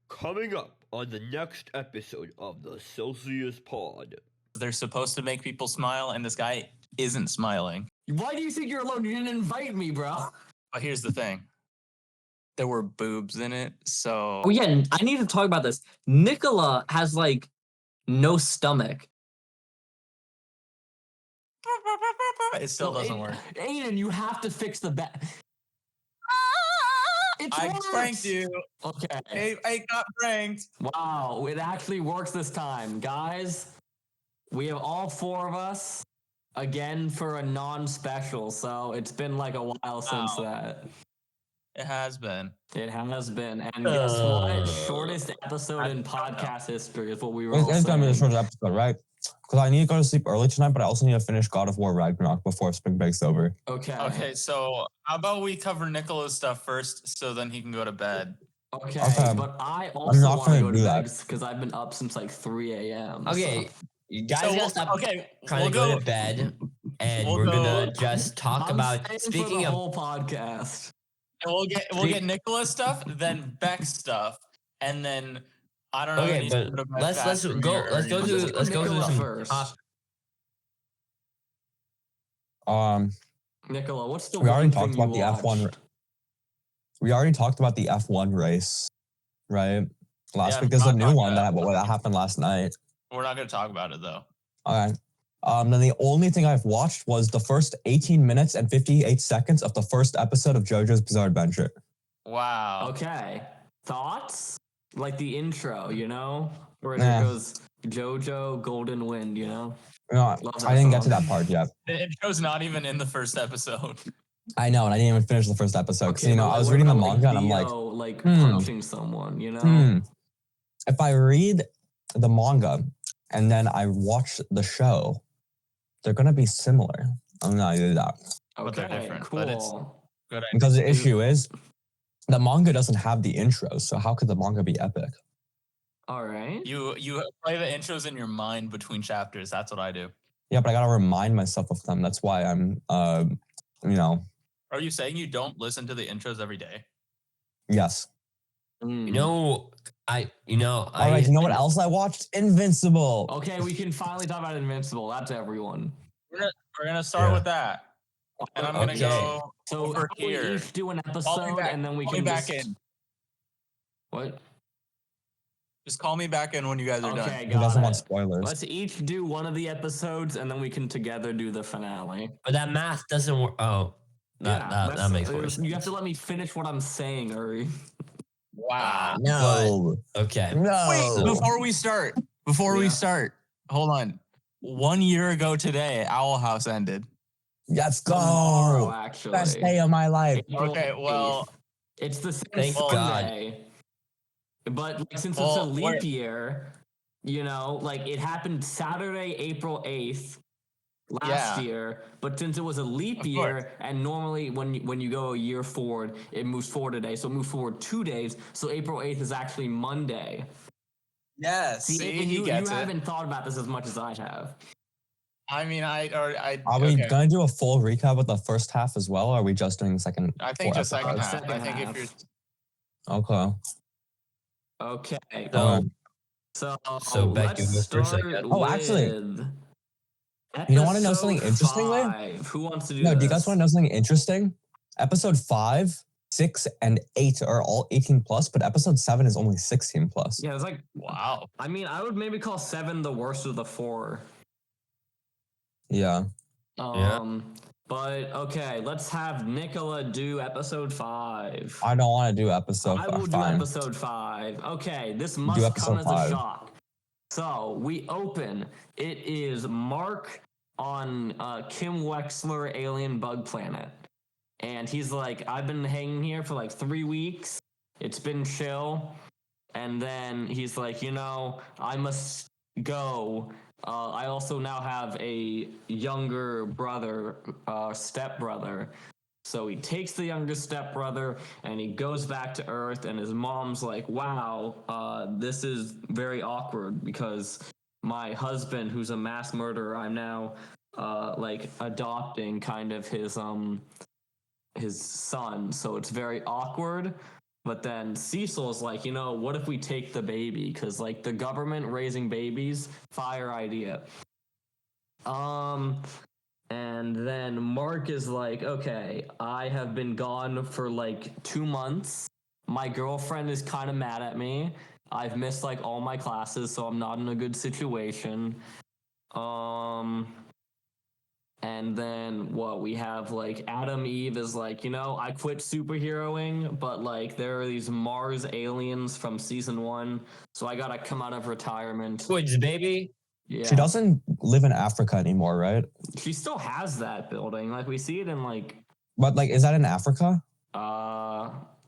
Coming up on the next episode of the Celsius Pod. They're supposed to make people smile, and this guy isn't smiling. Why do you think you're alone? You didn't invite me, bro. But here's the thing. There were boobs in it, so... Oh, yeah, I need to talk about this. Nikola has, like, no stomach. It still doesn't work. Aiden, you have to fix the back. I pranked you. Okay. I got pranked. Wow, it actually works this time. Guys, we have all four of us again for a non-special, so it's been like a while since that. It has been. It has been. And guess what? Shortest episode in podcast history is what we were all saying. It's going to be the shortest episode, right? Because I need to go to sleep early tonight, but I also need to finish God of War Ragnarok before spring break's over. Okay, so how about we cover Nikola's stuff first, so then he can go to bed. Okay, but I also want to go to bed because I've been up since like 3 a.m. Okay, you guys gotta stop trying to go to bed, and we're gonna just talk about speaking the of whole podcast. And we'll get Nikola's stuff, then Beck's stuff, and then I don't know. Okay, but let's go to some first. Nikola, what's the we already talked about the F1. We already talked about the F1 race, right? Last week. There's a new one that happened last night. We're not going to talk about it though. Okay. Then the only thing I've watched was the first 18 minutes and 58 seconds of the first episode of JoJo's Bizarre Adventure. Wow. Okay. Thoughts? Like the intro, you know? Where it goes JoJo Golden Wind, you know? No, I didn't get to that part yet. The intro's not even in the first episode. I know, and I didn't even finish the first episode. Because, I was reading the manga and I'm like, punching someone, you know? If I read the manga and then I watch the show, they're going to be similar. I'm not going to do that. Okay, but they're different. Cool. But it's good. Because the issue is, the manga doesn't have the intro, so how could the manga be epic? All right. You play the intros in your mind between chapters. That's what I do. Yeah, but I gotta remind myself of them. That's why I'm, Are you saying you don't listen to the intros every day? Yes. All right, you know what else I watched? Invincible. Okay, we can finally talk about Invincible. That's everyone. We're gonna start with that. And I'm gonna go over here. We each do an episode and then we can back in. What? Just call me back in when you guys are done. He doesn't want spoilers. Let's each do one of the episodes and then we can together do the finale. But that math doesn't work. Oh, that makes more sense. You have to let me finish what I'm saying, Uri. Wow. No. But, okay. No. So, before we start, hold on. 1 year ago today, Owl House ended. Let's go. Tomorrow, actually. Best day of my life. Okay, well. It's the same Thank Sunday. God. But since it's a leap year, it happened Saturday, April 8th last year. But since it was a leap year, and normally when you go a year forward, it moves forward a day. So it moved forward 2 days. So April 8th is actually Monday. Yes. See, you haven't thought about this as much as I have. I mean, Are we gonna do a full recap of the first half as well, or are we just doing the second? I think just second half. I think if you're okay. So Beck, you go first again. Oh, actually, you don't want to know something interesting, Lee? Who wants to do No, this? do you guys want to know something interesting? Episode 5, 6, and 8 are all 18 plus, but episode 7 is only 16 plus. Yeah, it's like, wow. I mean, I would maybe call 7 the worst of the 4. Yeah. But okay, let's have Nikola do episode 5. I don't want to do episode 5. I will do episode 5. Okay, this must come as a shock. So we open. It is Mark on Kim Wexler alien bug planet. And he's like, I've been hanging here for like 3 weeks. It's been chill. And then he's like, I must go. I also now have a younger brother, stepbrother. So he takes the younger stepbrother and he goes back to Earth, and his mom's like, wow, this is very awkward because my husband, who's a mass murderer, I'm now adopting kind of his son. So it's very awkward. But then Cecil's like, what if we take the baby? Because like the government raising babies, fire idea. And then Mark is like, okay, I have been gone for like 2 months. My girlfriend is kind of mad at me. I've missed like all my classes, so I'm not in a good situation. And then we have like Adam Eve is like, I quit superheroing, but like there are these Mars aliens from season 1, so I gotta come out of retirement. Woods, baby. Yeah. She doesn't live in Africa anymore, right? She still has that building. Like we see it in like. But like, is that in Africa?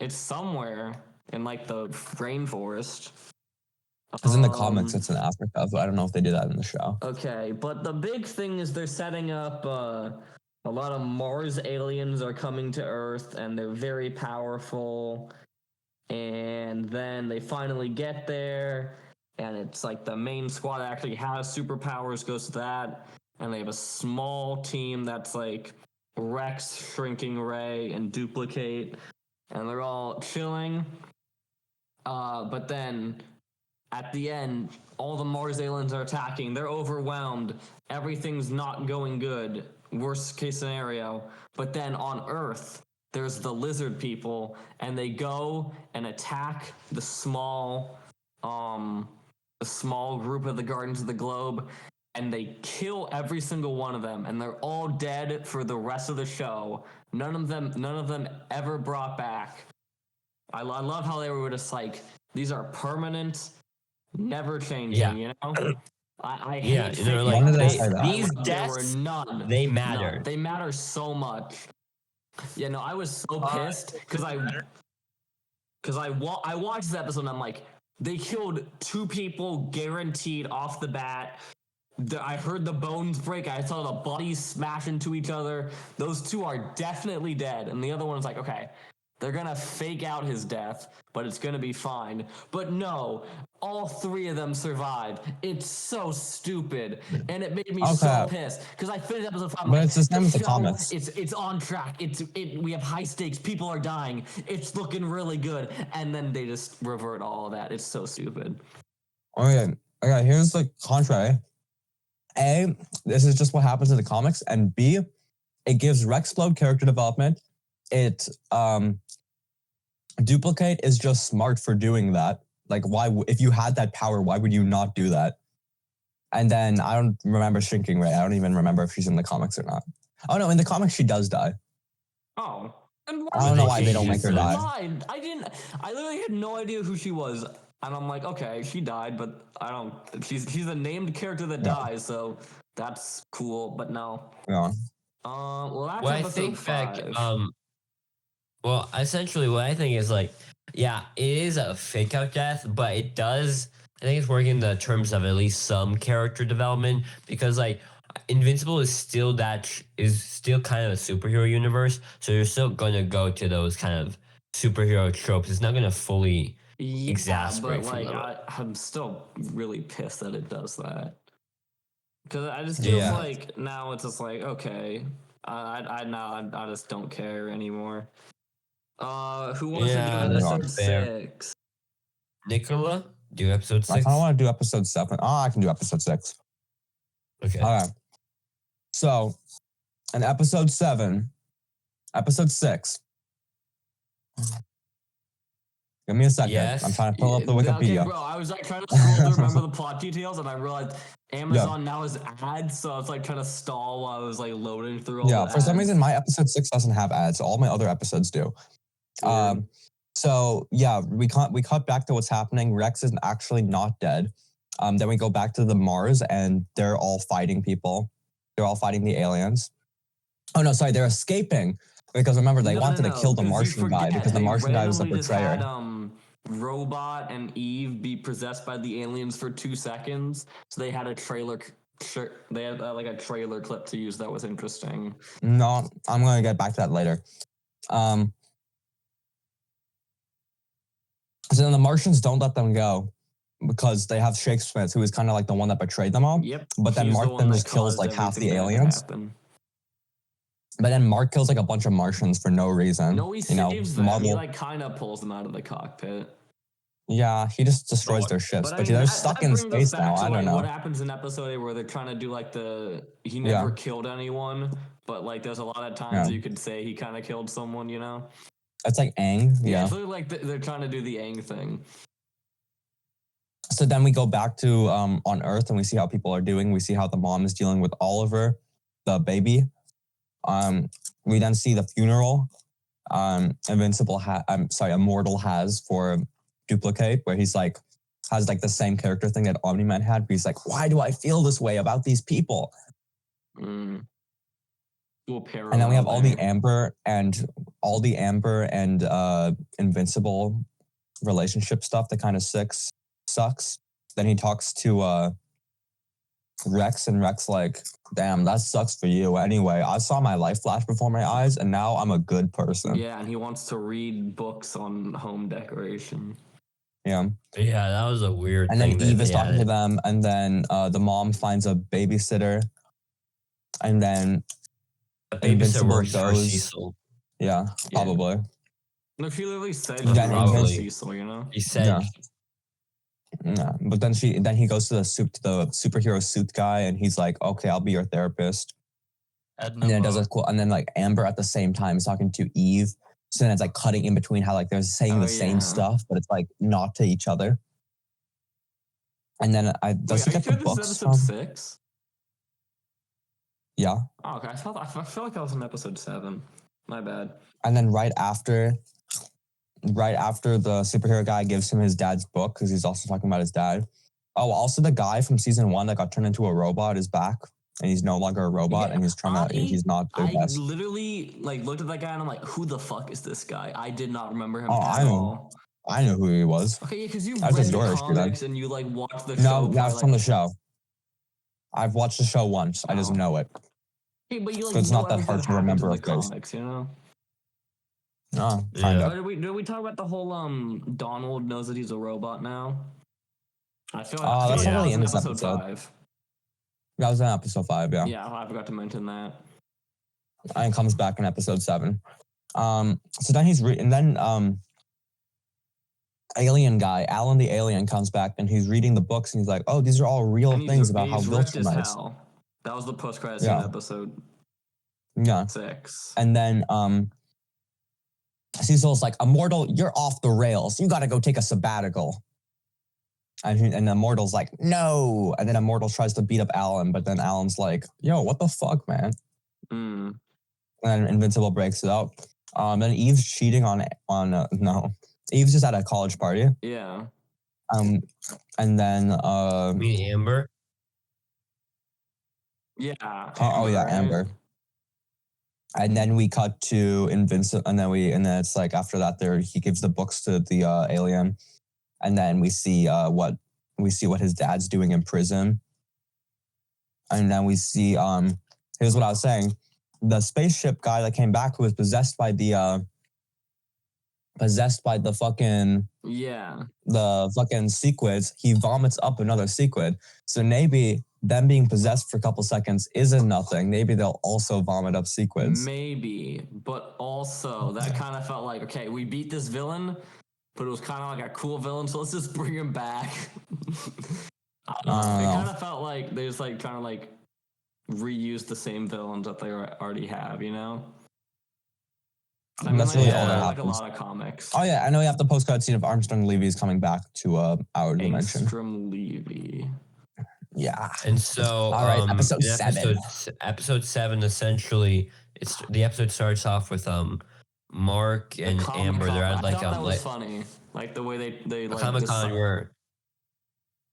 It's somewhere in like the rainforest. Because in the comics, it's in Africa, but I don't know if they do that in the show. Okay, but the big thing is they're setting up a lot of Mars aliens are coming to Earth, and they're very powerful. And then they finally get there, and it's like the main squad actually has superpowers, goes to that. And they have a small team that's like Rex, Shrinking Ray, and Duplicate. And they're all chilling. But then at the end, all the Mars aliens are attacking. They're overwhelmed. Everything's not going good. Worst case scenario. But then on Earth, there's the lizard people, and they go and attack the small group of the Guardians of the Globe, and they kill every single one of them, and they're all dead for the rest of the show. None of them ever brought back. I love how they were just like, these are permanent, never changing, I hate these deaths, they matter. No, they matter so much. I was so pissed because I watched this episode and I'm like, they killed 2 people guaranteed off the bat. I heard the bones break. I saw the bodies smash into each other. Those 2 are definitely dead. And the other one's like, okay, they're going to fake out his death, but it's going to be fine. But no, all 3 of them survive. It's so stupid. And it made me so pissed. Because I finished episode 5. But it's the same with the comics. It's on track. We have high stakes. People are dying. It's looking really good. And then they just revert all of that. It's so stupid. Okay, here's the contrary. A, this is just what happens in the comics. And B, it gives Rexplode character development. It Duplicate is just smart for doing that. Like, why? If you had that power, why would you not do that? And then I don't remember Shrinking Ray. I don't even remember if she's in the comics or not. Oh no, in the comics she does die. Oh, and I don't know why they don't make her die. I literally had no idea who she was, and I'm like, okay, she died, but I don't. She's a named character that dies, so that's cool. But no. Yeah. I think essentially what I think is like, yeah, it is a fake out death, but it does, I think it's working in the terms of at least some character development, because like Invincible is still kind of a superhero universe, so you're still going to go to those kind of superhero tropes. It's not going to fully exasperate. But like, I'm still really pissed that it does that, because I just feel like now it's just like, okay, I just don't care anymore. Who wants to do episode 6? Nikola, do episode 6. I kind of want to do episode 7. Oh, I can do episode 6. Okay. All right. So, in episode 6. Give me a second. Yes. I'm trying to pull up the Wikipedia. Okay, bro, I was like trying to scroll to remember the plot details, and I realized Amazon now has ads, so I was like trying to stall while I was like loading through all the ads. For some reason, my episode 6 doesn't have ads. All my other episodes do. So yeah, we cut back to what's happening. Rex is actually not dead. Then we go back to the Mars, and they're all fighting people. They're all fighting the aliens. Oh no, sorry, they're escaping because remember they wanted to kill the Martian guy because the Martian guy was the betrayer. Had, Robot and Eve be possessed by the aliens for 2 seconds, so they had a trailer. They had like a trailer clip to use that was interesting. No, I'm gonna get back to that later. So then the Martians don't let them go because they have Shake Smith, who is kind of like the one that betrayed them all. Yep. But then Mark then just kills like half the aliens. But then Mark kills like a bunch of Martians for no reason. No, he saves them. Marvel, He like kind of pulls them out of the cockpit. yeah, he just destroys their ships. But they're stuck in space now. I don't know. What happens in episode 8 where they're trying to do like he never killed anyone, but like there's a lot of times you could say he kind of killed someone, you know? It's like Aang. Yeah. It's literally like they're trying to do the Aang thing. So then we go back to on Earth and we see how people are doing. We see how the mom is dealing with Oliver, the baby. We then see the funeral Immortal has for Duplicate, where he's like has like the same character thing that Omni-Man had. But he's like, why do I feel this way about these people? Mm. And then we have all the Amber and Invincible relationship stuff that kind of sucks. Then he talks to Rex, and Rex like, damn, that sucks for you. Anyway, I saw my life flash before my eyes, and now I'm a good person. Yeah, and he wants to read books on home decoration. Yeah. Yeah, that was a weird and thing. And then Eve is talking to them, and then the mom finds a babysitter, and then Invincible goes. Yeah, probably. Yeah. No, she literally said Cecil, you know? He said... Yeah, but then he goes to the superhero suit guy, and he's like, "Okay, I'll be your therapist." And then it does a cool, and then like Amber at the same time is talking to Eve, so then it's like cutting in between how like they're saying the same stuff, but it's like not to each other. And then does he get the books? This is episode 6. Yeah. Oh, okay, I feel like that was in episode 7. My bad. And then right after the superhero guy gives him his dad's book, because he's also talking about his dad. Oh, also the guy from season 1 that got turned into a robot is back, and he's no longer a robot, and he's trying to. He's not the best. I literally like looked at that guy and I'm like, who the fuck is this guy? I did not remember him at all. I know who he was. Okay, yeah, because you read the comics and you like watched the show. No, that's from the show. I've watched the show once. I just know it. Hey, but you like so it's not that hard to remember the comics, you know? Oh, kind of. Did we talk about the whole Donald knows that he's a robot now? I feel like that's not really in this episode 5. That was in episode 5, yeah. Yeah, I forgot to mention that. And comes back in episode 7. So then alien guy, Alan the alien, comes back and he's reading the books and he's like, oh, these are all real things about how Viltrumite is. That was the post-credits scene episode 6. And then Cecil's like, Immortal, you're off the rails. You got to go take a sabbatical. And Immortal's like, no. And then Immortal tries to beat up Alan, but then Alan's like, yo, what the fuck, man? And then Invincible breaks it up. Then Eve's cheating on no. Eve's just at a college party. Yeah. And then you mean Amber? Yeah. Amber. And then we cut to Invincible, and then it's like after that, he gives the books to the alien, and then we see what his dad's doing in prison, and then we see here's what I was saying, the spaceship guy that came back who was possessed by the fucking sequids, he vomits up another sequid, so maybe them being possessed for a couple seconds isn't nothing. Maybe they'll also vomit up sequids. Maybe, but also that kind of felt like, okay, we beat this villain, but it was kind of like a cool villain, so let's just bring him back. I don't know. It kind of felt like they just like trying to like reuse the same villains that they already have, you know? I mean, that's really all that happens. Like a lot of comics. Oh yeah, I know you have the post-credit scene of Armstrong Levy's coming back to our dimension. Armstrong Levy. Yeah. And so, all right, episode 7. Episode 7, essentially, the episode starts off with Mark and Amber. They're at like that was funny, like the way they like Comic-Con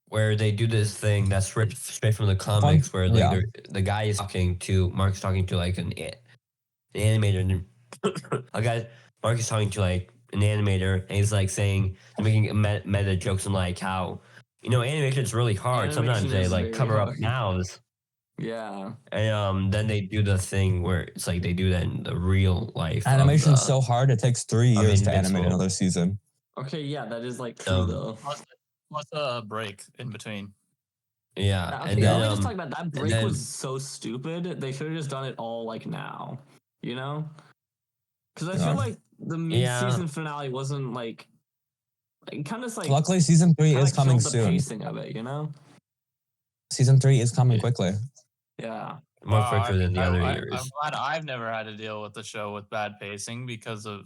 where they do this thing that's straight from the comics, where like the guy is Mark's talking to like an animator, and Mark is talking to like an animator, and he's like making meta jokes and like how, you know, animation is really hard. Sometimes they like cover up mouths. Yeah. And then they do the thing where it's like they do that in the real life. Animation's so hard, it takes 3 years to animate another season. Okay, yeah, that is like true though. What's a break in between? Yeah. Okay, and then just talk about that break was so stupid. They should have just done it all like now. you know? Because I Yeah. feel like the mid-season finale wasn't like kind of like. Luckily, season 3 is coming the soon. pacing of it, you know? Season 3 is coming quickly. Yeah. More Wow, quicker than the other I'm years. glad I've never had to deal with the show with bad pacing because of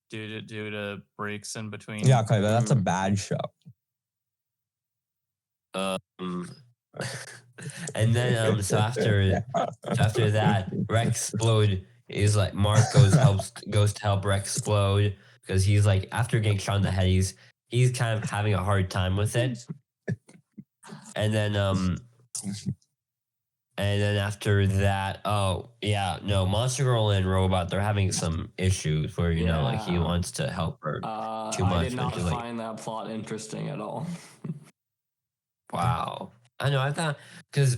due to breaks in between. Yeah, okay, but that's a bad show. And then so after that, Rex explode is like Mark goes to help Rex explode because he's like after getting shot in the head, he's kind of having a hard time with it. And then after that, Monster Girl and Robot, they're having some issues where you know like he wants to help her too much. I did not but she's find that plot interesting at all. Wow. I know. I thought because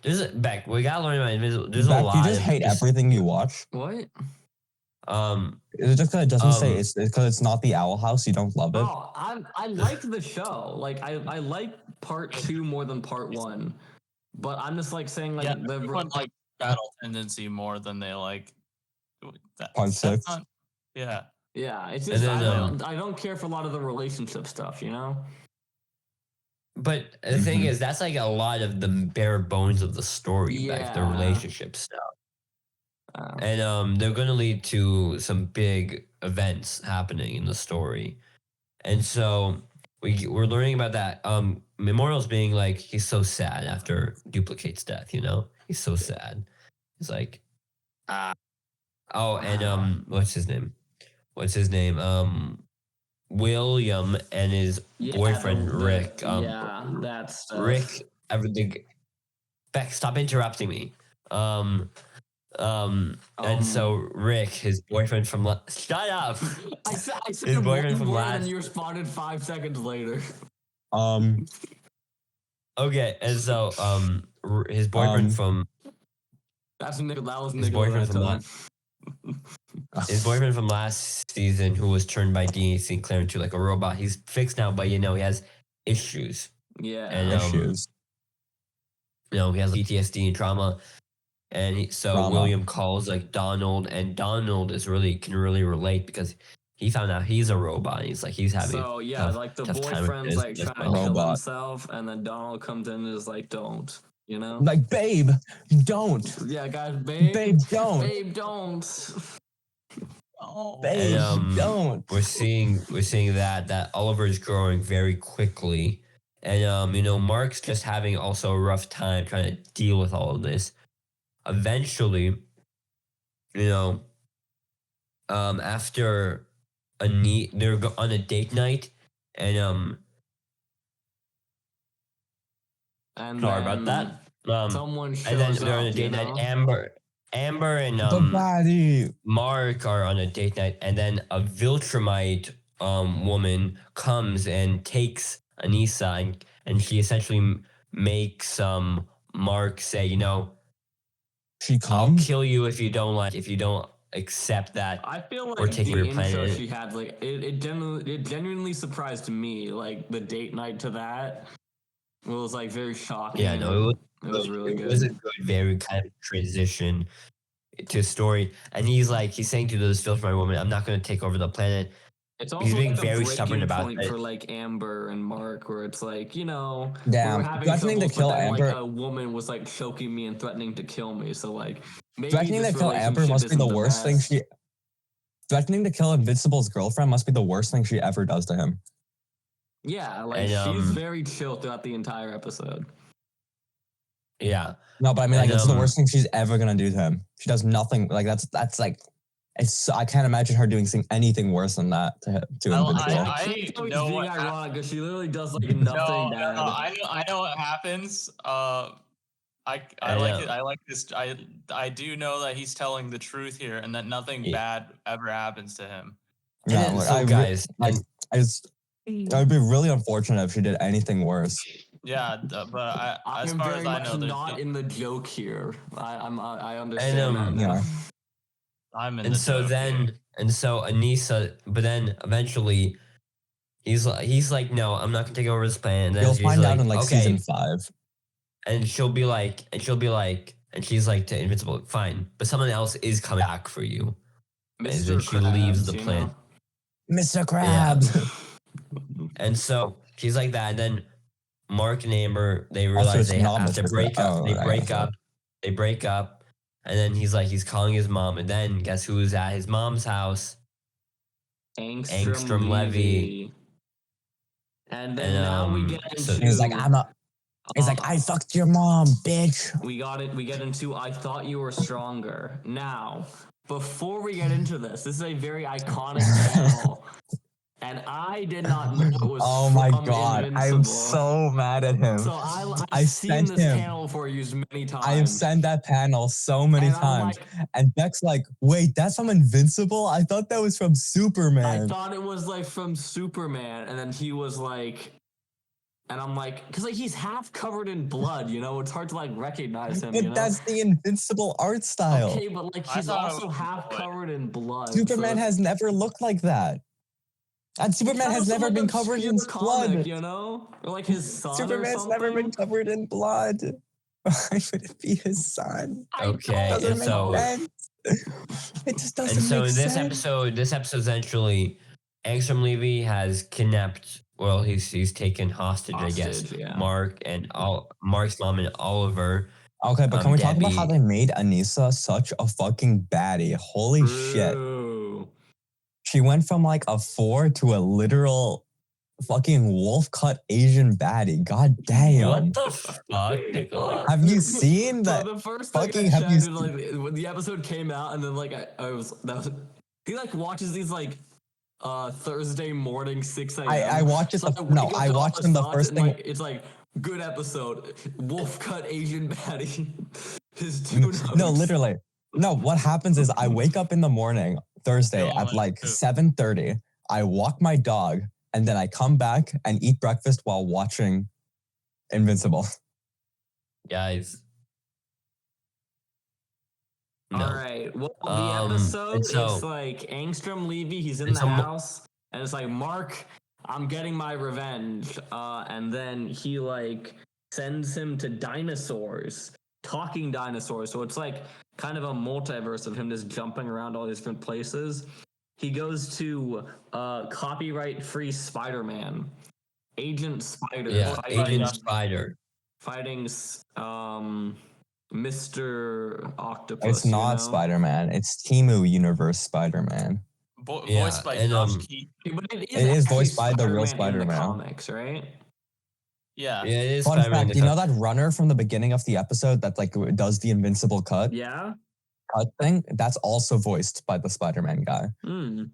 there's Beck. We gotta learn about Invincible. There's Beck, a lot. you just hate everything you watch. What? Is it just because it doesn't say it's because it's not the Owl House? You don't love it? Oh, I liked the show. Like I like part 2 more than part 1. But I'm just like saying like everyone like Battle Tendency more than they like Part 6. Yeah. Yeah, it's just then, I don't care for a lot of the relationship stuff, you know? But the thing is, that's like a lot of the bare bones of the story, like the relationship stuff. And they're going to lead to some big events happening in the story. And so we're learning about that. Memorial's being like, he's so sad after Duplicate's death, you know? He's so sad. He's like, what's his name? William and his boyfriend Rick. that's Rick. Everything. Beck, stop interrupting me. And so Rick, his boyfriend from shut up. I said his boyfriend from last. And you responded 5 seconds later. Okay, and so his boyfriend from. That's Nikola. That was his boyfriend from last. His boyfriend from last season, who was turned by Dean Sinclair into like a robot, he's fixed now, but you know he has issues. Yeah, and issues. You know he has PTSD and trauma, and William calls like Donald, and Donald can really relate because he found out he's a robot. And he's having like the boyfriend's like trying to kill himself, and then Donald comes in and is like, "Don't." You know, like, babe, don't. Yeah, guys, babe, don't. Babe, don't. Oh, babe, don't. We're seeing that Oliver is growing very quickly, and Mark's just having also a rough time trying to deal with all of this. Eventually, after they're on a date night, and sorry about that. Someone shows and then they're on a date night. Amber and Mark are on a date night, and then a Viltrumite woman comes and takes Anissa, and she essentially makes Mark say, she I'll kill you if you don't accept that. I feel like or take the your intro planet. she had, like it genuinely surprised me. Like the date night to that was like very shocking. Yeah, no, it was really good. It was a good, very kind of transition to story. And he's saying to this Viltrumite woman, I'm not going to take over the planet. It's also he's being like very a stubborn about point it. for like Amber and Mark, where it's like, damn, we're having threatening to troubles, kill but then, Amber. like, a woman was like choking me and threatening to kill me. So like, maybe threatening to this kill Amber relationship must be the isn't worst thing best. Threatening to kill Invincible's girlfriend must be the worst thing she ever does to him. Yeah, like she's very chill throughout the entire episode. Yeah. No, but I mean, it's the worst thing she's ever gonna do to him. She does nothing. Like that's like, I can't imagine her doing anything worse than that to Invincible. I know being what ironic because she literally does like nothing bad. I know what happens. I like it. I like this. I do know that he's telling the truth here, and that nothing bad ever happens to him. Yeah, it would be really unfortunate if she did anything worse. Yeah, but as I'm far very as I much know, not in the joke here. I understand that. Yeah. I'm in. And so Anissa, but then eventually, he's like, no, I'm not gonna take over this planet. And then You'll find out in okay. season 5. And she'll be like, And she's like to Invincible, fine, but someone else is coming back for you. And then she Krabs, leaves the planet. Mr. Krabs. And so she's like that. And then Mark and Amber, they realize they have to break up. They break up. And then he's calling his mom. And then guess who's at his mom's house? Angstrom Levy. And then now we get into... He's like, I fucked your mom, bitch. We get into I thought you were stronger. Now, before we get into this is a very iconic panel. And I did not know it was oh my from god, Invincible. I'm so mad at him. So I've seen this panel before used many times. I have sent that panel so many times. And Beck's like, wait, that's from Invincible? I thought that was from Superman. I thought it was like from Superman. And then he was like, and I'm like, because like he's half covered in blood, you know? It's hard to like recognize him, But you know? that's the Invincible art style. Okay, but like he's also half covered in blood. Superman has never looked like that. And Superman has never been covered in blood. You know? Or like his son. Superman's never been covered in blood. Why would it be his son? Okay, and so it just doesn't. And so make in this sense. episode essentially, Angstrom Levy has kidnapped. Well, he's taken hostage, I guess. Yeah. Mark's mom and Oliver. Okay, but can we talk about how they made Anissa such a fucking baddie? Holy shit. She went from like a 4 to a literal fucking wolf cut Asian baddie. God damn. What the fuck, Nikola? Have you seen that? The first fucking thing I checked, like when the episode came out, and then like he like watches these like Thursday morning 6 a.m. I watch it. I watched them the first thing. Like, it's like good episode. Wolf cut Asian baddie. His two No, literally. No, what happens is I wake up in the morning Thursday at like 7:30. I walk my dog and then I come back and eat breakfast while watching Invincible. Guys. No. All right. Well, the episode is like Angstrom Levy. He's in the house, and it's like, Mark, I'm getting my revenge. And then he like sends him to dinosaurs, talking dinosaurs. So it's like kind of a multiverse of him just jumping around all these different places. He goes to copyright-free Spider-Man, Agent Spider. Yeah, Agent Spider. Fighting Mr. Octopus. It's not Spider-Man. It's Temu Universe Spider-Man. Voiced by Josh Keaton. It is voiced by the real Spider-Man. In the comics, right? Yeah. Yeah, it is. Fun fact, you know that runner from the beginning of the episode that like does the Invincible cut? Yeah. Cut thing? That's also voiced by the Spider-Man guy. Mm.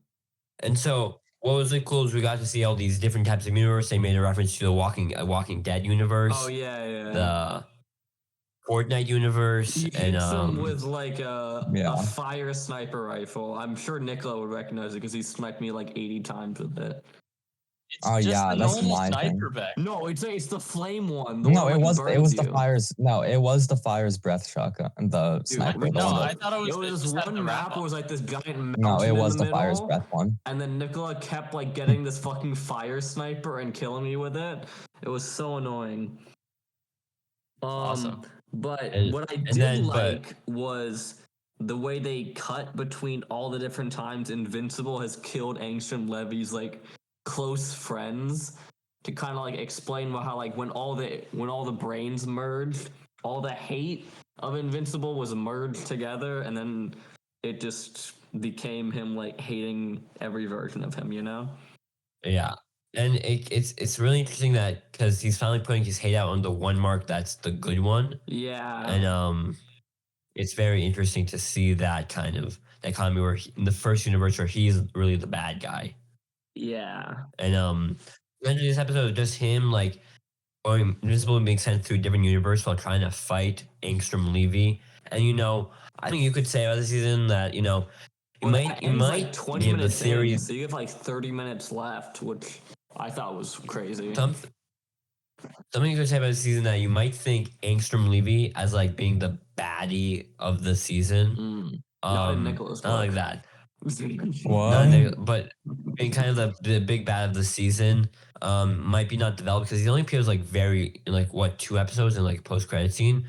And so what was really cool is we got to see all these different types of universe. They made a reference to the Walking Dead universe. Oh yeah. The Fortnite universe. He hits him with like a fire sniper rifle. I'm sure Nikola would recognize it because he sniped me like 80 times with it. It's that's my sniper thing. Beck. No, it's the flame one. It was the fires. No, it was the fire's breath shotgun. The sniper. I thought it was one map where was like this giant mountain. No, it was the fire's breath one. And then Nikola kept like getting this fucking fire sniper and killing me with it. It was so annoying. Awesome. But what I did like was the way they cut between all the different times Invincible has killed Angstrom Levy's like close friends to kind of like explain how like when all the brains merged, all the hate of Invincible was merged together, and then it just became him like hating every version of him, you know? Yeah. And it's really interesting that because he's finally putting his hate out on the one Mark that's the good one. Yeah. And it's very interesting to see that kind of dichotomy where in the first universe where he's really the bad guy. Yeah. And this episode is just him like going Invincible and being sent through a different universe while trying to fight Angstrom Levy. And I think you could say about the season that you might like 20 give minutes the series. So you have like 30 minutes left, which I thought was crazy. Something you could say about the season that you might think Angstrom Levy as like being the baddie of the season. Not in Nikola's not like that. What? But being kind of the big bad of the season might be not developed because he only appears like in 2 episodes in like post credit scene.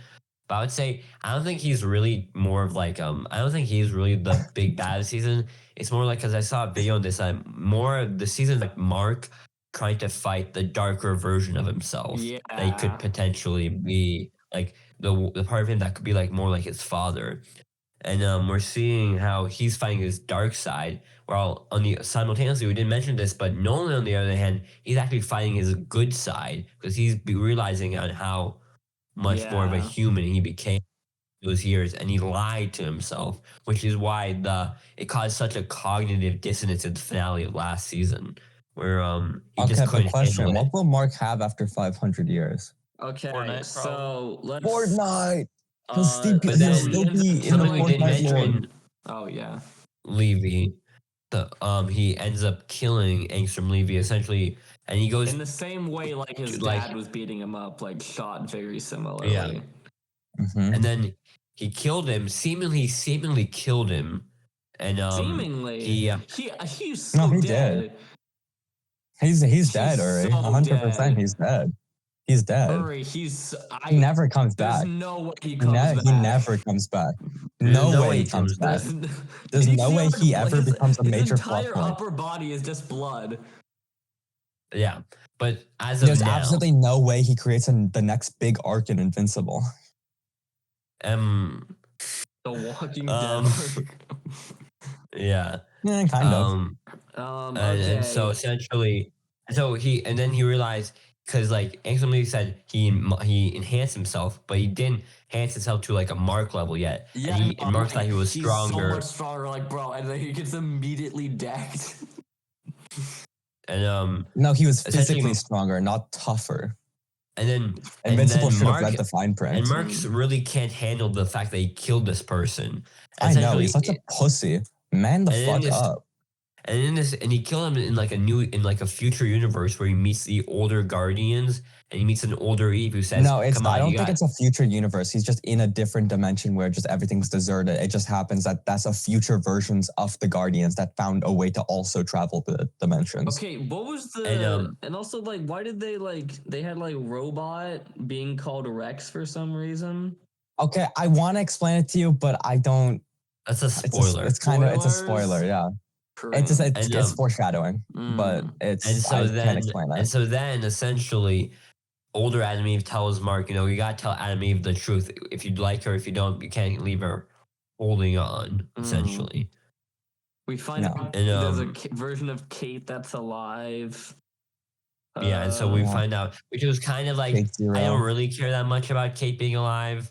But I would say I don't think he's really more of like I don't think he's really the big bad of the season. It's more like because I saw a video on this more of the season like Mark trying to fight the darker version of himself. Yeah. They could potentially be like the part of him that could be like more like his father. And we're seeing how he's fighting his dark side, while on the simultaneously we didn't mention this, but Nolan on the other hand, he's actually fighting his good side because he's realizing on how much more of a human he became those years, and he lied to himself, which is why it caused such a cognitive dissonance in the finale of last season, where he just couldn't question: handle it. what will Mark have after 500 years? Okay, Fortnite, so let's Fortnite. He'll still be, but he'll then still be in the something we didn't Fortnite lore. mention, Oh yeah. Levy, he ends up killing Angstrom Levy essentially, and he goes In the same way, like his dad was beating him up, like shot very similarly. Yeah. Mhm. And then he killed him, seemingly killed him, and Seemingly, he's so No, he dead. did. He's dead, Uri. so 100%. dead. He's dead. He's dead. Hurry, He never comes There's back. no way he comes back. He never comes back. There's No way he comes back. There's no way he ever becomes a major plot His entire point. upper body is just blood. Yeah, but as of There's now, absolutely no way he creates the next big arc in Invincible. The Walking Um, Dead. yeah, Yeah, kind of. and so essentially, and then he realized, because like Angstrom Levy said, he enhanced himself, but he didn't enhance himself to like a Mark level yet. Yeah, and Mark thought he was he's stronger. so much stronger, like bro, and then he gets immediately decked. And No, he was essentially- physically stronger, not tougher. and then Invincible and then should have Mark, read the fine print. and Mark's really can't handle the fact that he killed this person. I know, he's such Essentially, a pussy. Man the And then fuck this- up. And he killed him in like a future universe where he meets the older Guardians and he meets an older Eve who says, No, it's "Come not. on, I don't you think got-" it's a future universe. He's just in a different dimension where just everything's deserted. It just happens that that's a future versions of the Guardians that found a way to also travel the dimensions. Okay, what was the and also like why did they had like robot being called Rex for some reason? Okay, I want to explain it to you, but I don't. That's a spoiler. It's a Spoilers? spoiler. Yeah, it's foreshadowing, but it's and so I then can't explain that. and so then essentially, older Adam Eve tells Mark, you gotta tell Adam Eve the truth. If you like her, if you don't, you can't leave her holding on. Essentially, we find out And, there's a version of Kate that's alive. yeah, and so we Yeah. find out, which was kind of like, Kate Zero. I don't really care that much about Kate being alive,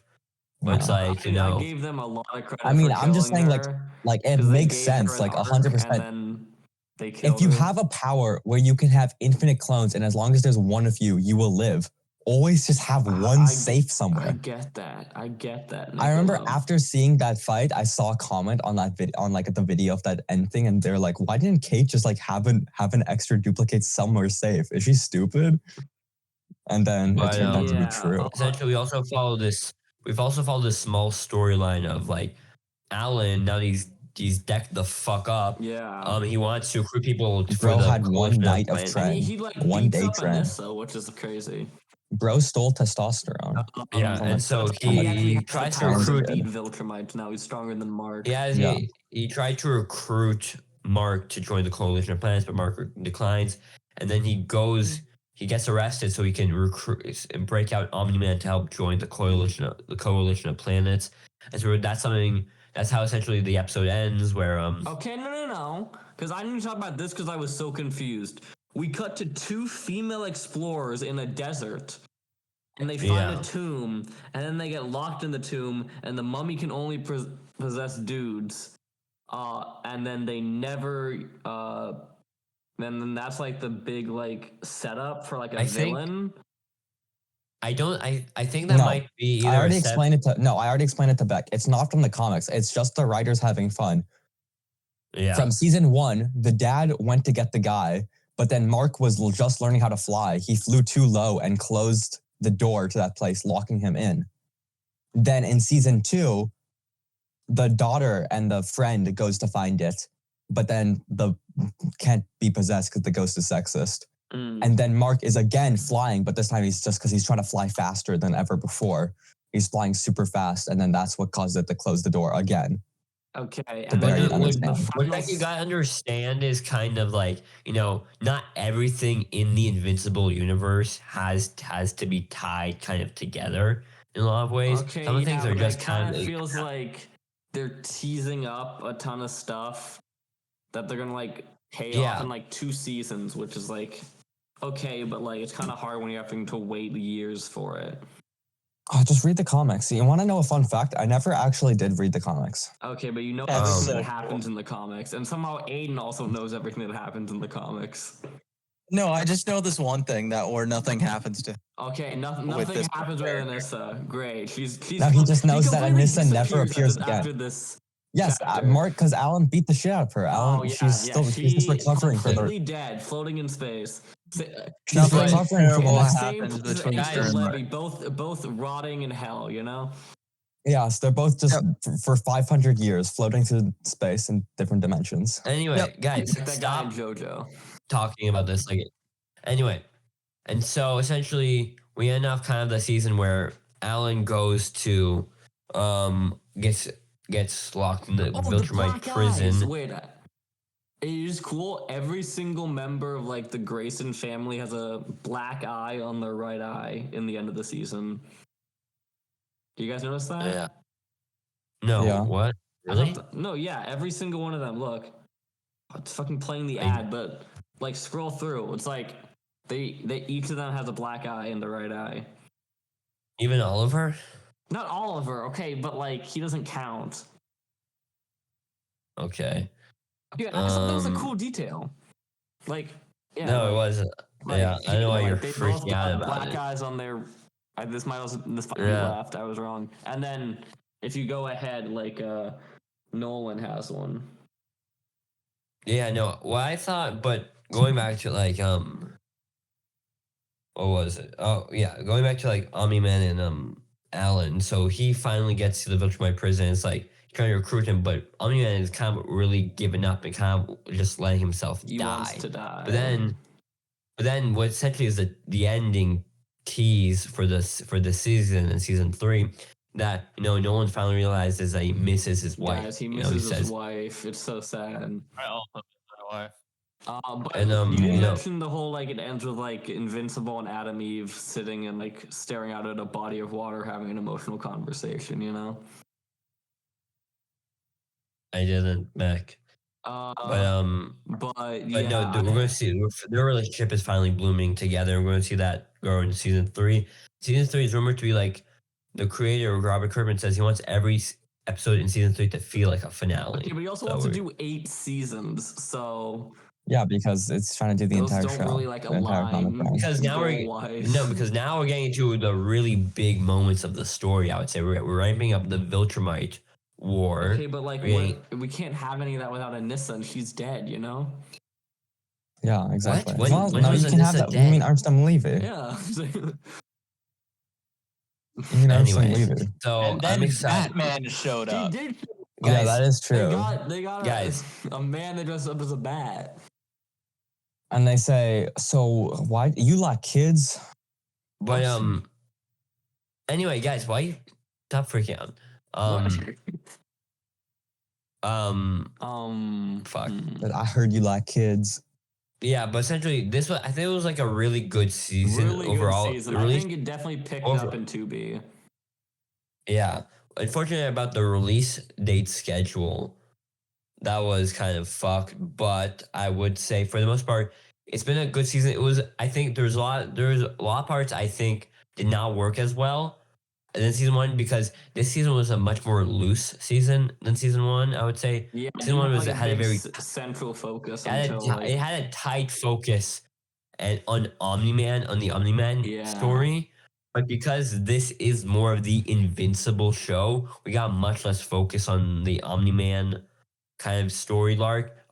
but it's No. like, I gave them a lot of credit. I mean, for I'm just killing saying, her, like it 'cause they makes gave sense, her like an arc, 100%. And then they killed If you her. have a power where you can have infinite clones, and as long as there's one of you, you will live. Always just have one safe I somewhere. get that. I remember Nikola. after seeing that fight, I saw a comment on that video, on like the video of that end thing, and they're like, "Why didn't Kate just like have an extra duplicate somewhere safe? Is she stupid?" And then it turned out to be true. Essentially, we've also followed this small storyline of like Alan, now he's decked the fuck up. Yeah. He wants to recruit people for Bro the had one coalition night of plan. trend. He like One beats day up trend. Anissa, which is crazy. Bro stole testosterone. Yeah, from, and like, so He he actually tries to has the power recruit. beat Viltrumites. Now he's stronger than Mark. Yeah, he tried to recruit Mark to join the coalition of planets, but Mark declines. And then he gets arrested so he can recruit and break out Omni-Man to help join the coalition of planets. And so that's how essentially the episode ends, where Okay, no. Because I need to talk about this because I was so confused. We cut to 2 female explorers in a desert. And they find a tomb, and then they get locked in the tomb, and the mummy can only possess dudes. And then they never. And then that's like the big like setup for like a villain. I think that might be either I already explained it to Beck. It's not from the comics. It's just the writers having fun. Yeah. From season 1, the dad went to get the guy, but then Mark was just learning how to fly. He flew too low and closed the door to that place, locking him in. Then in season 2, the daughter and the friend goes to find it, but then the can't be possessed because the ghost is sexist. And then Mark is again flying, but this time he's just because he's trying to fly faster than ever before. He's flying super fast, and then that's what caused it to close the door again. Okay, To bury it What understand. like you gotta understand is kind of like, not everything in the Invincible universe has to be tied kind of together in a lot of ways. Okay, Some of the things are but just it kind of feels like they're teasing up a ton of stuff that they're gonna like pay off in like 2 seasons, which is like okay, but like it's kind of hard when you're having to wait years for it. Oh, just read the comics. You want to know a fun fact? I never actually did read the comics. Okay, but you know That's everything so that happens in the comics, and somehow Aiden also knows everything that happens in the comics. No, I just know this one thing where nothing happens to. Okay, nothing this happens with character. Anissa. Great, she's No, he just knows that completely Anissa never disappears appears again. after this. Yes, chapter. Mark, because Alan beat the shit out of her. Alan, Oh, yeah, she's just recovering from completely her. dead, floating in space. She's Nothing recovering from terrible the happens between Ace her and Levy, both rotting in hell. Yes, they're both just for 500 years floating through space in different dimensions. Anyway, guys, Like that guy in JoJo. talking about this. Anyway, and so essentially we end up kind of the season where Alan goes to gets locked in the Viltrumite prison. Wait, it is cool. Every single member of like the Grayson family has a black eye on their right eye in the end of the season. Do you guys notice that? Yeah. No, Yeah. what? Really? No, yeah, every single one of them. Look, it's fucking playing the ad, but like scroll through. It's like they each of them has a black eye in the right eye. Even Oliver? Not Oliver, okay, but like he doesn't count. Okay. Yeah, I thought that was a cool detail. Like, yeah. No, it wasn't. Yeah, I know why you're they freaking both out got about black it. eyes on their. This might be Yeah. left. I was wrong. And then if you go ahead, like Nolan has one. Yeah, no. Well, I thought, but going back to like what was it? Oh yeah, going back to like Omni-Man and Alan. So he finally gets to the Viltrumite prison. It's like trying to recruit him, but Omni-Man is kind of really giving up and kind of just letting himself He die. wants to die. But then what essentially is the ending tease for the season in season 3 that Nolan finally realizes that he misses his wife. Guys, he misses his wife. It's so sad. I also miss my wife. But And, you didn't mention the whole like it ends with like Invincible and Adam Eve sitting and like staring out at a body of water having an emotional conversation. I didn't, Mac. But yeah. no, we're going to see their relationship is finally blooming together. We're going to see that grow in season 3. Season 3 is rumored to be like the creator Robert Kirkman says he wants every episode in season 3 to feel like a finale. Okay, but he also wants to do 8 seasons, so Yeah, because it's trying to do the those entire don't show. really like the entire comic align. book. Because now because now we're getting into the really big moments of the story. I would say we're ramping up the Viltrumite war. Okay, but like we can't have any of that without Anissa, and she's dead. Yeah, exactly. When no, was you can have Anissa that. dead? You mean Armstrong Levy? Yeah. You mean Armstrong Anyways, Levy? so And then I'm excited. Batman showed He up. did. Yeah, Guys, that is true. They got Guys. a man that dressed up as a bat. And they say, so why you like kids? But anyway, guys, why you stop freaking out? Fuck. But I heard you like kids. Yeah, but essentially, I think it was like a really good season Really overall. good season. Really, I think it definitely picked up in 2B. yeah. Unfortunately, about the release date schedule, that was kind of fucked. But I would say, for the most part, it's been a good season. I think there's a lot of parts I think did not work as well than season 1 because this season was a much more loose season than season 1. I would say. Yeah, Season 1 had a very central focus. it had a tight focus on Omni-Man, on the Omni-Man story. But because this is more of the Invincible show, we got much less focus on the Omni-Man kind of story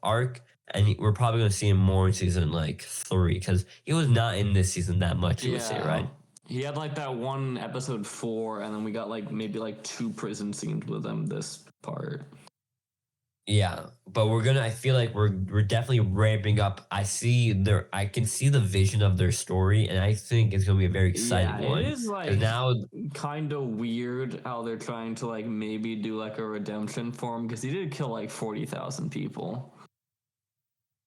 arc. And we're probably going to see him more in season 3 because he was not in this season that much, you would say, right? He had that one episode 4, and then we got maybe 2 prison scenes with him this part. Yeah, but I feel like we're definitely ramping up. I can see the vision of their story, and I think it's gonna be a very exciting one. It is 'Cause like now, kind of weird how they're trying to like maybe do like a redemption for him because he did kill like 40,000 people.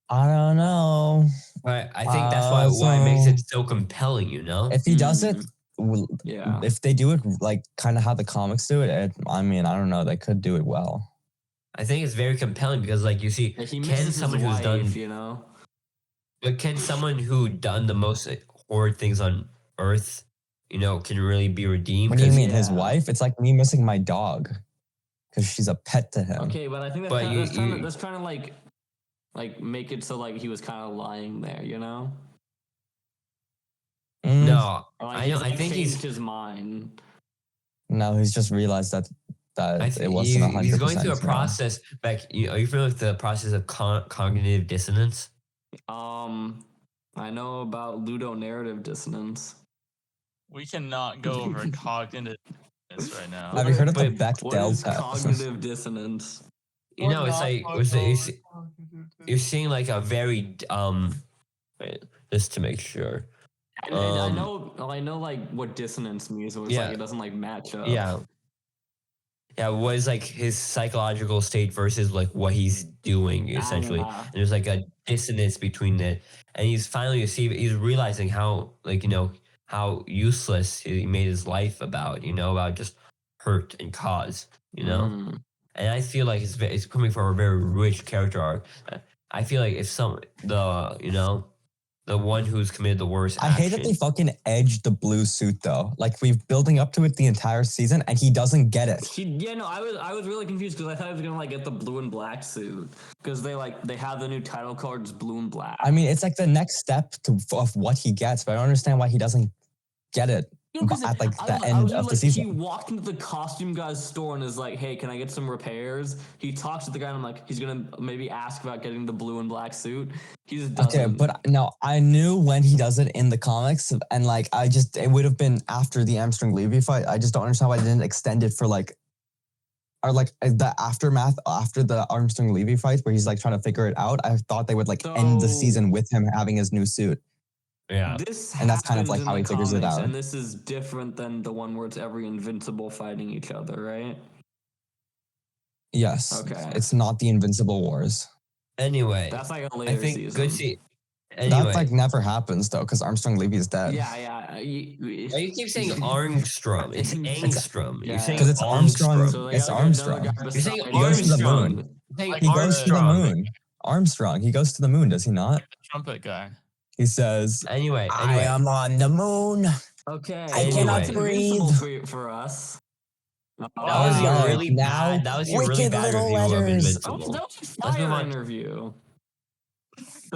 I don't know. but I think that's why it makes it so compelling, you know? If he does it, Yeah. if they do it like kind of how the comics do it, I mean, I don't know, they could do it well. I think it's very compelling because, like, you see, He can misses someone his who's wife, done, you know? but can someone who done the most horrid things on Earth, can really be redeemed? What do you mean, his Yeah. wife? It's like me missing my dog because she's a pet to him. Okay, but I think But that's trying to like make it so like he was kind of lying there, you know? No, Or, like, I know. I like, think changed his mind. No, he's just realized that it wasn't 100%. he's going through a process. Beck, are you familiar with the process of cognitive dissonance? I know about ludonarrative dissonance. We cannot go over cognitive right now. Have you heard of the But What Bechdel is test? cognitive dissonance? It's like you're seeing like a very wait, just to make sure. And I know like what dissonance means. Where it's like it doesn't like match up. Yeah, what is like his psychological state versus like what he's doing essentially. Yeah. And there's like a dissonance between it, and he's finally he's realizing how how useless he made his life about about just hurt and cause. Mm. And I feel like it's coming from a very rich character arc. I feel like if the one who's committed the worst I hate that they fucking edged the blue suit though. Like we've building up to it the entire season, and he doesn't get it. I was really confused because I thought he was gonna like get the blue and black suit because they have the new title cards blue and black. I mean, it's like the next step of what he gets, but I don't understand why he doesn't get it at like the end of the season. He walked into the costume guy's store and is like, "Hey, can I get some repairs?" He talks to the guy and I'm like, he's gonna maybe ask about getting the blue and black suit. He just doesn't. Okay, but no, I knew when he does it in the comics, and like it would have been after the Armstrong Levy fight. I just don't understand why they didn't extend it for the aftermath after the Armstrong Levy fight, where he's like trying to figure it out. I thought they would end the season with him having his new suit. Yeah. And that's kind of like how he figures it out. And this is different than the one where it's every Invincible fighting each other, right? Yes. Okay. It's not the Invincible Wars. Anyway, that's like a later season. Good see. Anyway. That never happens though, because Armstrong Levy is dead. Yeah. You keep saying Armstrong. It's Angstrom. You're saying because it's Armstrong. So it's Armstrong. You're saying he goes to the moon. He goes to the moon. Armstrong. He goes to the moon, does he not? Trumpet guy. He says, Anyway. I am on the moon. Okay. I cannot breathe. For us. That was your really bad. That was your really bad review of Invincible. That was a fire interview.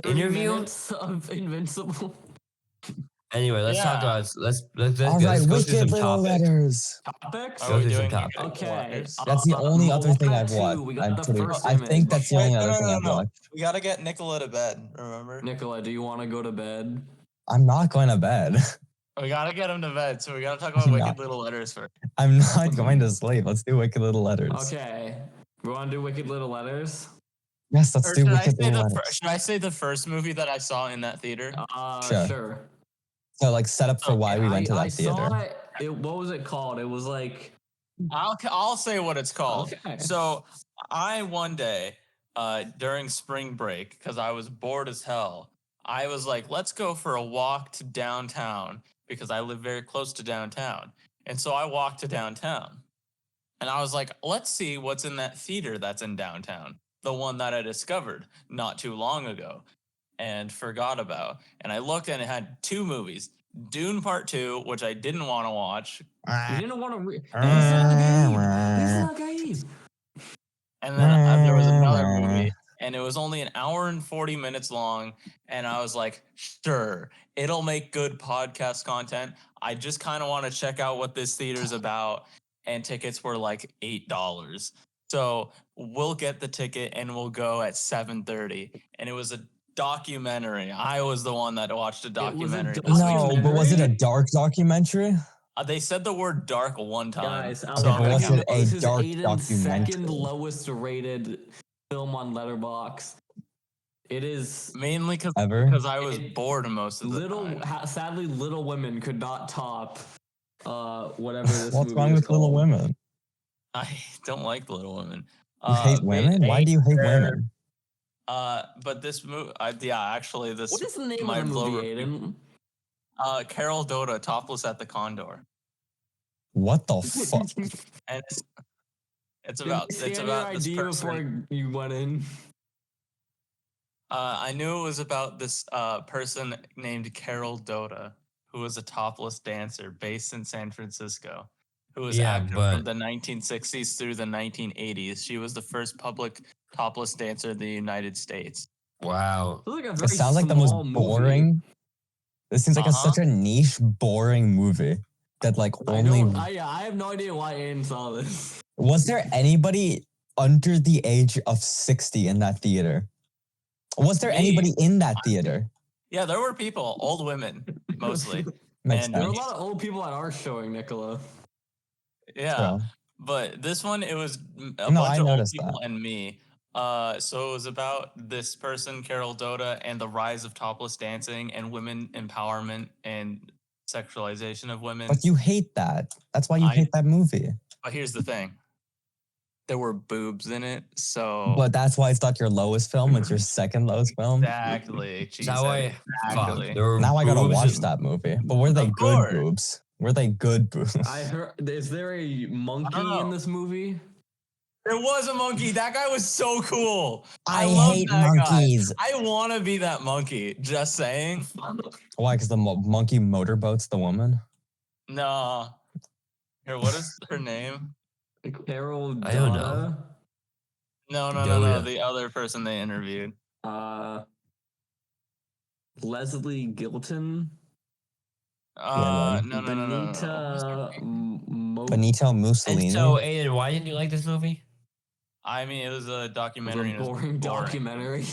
Of Invincible. Anyway, let's talk about let's all right, go wicked through some little topics. letters. Topics? Go through some topics. Okay. That's the only other thing I've watched. I think that's the only other thing I've watched. We gotta get Nikola to bed, remember? Nikola, do you want to go to bed? I'm not going to bed. We gotta get him to bed, so we gotta talk about Wicked Little Letters first. I'm not going to sleep. Let's do Wicked Little Letters. Okay. We want to do Wicked Little Letters? Yes, let's do Wicked Little Letters. Should I say the first movie that I saw in that theater? Sure. So set up for why we went to that theater. What was it called? It was like... I'll say what it's called. Okay. So I one day during spring break, because I was bored as hell, I was like, let's go for a walk to downtown because I live very close to downtown. And so I walked to downtown and I was like, let's see what's in that theater that's in downtown. The one that I discovered not too long ago and forgot about. And I looked and it had two movies, Dune Part 2, which I didn't want to watch. You didn't want to And then there was another movie and it was only an hour and 40 minutes long. And I was like, sure, it'll make good podcast content. I just kind of want to check out what this theater's about. And tickets were like $8. So we'll get the ticket and we'll go at 7:30. And it was a documentary. I was the one that watched a documentary. No, but was it a dark documentary? They said the word dark one time. Guys, but was it a dark Aiden's documentary? second lowest rated film on Letterboxd. It is Mainly Ever? because I was bored most of the time. Sadly, Little Women could not top whatever this What's movie wrong is with Little called. Women? I don't like Little Women. You hate women? Why do you hate women? But this movie, actually, this What is the name might of the blow movie, review. Aiden? Carol Doda, Topless at the Condor, What the fuck? and it's Did about you scan it's your about this ID person. before you went in? I knew it was about this person named Carol Doda, who was a topless dancer based in San Francisco, who was active from the 1960s through the 1980s. She was the first public topless dancer in the United States. Wow. It, like a It very sounds like the most small movie. boring. This seems like such a niche, boring movie that like only. I have no idea why Aiden saw this. Was there anybody under the age of 60 in that theater? Was there anybody in that theater? Yeah, there were people, old women mostly. Makes And There were a sense. lot of old people at our showing, Nikola. Yeah, True. but this one, it was a No, bunch I of old noticed people that. and me. So it was about this person, Carol Doda, and the rise of topless dancing and women empowerment and sexualization of women. But you hate that. That's why you hate that movie. But here's the thing. There were boobs in it, so... But that's why it's not your lowest film. It's your second lowest film. Exactly. Is that why? Exactly. Fuck. Now I gotta boobs watch and- that movie. But were they Of good course. boobs? Were they good boobs? I heard. Is there a monkey know. in this movie? There was a monkey. That guy was so cool. I love hate that monkeys. Guy. I want to be that monkey. Just saying. Why? Because the monkey motorboats the woman? No. Here, what is her name? Carol I don't know. Doda? No. Doda. The other person they interviewed. Leslie Gilton? No. Benito Mussolini. And so, Aiden, why didn't you like this movie? I mean, it was a documentary. It was a boring documentary.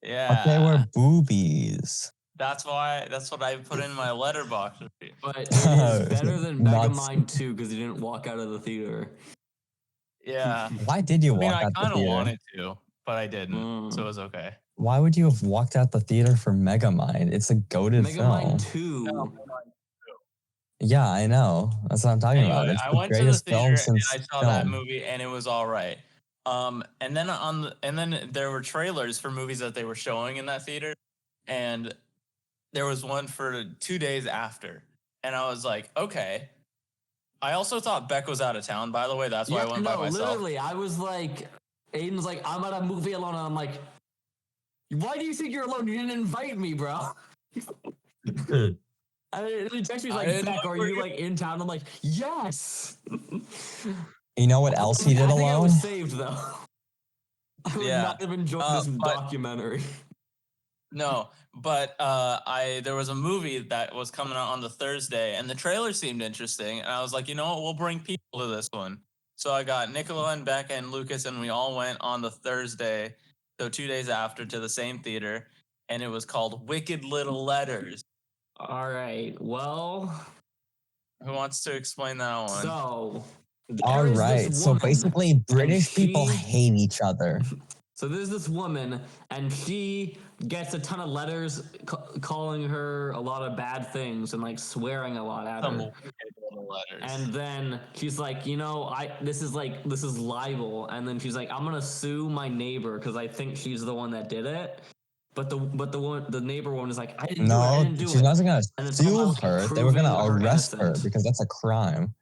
Yeah. But they were boobies. That's what I put in my letterbox. But it is better than Nuts. Megamind 2 because you didn't walk out of the theater. Yeah. Why did you I mean, walk I out the kind of theater? wanted to, but I didn't. So it was okay. Why would you have walked out the theater for Megamind? It's a goated film. Megamind 2. No. Yeah, I know. That's what I'm talking about. Anyway, It's I the went to the greatest theater film and since I saw film. that movie and it was all right. And then there were trailers for movies that they were showing in that theater, and there was one for 2 days after, and I was like, okay. I also thought Beck was out of town, by the way. That's why I went by myself. Literally, I was like, Aiden's like, I'm at a movie alone, and I'm like, why do you think you're alone? You didn't invite me, bro. And he texted me I like, didn't Beck, know are you were you like in town? I'm like, yes. You know what else he did I think I alone? was saved though. I would Yeah. not have enjoyed this documentary. No, but there was a movie that was coming out on the Thursday, and the trailer seemed interesting, and I was like, you know what, we'll bring people to this one. So I got Nikola and Beck and Lucas, and we all went on the Thursday, so 2 days after, to the same theater, and it was called Wicked Little Letters. All right, well, Who wants to explain that one? so All there is right. this So woman, basically, British people she- hate each other. So there's this woman, and she gets a ton of letters calling her a lot of bad things and like swearing a lot at Some her. Wicked Little Letters. And then she's like, you know, this is libel. And then she's like, I'm gonna sue my neighbor because I think she's the one that did it. But the neighbor one is like, I didn't do it. I No, didn't do she's it. not gonna And then sue somehow her. They were proving gonna her arrest her innocent. because that's a crime.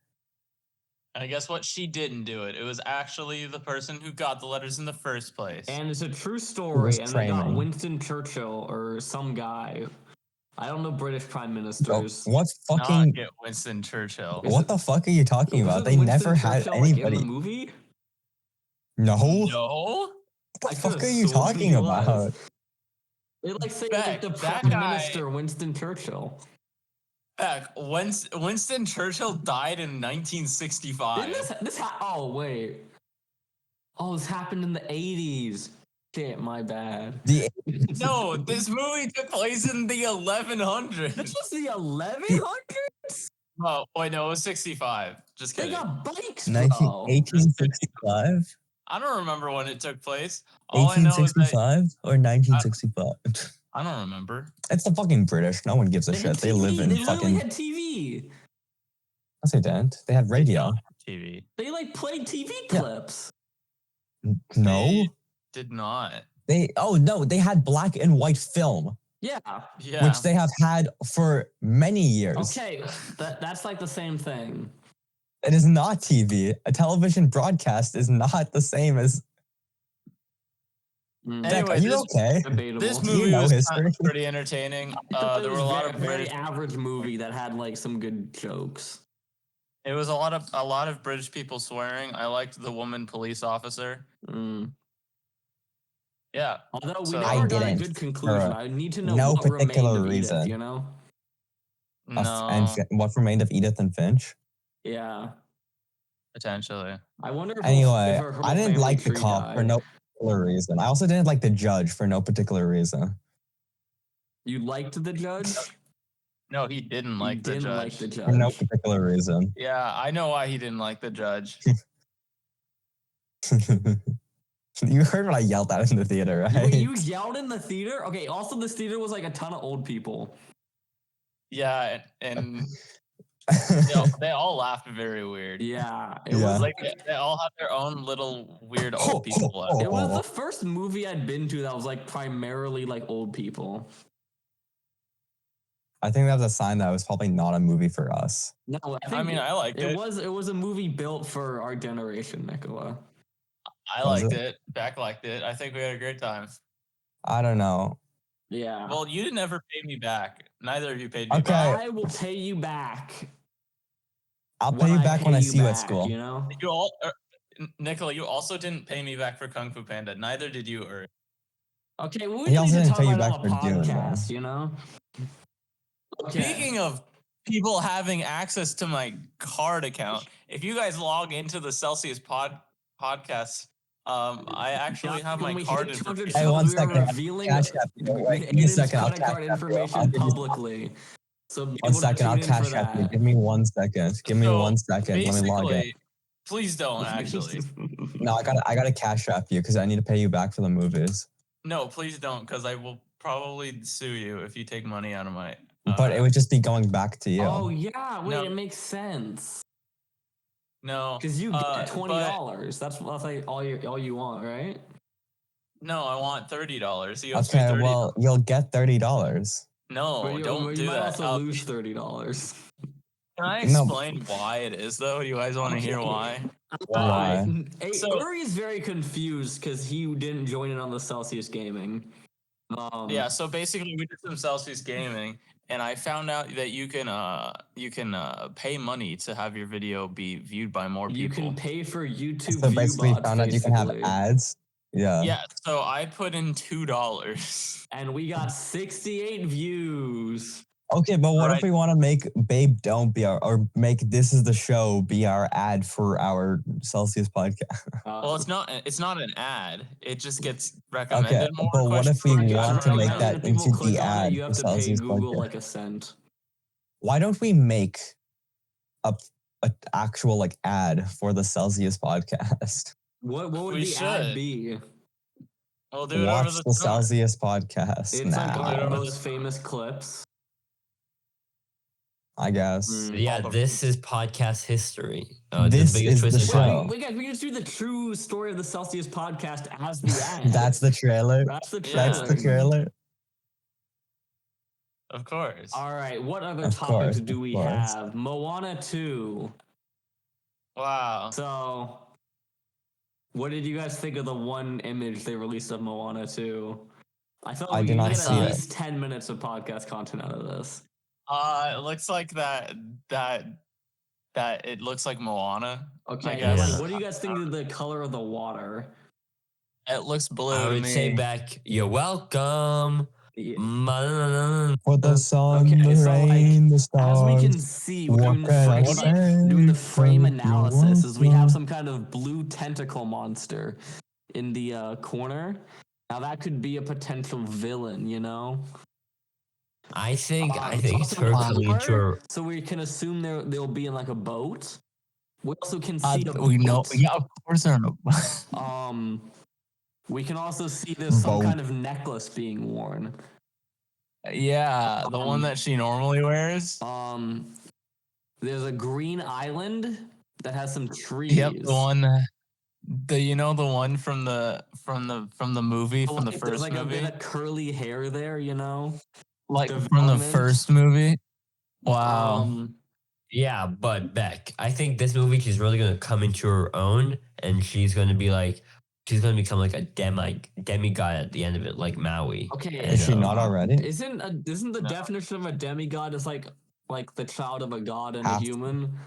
And guess what? She didn't do it. It was actually the person who got the letters in the first place. And it's a true was story. And they got training. Winston Churchill or some guy. I don't know British prime So ministers. what Not fucking? get Winston Churchill. What the fuck are you talking about? Wasn't They Winston never had Churchill, like, in anybody. the movie? No. No? What I the fuck could've are you sworn talking he was. about? They like say Beck, like the that prime guy- minister Winston Churchill. Heck, Winston Churchill died in 1965. Didn't this oh wait. Oh, this happened in the 80s. Shit, my bad. The No, this movie took place in the 1100s. This was the 1100s? Oh, wait, no, it was 65. Just They kidding. got bikes, 19, bro. 1865? I don't remember when it took place. All I know is that 1865 or 1965? I don't remember. It's the fucking British. No one gives a They had shit. They live TV. in They literally fucking. had TV. Yes, they didn't. They had radio. TV. They like played TV Yeah. clips. No, They did not. they. Oh no, they had black and white film, Yeah. Yeah. which they have had for many years. Okay, that's like the same thing. It is not TV. A television broadcast is not the same as. Beck, Anyway, are you okay? Debatable. This Do you movie know was history? pretty entertaining. I thought There it were a was lot very, of very British. average movie that had like some good jokes. It was a lot of British people swearing. I liked the woman police officer. Mm. Yeah. Although we So- never I got a didn't, good conclusion. for I need to know no what particular remained of reason. Edith, you know? No. What remained of Edith and Finch? Yeah. Potentially. I wonder if Anyway, if her whole I didn't family like the tree cop for died. no particular reason. I also didn't like the judge for no particular reason. You liked the judge? No, he didn't like You the didn't judge. like the judge. For no particular reason. Yeah, I know why he didn't like the judge. You heard what I yelled at in the theater, right? Wait, you yelled in the theater? Okay, also this theater was like a ton of old people. Yeah, and they all laughed very weird. Yeah. It Yeah. was Like they all have their own little weird old people left. it was the first movie I'd been to that was like primarily like old people. I think that was a sign that it was probably not a movie for us. No, I mean, I liked it. it was a movie built for our generation, Nikola. I Was liked it? it. Beck liked it. I think we had a great time. I don't know. Yeah. Well, you didn't ever pay me back. Neither of you paid me Okay. back. I will pay you back. I'll pay you back when I see you at back, school. You know? You all, Nikola, you also didn't pay me back for Kung Fu Panda. Neither did you, Uri. Okay, well, we He need also to didn't talk pay you about it back on a for Dune, though. podcast, you know? Okay. Speaking of people having access to my card account, if you guys log into the Celsius podcast, I actually have my When we card hit 200 information. Hey, one subs, we are second. revealing Cash app you. Wait, give me a Aiden's second. I'll credit cash card app you. information I'll give you publicly. So be one able to second. I'll tune in for cash app you. that. Give me 1 second. Give me So, 1 second. Let me log in. Basically, please don't actually. No, I gotta cash app you because I need to pay you back for the movies. No, please don't, because I will probably sue you if you take money out of my. But it would just be going back to you. Oh yeah, wait, No. it makes sense No, because you get but- $20. That's like all you want, right? No, I want $30. You owe me Okay, $30. well, you'll get $30. No, But don't you do might that. also lose $30. Can I No. explain why it is though? Do you guys want to hear why? Why? So- Uri is very confused because he didn't join in on the Celsius Gaming. Yeah, so basically we did some Celsius gaming, and I found out that you can pay money to have your video be viewed by more you people. can pay for YouTube So basically, view bots, found out you can have basically. ads. Yeah. Yeah, so I put in $2. And we got 68 views. Okay, but what Right. if we want to make Babe Don't be our, or make This Is the Show be our ad for our Celsius podcast? Well, it's not an ad. It just gets recommended Okay, more. but what if we question mark. want to make Imagine that if people into click the on it, ad you for have to pay Celsius Google podcast? like a cent. Why don't we make a actual like ad for the Celsius podcast? What would We the ad should. be? We'll do it over Watch the the summer. Celsius podcast It's like now. one of Nah. those famous clips. I guess. Mm. Yeah, All the- this is podcast history. This the biggest is twist the in show. time. Wait, guys, we can just do the true story of the Celsius podcast as the ad. That's the trailer. That's the trailer. That's the trailer. Of course. All right, what other Of topics course, do of we course. have? Moana 2. Wow. So, what did you guys think of the one image they released of Moana 2? I thought I we did could not get see at it. least 10 minutes of podcast content out of this. It looks like that it looks like Moana. Okay, guess. like, what do you guys think of the color of the water? It looks blue I to would me. say back, you're welcome. Yeah. For the sun, Okay, the so, like, rain, the As stars. we can see, we're what doing the can I frame, say doing the frame from your analysis. Is we have words? some kind of blue tentacle monster in the corner. Now that could be a potential villain, you know. I think It's it's also her coming into water, her. so we can assume they'll be in like a boat. We also can see a we know. boat. Yeah, of course there are. We can also see there's some Boat. kind of necklace being worn. Yeah, the one that she normally wears. There's a green island that has some trees. Yep, the one. The one from the movie, from the There's first like movie, a bit of curly hair there, you know. like from the Development. first movie. Wow. Yeah, but Beck, I think this movie she's really gonna come into her own, and she's gonna become like a demigod at the end of it, like Maui. Okay, And, Is she not already? Isn't the No. definition of a demigod is like the child of a god and a Half. human?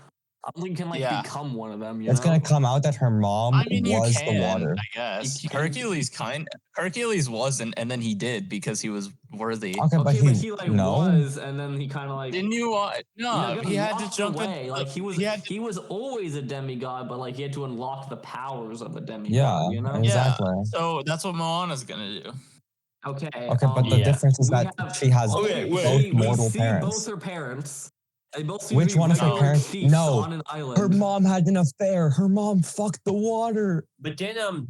I don't think can Yeah. become one of them. You It's know? gonna come out that her mom I mean, you was can, the water. I guess. You can. Hercules wasn't, and then he did because he was worthy. Okay, but Okay, he like no. was, and then he kind of like Didn't you? No, got he had to locked jump away. in. Like he was, He had to, he was always a demigod, but like he had to unlock the powers of a demigod. Yeah, You know? exactly. yeah. So that's what Moana's gonna do. Okay. Okay, but the Yeah. difference is we that have- she has Okay, wait. both we mortal see parents. both her parents. They both seem Which to be one of her regular parents? chiefs No, on an island. her mom had an affair. Her mom fucked the water. But didn't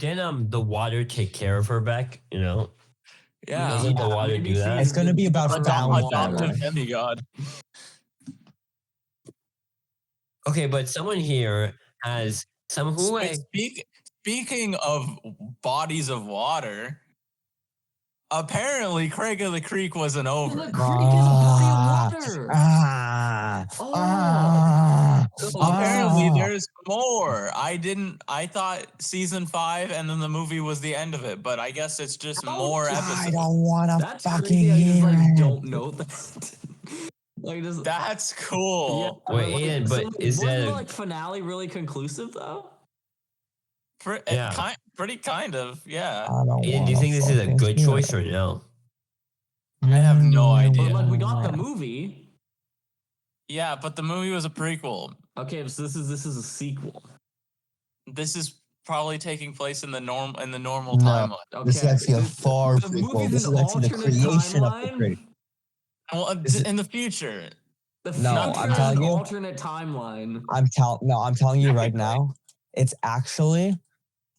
the water take care of her, Beck? You know, Yeah. Doesn't the water maybe do that? she's It's gonna be about the found water. Adoptive family. demigod. okay, but someone here has some who Speaking of bodies of water, apparently Craig of the Creek wasn't The over. creek is a body of water. Apparently there's more. I thought season 5 and then the movie was the end of it, but I guess it's just more I episodes. don't want to That's fucking crazy. I just hear like it. don't know that. Like just That's cool. Wait, Aiden, but is wasn't that the a- like finale really conclusive though? Yeah. Pretty kind of, yeah. I don't Aiden, do you wanna think this is a fucking good hear choice it. or no? I have no But idea. like we got the movie. Yeah, but the movie was a prequel. Okay, so this is a sequel. This is probably taking place in the normal No. timeline. Okay. This is actually a far the prequel. movie's This an is actually the alternate creation of the timeline? creek. Well, Is it- in the future. The No, future I'm is telling an you. alternate timeline. I'm telling you right now, it's actually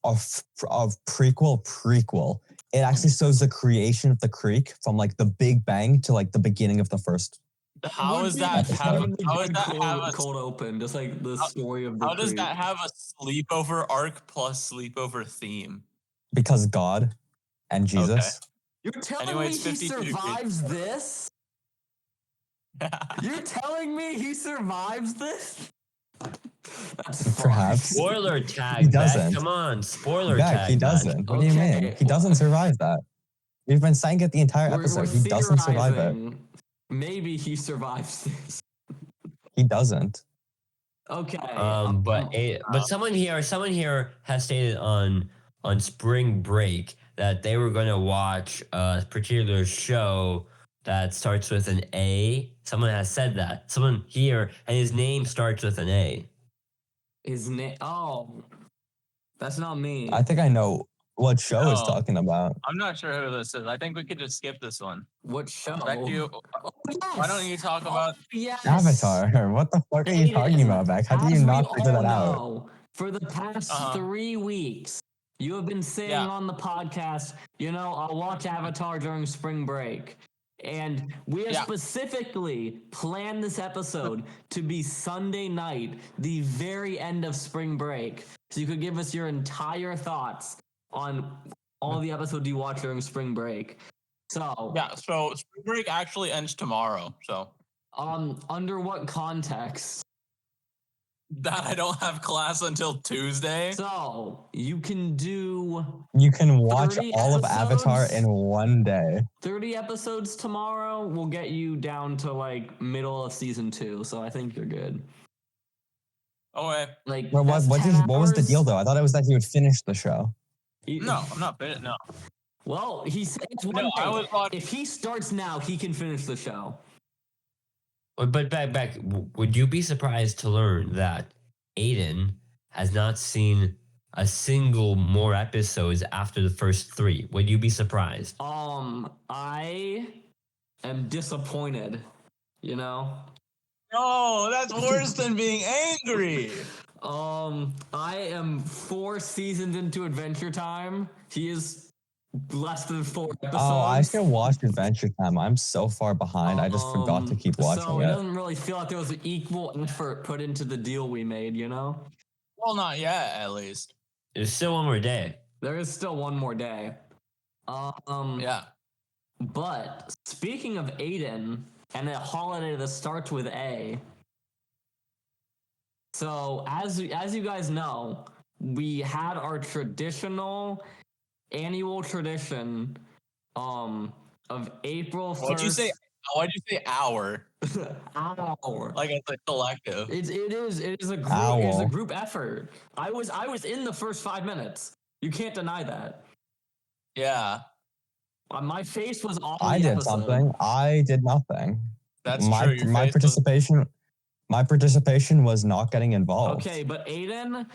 a prequel. It actually shows the creation of the creek from like the Big Bang to like the beginning of the first. How Would is be that a have really how is good that have a cold open? Just like the story of the how does creek. that have a sleepover arc plus sleepover theme? Because God and Jesus. You're telling Anyway, me it's he 52 feet. survives this? You're telling me he survives this? That's fucked. Perhaps. Spoiler tag. He Beck, doesn't. Come on, spoiler Beck, tag. he man. doesn't. What do you mean? Okay. He doesn't survive that. We've been saying it the entire We're episode. He doesn't survive it. theorizing. Maybe he survives this. He doesn't. Okay. But someone here has stated on spring break that they were going to watch a particular show that starts with an A. Someone has said that. Someone here, and his name starts with an A. His name. Oh, that's not me. I think I know what show is No. talking about. I'm not sure who this is. I think we could just skip this one. What show? Back to you. Why don't you talk about Yes. Avatar. What the fuck are you talking about, Beck? How do you As not we figure that all out? know, for the past Uh-huh. 3 weeks, you have been saying Yeah. on the podcast, I'll watch Avatar during spring break. And we have Yeah. specifically planned this episode to be Sunday night, the very end of spring break. So you could give us your entire thoughts on all the episodes you watch during spring break. So, yeah, so spring break actually ends tomorrow. So under what context? that I don't have class until Tuesday. So, you can do You can watch 30 all of Avatar episodes? in one day. 30 episodes tomorrow will get you down to like middle of season 2, so I think you're good. Okay. Like, Well, that's what 10 was the hours. deal though? I thought it was that he would finish the show. No, I'm not finished. No. Well, he said it's one No, I thing. was watching. If he starts now, he can finish the show. But Beck, would you be surprised to learn that Aiden has not seen a single more episodes after the first 3? Would you be surprised? I am disappointed, No, that's worse than being angry. I am 4 seasons into Adventure Time. He is less than 4 episodes. Oh, I should watch Adventure Time. I'm so far behind. I just forgot to keep watching so it. it doesn't really feel like there was equal effort put into the deal we made, you know? Well, not yet, at least. There's still one more day. There is still one more day. Yeah. But speaking of Aiden and a holiday that starts with A, so as you guys know, we had our traditional annual tradition of April 1st. What'd you say? Why'd you say hour? Hour. Like it's a collective. It is a group effort. I was in the first 5 minutes. You can't deny that. Yeah. My face was on I the did episode. something. I did nothing. That's my, true. My participation. My participation was not getting involved. Okay, but Aiden,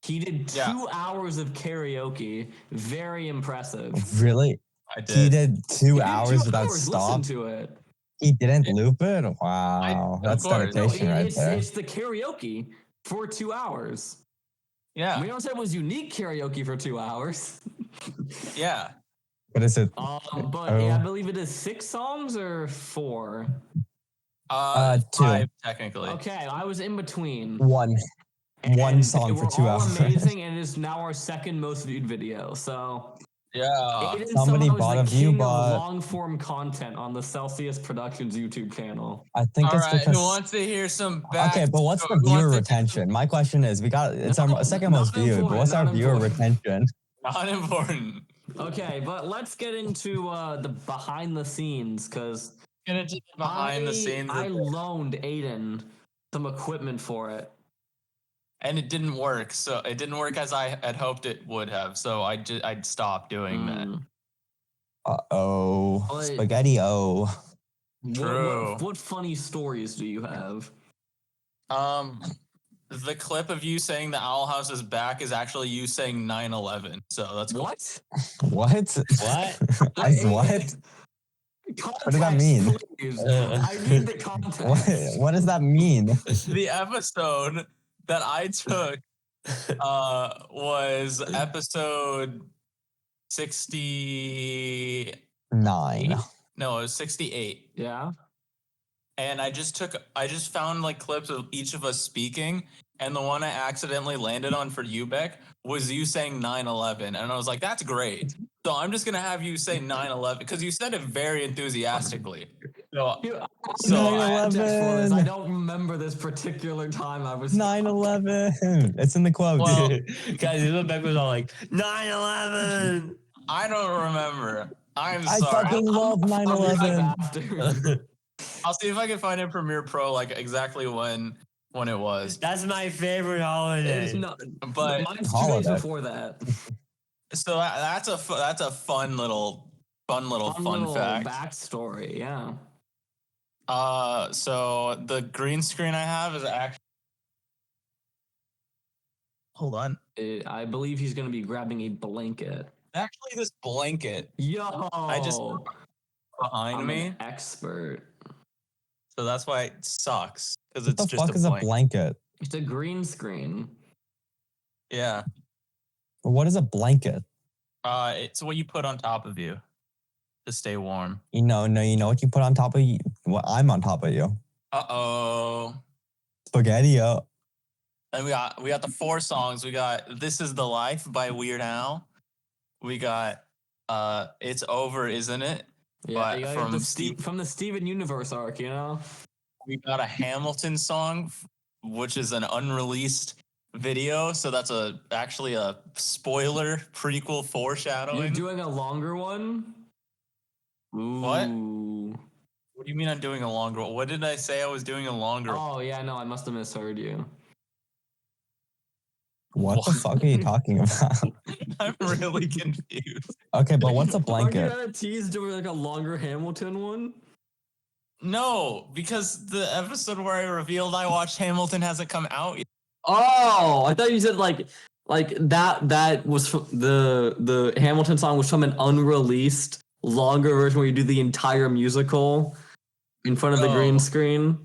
he did 2 hours of karaoke. Very impressive. Really? I did. He did 2 He hours did 2 without hours. stop. Listen to it. He didn't loop it? Wow. That's course. dedication right there. It's the karaoke for 2 hours. Yeah. We don't say it was unique karaoke for 2 hours. Yeah. What is it? But I believe it is 6 songs or 4. 2. 5 technically. Okay, I was in between. One song for 2 We're all hours. amazing, and it is now our second most viewed video. So Yeah. Aiden Somebody somehow bought is a the view king bot. of long form content on the Celsius Productions YouTube channel. I think All it's right. because. Who wants to hear some back? Okay, but what's the viewer retention? My question is, it's our second most viewed, but what's our viewer retention? Not important. Okay, but let's get into the behind the scenes, because Get into the behind the scenes. I loaned Aiden some equipment for it. And it didn't work. So it didn't work as I had hoped it would have. So I'd stop doing that. Uh-oh. But- Spaghetti-o. True. What funny stories do you have? The clip of you saying the Owl House is back is actually you saying 9/11. So that's cool. What? What? What? What? What does that mean? Please. I need the context. What does that mean? The episode that I took was episode 60. 9. No, it was 68. Yeah. And I just found like clips of each of us speaking, and the one I accidentally landed on for you, Beck, was you saying 9/11, and I was like, that's great. So I'm just gonna have you say 9/11 because you said it very enthusiastically. So 9/11. I don't remember this particular time I was 9/11. It's in the quote. Well, Guys, this is what Beck was all like, 9/11. I don't remember. I'm I sorry. fucking love 9/11. I'll see if I can find it in Premiere Pro, like exactly when it was. That's my favorite holiday. It's not, But mine's 2 days Holiday. before that. So that's a fun little fun fact. Backstory, yeah. So the green screen I have is actually. Hold on. I believe he's gonna be grabbing a blanket. Actually, this blanket Yo, I just behind I'm me, an expert. so that's why it sucks because What it's the just fuck is a blanket? It's a green screen. Yeah. What is a blanket? It's what you put on top of you to stay warm. You know what you put on top of you? Well, I'm on top of you. Uh-oh. Spaghetti-o. And we got the 4 songs. We got This Is the Life by Weird Al. We got It's Over, Isn't It? Yeah, But you got from the Steven Universe arc, you know? We got a Hamilton song, which is an unreleased video. So that's actually a spoiler prequel foreshadowing. You're doing a longer one? Ooh. What? What do you mean I'm doing a longer one? What did I say I was doing a longer one? Oh, yeah, no, I must have misheard you. What the fuck are you talking about? I'm really confused. Okay, but what's a Are blanket? you gonna tease doing like a longer Hamilton one? No, because the episode where I revealed I watched Hamilton hasn't come out yet. Oh, I thought you said like that was from the Hamilton song was from an unreleased longer version where you do the entire musical in front of the green Oh. screen.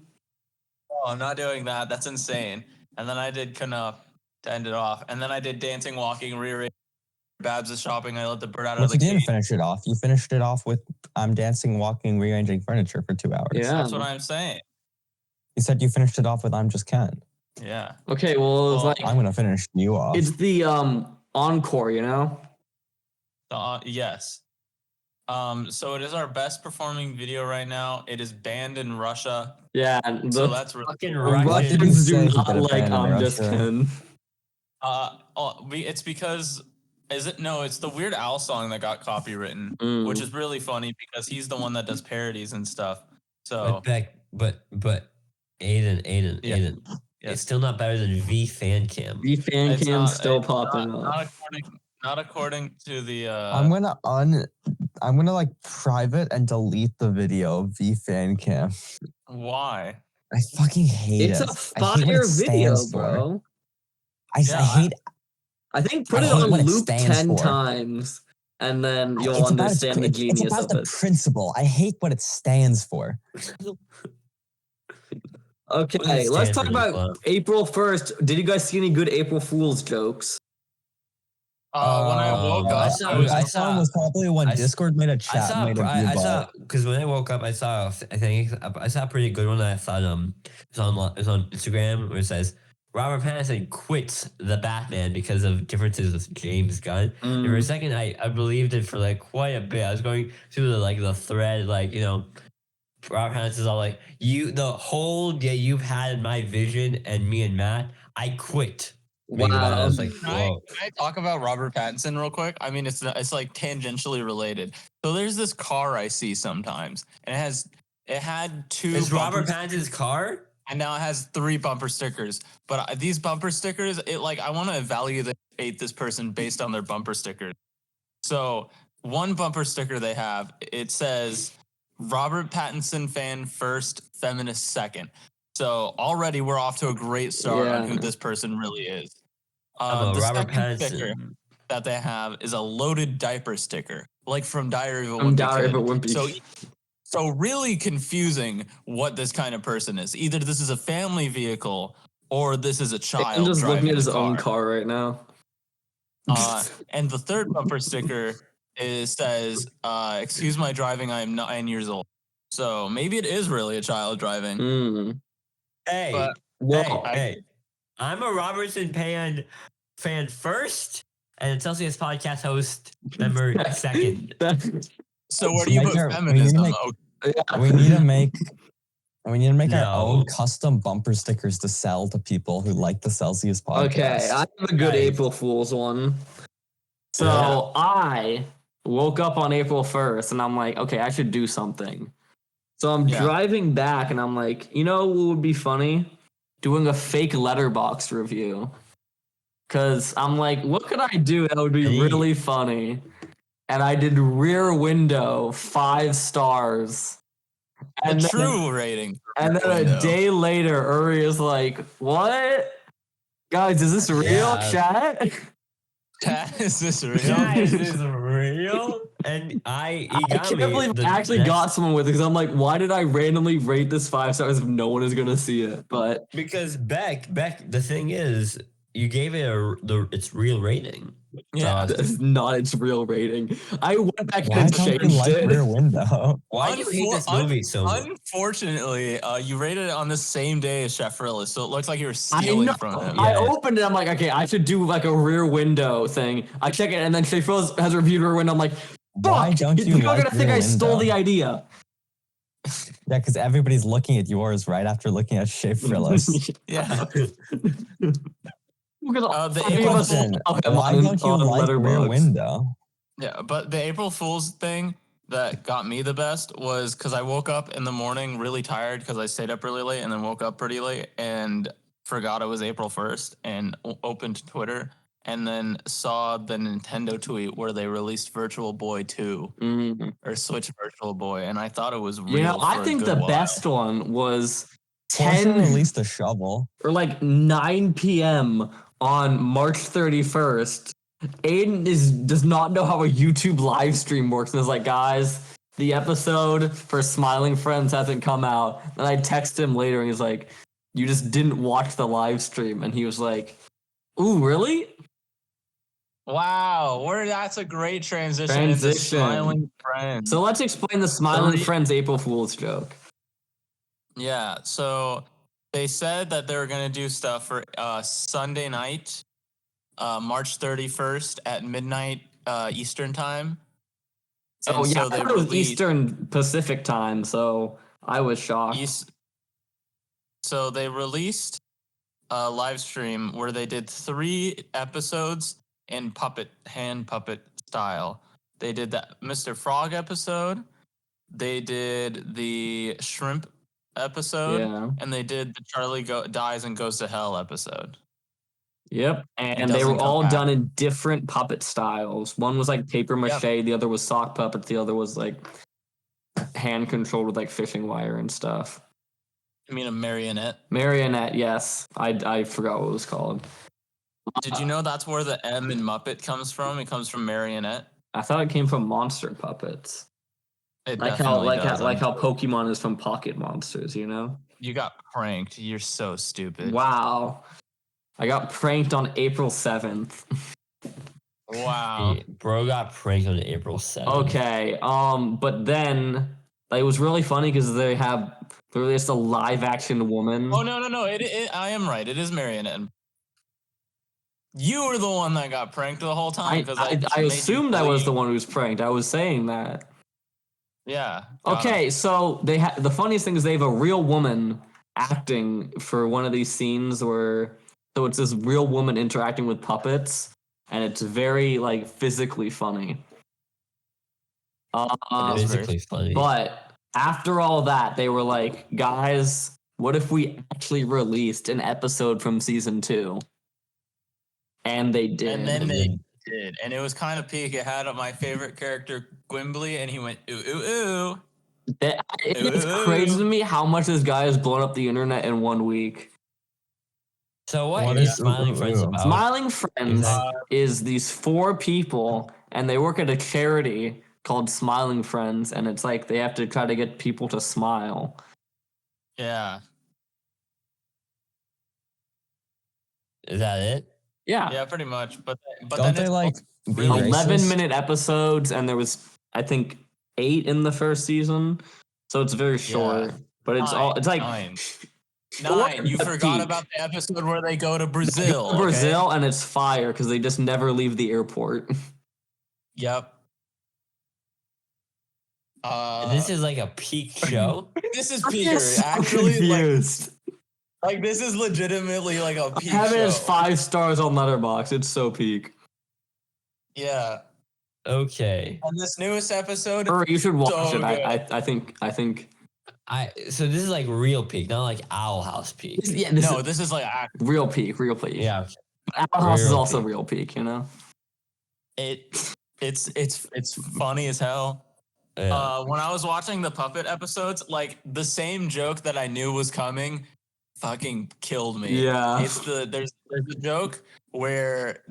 Oh, I'm not doing that. That's insane. And then I did Canup. to end it off. And then I did dancing, walking, rearranging. Babs is shopping. I let the bird out But of the you didn't cage. finish it off. You finished it off with I'm dancing, walking, rearranging furniture for 2 hours. Yeah. That's what I'm saying. You said you finished it off with I'm just Ken. Yeah. Okay, well, it's like I'm gonna finish you off. it's the encore, you know? Yes. So it is our best performing video right now. It is banned in Russia. Yeah. So that's really Fucking cool. Russian. What did you Russians say do he not got a like ban in I'm just Russia? Ken. It's because it's the Weird Al song that got copywritten, which is really funny because he's the one that does parodies and stuff. So But Aiden. Yes. It's still not better than Fancam. The fan It's cam's still it's popping up. not according to the I'm gonna like private and delete the video of Fancam. why? I fucking hate It's it. a I hate what fire it video, stands for. bro. I hate I think put I it hate on what it loop stands 10 for. times and then you'll understand the it's genius about of the it. principle. I hate what it stands for. Okay, It let's stands talk for about love. April 1st. Did you guys see any good April Fool's jokes? When I woke up, I saw- I saw was probably when I s- Discord made a I chat saw, made a I view saw, bot. because when I woke up, I saw a pretty good one that I thought it's on Instagram where it says Robert Pattinson quits the Batman because of differences with James Gunn. And for a second, I believed it for like quite a bit. I was going through the thread, like, you know, Robert Pattinson's all like, the whole day you've had my vision and me and Matt, I quit. Think about it. I Wow. was like, Can whoa. I talk about Robert Pattinson real quick? I mean, it's like tangentially related. So there's this car I see sometimes, and it had two. It's Robert bumper Pattinson's car? and now it has 3 bumper stickers. But these bumper stickers, I want to evaluate this person based on their bumper stickers. So one bumper sticker they have, it says Robert Pattinson fan first, feminist second. So already we're off to a great start on who this person really is. I'm a The Robert second sticker Pattinson. that they have is a loaded diaper sticker, like from Diary of a I'm Wimpy Diary of Kid. a Wimpy. So really confusing what this kind of person is. Either this is a family vehicle or this is a child. I'm just looking driving at his the own car. car right now. And the third bumper sticker says, "Excuse my driving. I am 9 years old." So maybe it is really a child driving. Hey, But Well, hey. I'm a Robertson fan first, and a Celsius podcast host member second. so where do you Make put our- feminism? We need to make our own No. custom bumper stickers to sell to people who like the Celsius podcast. okay, I have a good Nice. April Fool's one. So Yeah. I woke up on April 1st and I'm like, okay, I should do something. So I'm driving back and I'm like, you know what would be funny? Doing a fake letterbox review. Cause I'm like, what could I do that would be Hey. really funny? And I did Rear Window 5 stars. The true rating. And then a day later, Uri is like, what? Guys, is this real, Yeah. chat? Chat, is this real? Guys, is this real? And he I got can't me. believe the I actually next- got someone with it because I'm like, why did I randomly rate this 5 stars if no one is gonna see it? But Because Beck, the thing is, you gave it its real rating. Yeah. So, that's not its real rating. I went back Why and don't you changed like it. Rear Window? why do you hate this movie so much? Unfortunately, you rated it on the same day as Chef Rillis, so it looks like you were I stealing know. from him. I Yeah. opened it. I'm like, okay, I should do like a Rear Window thing. I check it, and then Shay Froze has reviewed Rear Window. I'm like, Why fuck, don't you people are like gonna think Rear I stole Window? the idea. Yeah, because everybody's looking at yours right after looking at Shea Frillis. Yeah. The April Question, why don't you like Rear Window? Yeah, but the April Fool's thing that got me the best was because I woke up in the morning really tired because I stayed up really late and then woke up pretty late and forgot it was April 1st and opened Twitter and then saw the Nintendo tweet where they released Virtual Boy 2 or Switch Virtual Boy, and I thought it was real. You know, I for a think good the while. best one was Porsche 10 released a shovel. or like 9 p.m. on March 31st. Aiden does not know how a YouTube live stream works and is like, guys, the episode for Smiling Friends hasn't come out. And I text him later and he's like, you just didn't watch the live stream. And he was like, Ooh, really? Wow, that's a great transition into Smiling Friends. So let's explain the Smiling Friends April Fool's joke. Yeah, so they said that they were going to do stuff for Sunday night, March 31st at midnight Eastern time. Oh, yeah, I thought it was Eastern Pacific time, so I was shocked. So they released a live stream where they did 3 episodes in hand puppet style. They did that Mr. Frog episode, they did the shrimp episode, and they did the Charlie dies and goes to hell episode. Yep, and they were all done in different puppet styles. One was like paper mache, the other was sock puppets, the other was like hand controlled with like fishing wire and stuff. You mean a marionette? Marionette, yes. I forgot what it was called. Did you know that's where the M in Muppet comes from? It comes from marionette. I thought it came from monster puppets. It like how Pokemon is from Pocket Monsters, you know? You got pranked. You're so stupid. Wow. I got pranked on April 7th. Wow. Hey, bro got pranked on April 7th. Okay. But then it was really funny because they released a live action woman. Oh no. I am right. It is marionette. You were the one that got pranked the whole time because I assumed I was the one who was pranked. I was saying that. Yeah. Okay, so the funniest thing is they have a real woman acting for one of these scenes where it's this real woman interacting with puppets, and it's very like physically funny. Physically funny. But after all that, they were like, guys, what if we actually released an episode from season 2? And they did. And then they did. And it was kind of peak. It had my favorite character, Gwimbly, and he went, ooh, ooh, ooh. It's crazy to me how much this guy has blown up the internet in 1 week. So what is Smiling Friends about? Smiling Friends is these 4 people, and they work at a charity called Smiling Friends, and it's like they have to try to get people to smile. Yeah. Is that it? Yeah, pretty much. But don't they like be 11-minute episodes, and there was I think 8 in the first season, so it's very short. But it's like 9. You forgot about the episode where they go to Brazil. Brazil, and it's fire because they just never leave the airport. Yep. This is like a peak show. This is peak. So actually, confused. Like this is legitimately like a peak. I have it show. as 5 stars on Letterboxd. It's so peak. Yeah. Okay. And this newest episode, you should watch so it. I think. So this is like real peak, not like Owl House peak. Yeah, this is like real peak. Yeah. Owl House is also real peak. You know. It's funny as hell. Yeah. When I was watching the puppet episodes, like the same joke that I knew was coming fucking killed me. Yeah. It's there's a joke where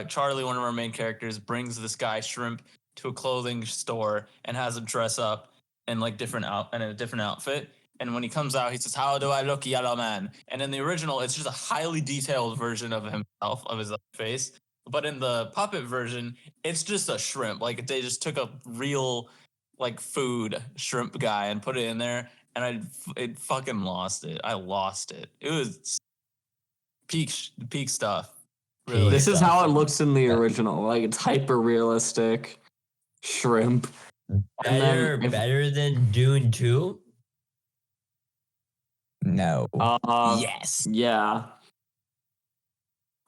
Charlie, one of our main characters, brings this guy Shrimp to a clothing store and has him dress up in like in a different outfit. And when he comes out, he says, "How do I look, yellow man?" And in the original, it's just a highly detailed version of himself, of his face. But in the puppet version, it's just a shrimp. Like they just took a real like food shrimp guy and put it in there. And it fucking lost it. I lost it. It was peak stuff. Really. This is how it looks in the original. Like it's hyper realistic shrimp. Better than Dune 2? No. Yes. Yeah.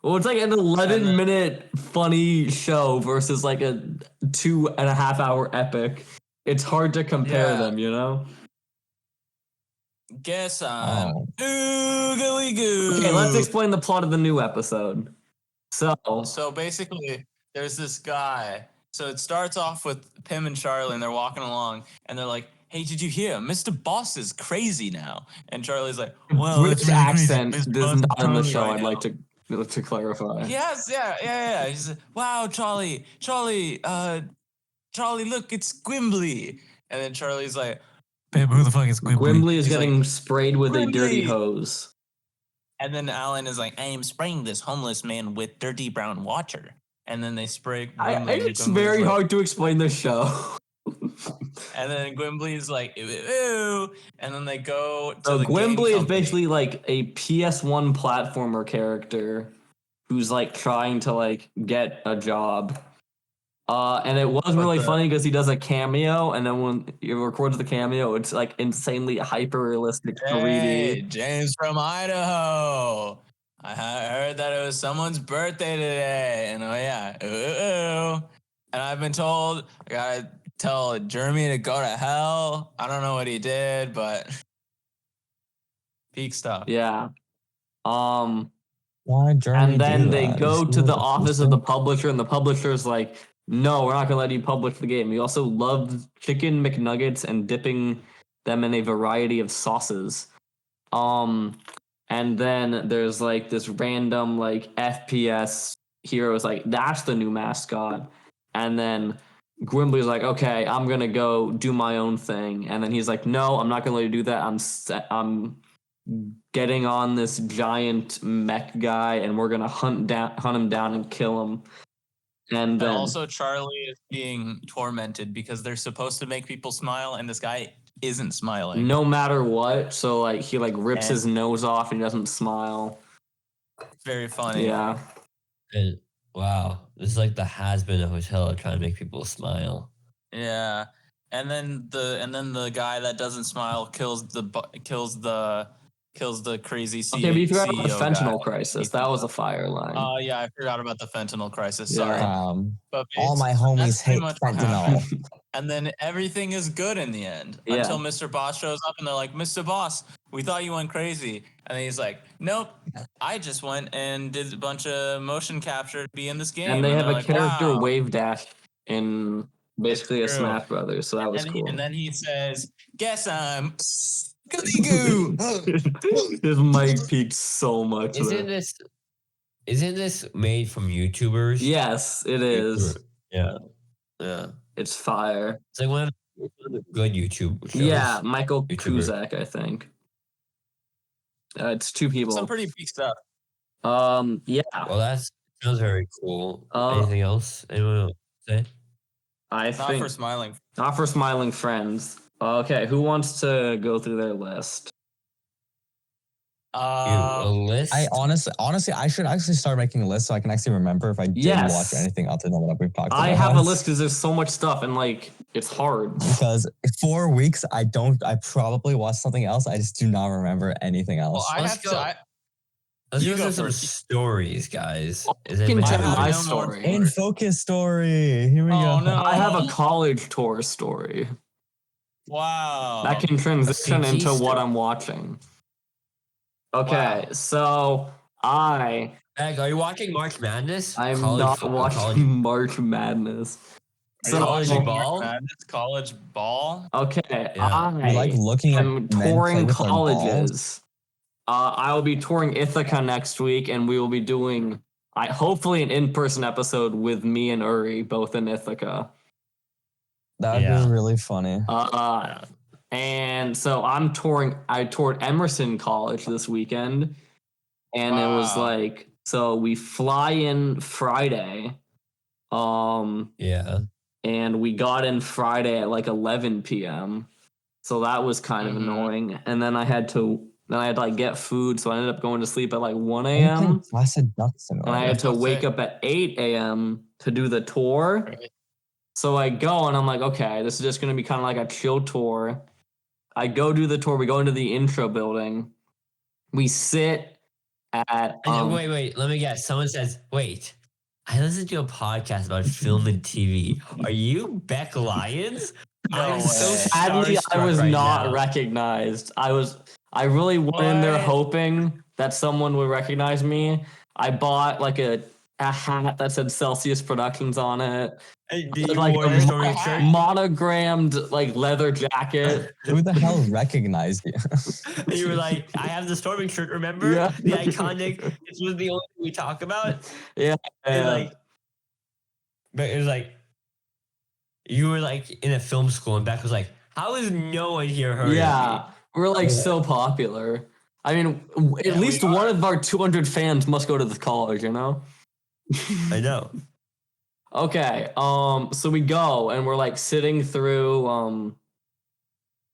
Well, it's like an 11-minute funny show versus like a 2.5-hour epic. It's hard to compare them, you know? Guess I'm oogly goo. Okay, let's explain the plot of the new episode. So basically, there's this guy. So it starts off with Pim and Charlie, and they're walking along, and they're like, "Hey, did you hear? Mr. Boss is crazy now." And Charlie's like, "Well, British it's really accent crazy. is not in the show. Right I'd now." like to clarify. Yes, yeah. He's like, "Wow, Charlie, look, it's Gwimbly." And then Charlie's like, Babe, who the fuck is Gwimbly? Gwimbly is getting sprayed with a dirty hose. And then Alan is like, I am spraying this homeless man with dirty brown water. And then they spray Gimli. It's very hard to explain this show. And then Gimbli's like, ew, ew, ew. And then they go to So the Gimli game is basically company. like a PS1 platformer character who's like trying to like get a job. And it was really funny because he does a cameo, and then when he records the cameo, it's like insanely hyper realistic 3D. Hey, James from Idaho. I heard that it was someone's birthday today. And oh, yeah. Ooh, ooh, ooh. And I've been told I gotta tell Jeremy to go to hell. I don't know what he did, but peak stuff. Yeah. Why Germany And then do they that? go Is to he the like office of the autistic? publisher, and the publisher's like, no, we're not gonna let you publish the game. He also loves chicken McNuggets and dipping them in a variety of sauces. And then there's like this random like FPS hero is like, that's the new mascot. And then Grimbley's like, okay, I'm gonna go do my own thing. And then he's like, no, I'm not gonna let you do that. I'm getting on this giant mech guy, and we're gonna hunt him down and kill him. And then also, Charlie is being tormented because they're supposed to make people smile, and this guy isn't smiling. no matter what, so like he like rips his nose off and he doesn't smile. Very funny. Yeah. And wow, this is like the has-been of hotel trying to make people smile. Yeah. And then the guy that doesn't smile kills the crazy CEO. Okay, but you forgot about the fentanyl guy. crisis. That was a fire line. Oh yeah, I forgot about the fentanyl crisis. Yeah. Sorry. But All my that's homies pretty hate much what fentanyl. happened. And then everything is good in the end Yeah. until Mr. Boss shows up and they're like, Mr. Boss, we thought you went crazy. And then he's like, nope, I just went and did a bunch of motion capture to be in this game. And they have they're a like, character wow. wave dash in basically a True. Smash Brothers, so that was cool. And then he says, guess I'm goody goo. His mic peaked so much. Isn't this made from YouTubers? Yes, it is. Yeah. Yeah. It's fire. It's like one of the good YouTube shows. Yeah, Michael YouTuber. Kuzak, I think. It's two people. Some pretty big stuff. Yeah. Well, that sounds very cool. Uh, Anything else? Anyone else say? I Not think for smiling. not for smiling friends. Okay, who wants to go through their list? A list? I honestly, I should actually start making a list so I can actually remember if I did Yes. watch anything other than what we've talked about. I have a list because there's so much stuff and like it's hard. Because 4 weeks, I probably watched something else. I just do not remember anything else. Well, Let's go. Let's You go go through some first. stories, guys. Is I can anybody tell have my any- story. In focus story. Here we Oh, go. no. I have a college tour story Wow. that can transition CT into what story. I'm watching. Okay, Wow. so Beck, are you watching March Madness? I'm College not football, watching college- March Madness. Are you So, College watching ball? March Madness College ball? okay, Yeah. You like looking at I'm men play touring with their balls? colleges. I will be touring Ithaca next week, and we will be doing, hopefully, an in-person episode with me and Uri, both in Ithaca. That would Yeah. be really funny. And so I toured Emerson College this weekend, and it was Wow. like, so we fly in Friday, Yeah. and we got in Friday at like 11 p.m. So that was kind of Mhm. annoying. And then I had to like get food, so I ended up going to sleep at like 1 Are you playing a.m. Placid Ducks in and I had to wake up at 8 a.m. to do the tour. Right. So I go and I'm like, okay, this is just gonna be kind of like a chill tour. I go do the tour. We go into the intro building. We sit at Wait. Let me guess. Someone says, wait. I listened to a podcast about film and TV. Are you Beck Lyons? No I'm way. so Sadly, I starstruck was right not now. recognized. I really went in there What? hoping that someone would recognize me. I bought like a hat that said Celsius Productions on it. Hey, With, did you like wear a your storming shirt? monogrammed like leather jacket. Who the hell recognized you? And you were like, I have the storming shirt, remember? Yeah. The iconic, this was the only thing we talk about. And like, but it was like, you were like in a film school and Beck was like, how has no one here heard of yeah, we're like so popular. I mean, at Yeah, least we one are. of our 200 fans must go to this college, you know? I know. Okay, so we go and we're like sitting through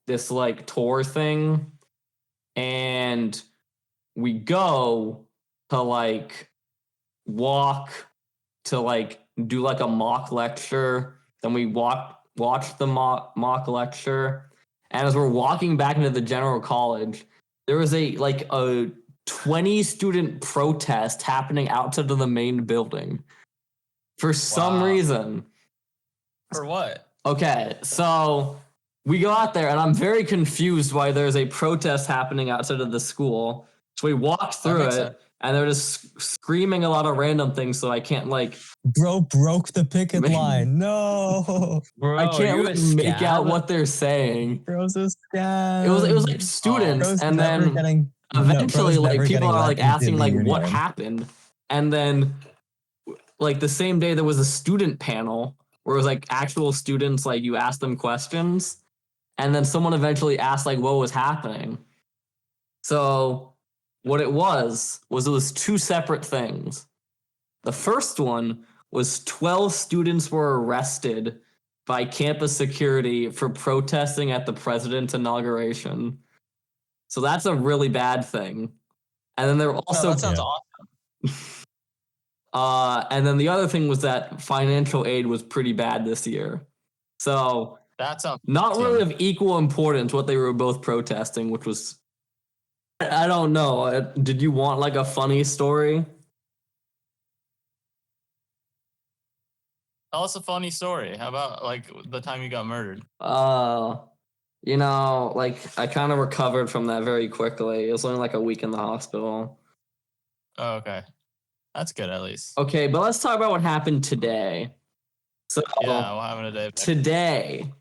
this like tour thing, and we go to like walk to like do like a mock lecture. Then we watch the mock lecture, and as we're walking back into the general college, there was a 20 student protest happening outside of the main building for some Wow. reason. For what? Okay, so we go out there, and I'm very confused why there's a protest happening outside of the school. So we walk through makes it, sense. and they're just screaming a lot of random things, so I can't like Bro broke the picket line. No. Bro, I are can't you like, a make out scab? what they're saying. Bro's a scam. It was like students, Bro's and never then getting. eventually bro's like never people getting are let like into asking the like what union. happened, and then like the same day there was a student panel where it was like actual students, like you ask them questions, and then someone eventually asked like what was happening. So what it was two separate things. The first one was 12 students were arrested by campus security for protesting at the president's inauguration. So that's a really bad thing. And then there were No, also that sounds Yeah. awesome. and then the other thing was that financial aid was pretty bad this year. So That sounds not awesome. really of equal importance what they were both protesting, which was I don't know. Did you want like a funny story? Tell us a funny story. How about like the time you got murdered? Like I kind of recovered from that very quickly. It was only like a week in the hospital. Oh, okay. That's good at least. Okay, but let's talk about what happened today. So Yeah, what happened today? today,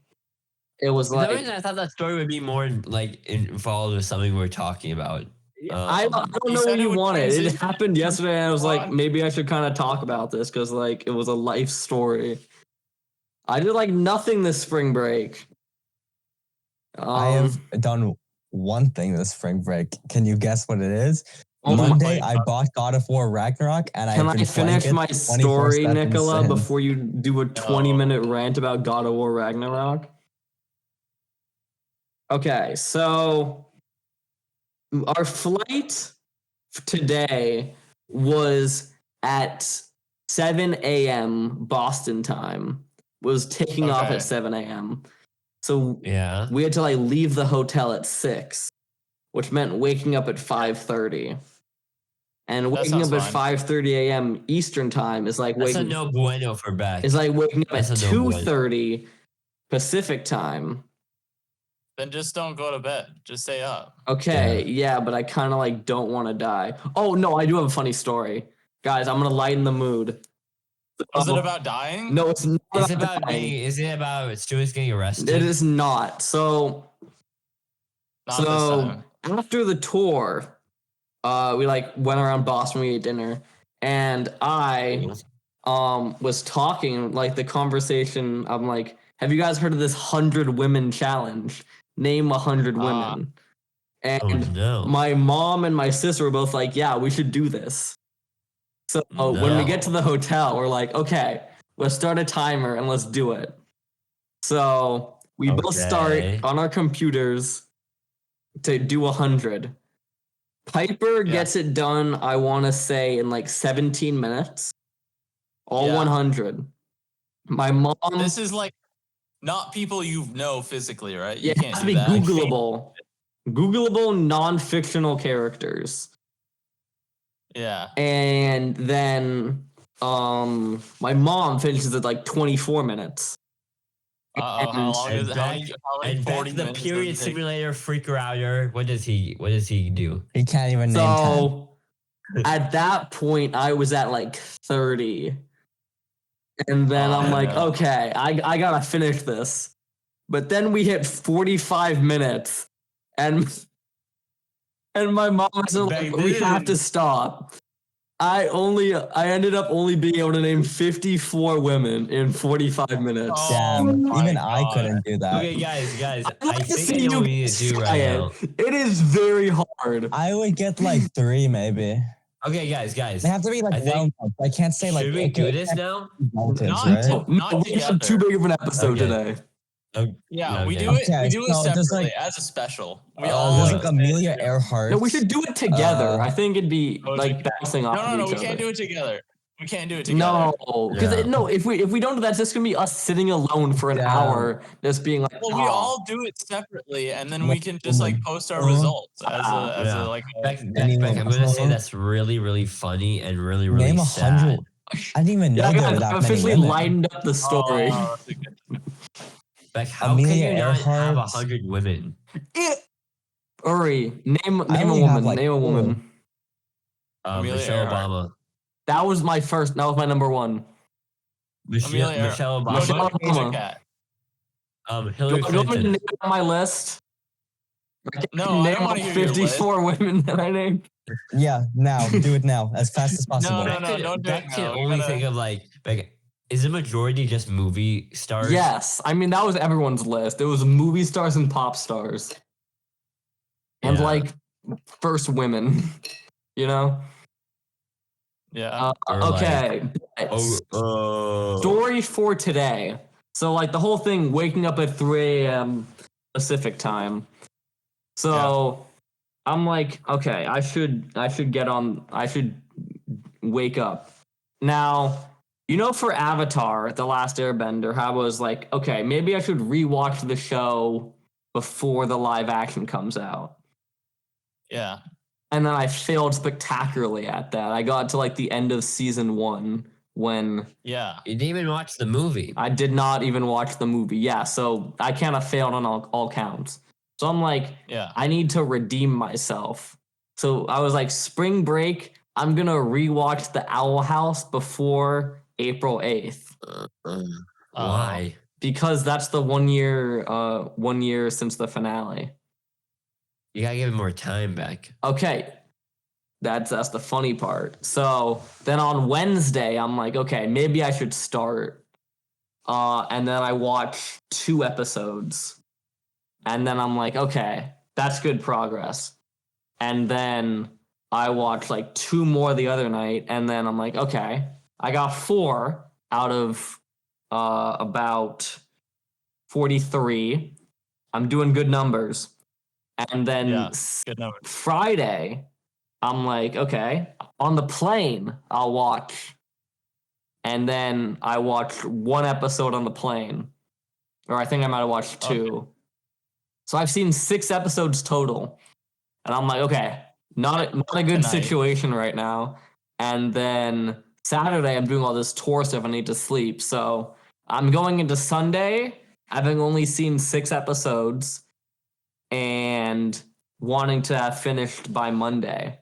it was For some like reason, I thought that story would be more like involved with something we're talking about. I don't You know said what it you would wanted. It transition happened yesterday, and I was like, on. maybe I should kind of talk about this because like it was a life story. I did like nothing this spring break. I have done one thing this spring break. Can you guess what it is? Oh my- Monday, I bought God of War Ragnarok, and Can I've been I finish playing my it story, 24/7 Nikola, since. before you do a 20-minute rant about God of War Ragnarok? Okay, so our flight today was at 7 a.m. Boston time. Was taking off Okay. at 7 a.m. So Yeah. we had to like leave the hotel at 6, which meant waking up at 5:30. And That waking up sounds at fine. 5:30 a.m. Eastern time is like That's a waking no bueno for Beck. is like waking up at That's a no bueno. 2:30 Pacific time. Then just don't go to bed. Just stay up. Okay, yeah, but I kind of like don't want to die. Oh no, I do have a funny story, guys. I'm gonna lighten the mood. Was Oh, it about dying? No, it's not. Is it about dying. is it about students getting arrested? It is not. So Not this time. after the tour, we like went around Boston. We ate dinner, and I was talking like the conversation. I'm like, have you guys heard of this 100 women challenge? Name 100 women. And Oh no. my mom and my sister were both like, yeah, we should do this. So when we get to the hotel, we're like, okay, let's start a timer and let's do it. So we both start Okay. on our computers to do 100. Piper gets it done, I want to say, in like 17 minutes. All Yeah. 100. My mom. This is like not people you know physically, right? You Yeah, it can't has to do be that. Googleable. Googleable non-fictional characters. Yeah. And then my mom finishes at like 24 minutes. How long is it? How many And 40 Beck, the minutes period does it take? simulator freaker outer. What does he do? He can't even name 10. So at that point, I was at like 30. And then I'm like, no. okay, I gotta finish this. But then we hit 45 minutes, and my mom was like, Back we have then. to stop. I ended up only being able to name 54 women in 45 minutes. Oh, Damn, my even I God. couldn't do that. Okay, guys, I'd like I to think see I know what we you need to do try right it. now. It is very hard. I would get like 3 maybe. Okay, guys, They have to be like I think- well. I can't say like should we it do can't- this now? relatives, Not right? to- No, Not we have too together. big of an episode Okay. today. Yeah, we okay. do it. Okay, We do it so there's, separately like, as a special. We Oh, all There's Uh, like Amelia Earhart. No, we should do it together. I think it'd be Oh, like together. bouncing off No, of we each can't other. do it together. We can't do it together. No, because Yeah. no, if we don't do that, it's just gonna be us sitting alone for an Yeah. hour, just being like, Well, we all do it separately, and then we can Like, just like post our uh, results as Yeah. a like. Beck, Anyone- I'm gonna say that's really, really funny and really, really Name 100. sad. I didn't even know Yeah, there guys, were that I've many officially women. lightened up the story. Oh, that's a good- Beck, how Amelia can you not have Earhart. 100 women? Uri, name a only woman. have, like, name a 4. woman. Amelia Michelle Earhart. Obama. That was my first. That was my number one. Amelia Earhart. Michelle No, Obama. Michelle Doja Obama. Cat. Hillary Do you want me to Clinton. name it on my list? No, I don't name wanna all hear your list. 54 women that I named. Yeah, now do it now as fast as possible. No, don't do Beck it can now. We only gotta- think of like is the majority just movie stars? Yes, I mean that was everyone's list. It was movie stars and pop stars, and Yeah. like first women. You know. Yeah. Or, like, Okay. Story for today. So like the whole thing, waking up at 3 a.m. Pacific time. So I'm like, okay, I should wake up. Now, you know, for Avatar, The Last Airbender, I was like, okay, maybe I should rewatch the show before the live action comes out. Yeah. And then I failed spectacularly at that. I got to like the end of season 1 when Yeah. You didn't even watch the movie. I did not even watch the movie. Yeah, so I kind of failed on all counts. So I'm like, Yeah. I need to redeem myself. So I was like, spring break, I'm going to rewatch The Owl House before April 8th. Why? Because that's the 1 year since the finale. You gotta give it more time back. Okay. That's the funny part. So then on Wednesday, I'm like, okay, maybe I should start. And then I watch 2 episodes. And then I'm like, okay, that's good progress. And then I watched like 2 more the other night. And then I'm like, okay, I got 4 out of about 43. I'm doing good numbers. And then Yeah. Good number. Friday, I'm like, okay, on the plane, I'll watch. And then I watched 1 episode on the plane. Or I think I might have watched 2. Okay. So I've seen 6 episodes total. And I'm like, okay, not a good Tonight. situation right now. And then Saturday, I'm doing all this tour stuff. I need to sleep. So I'm going into Sunday, having only seen 6 episodes and wanting to have finished by Monday.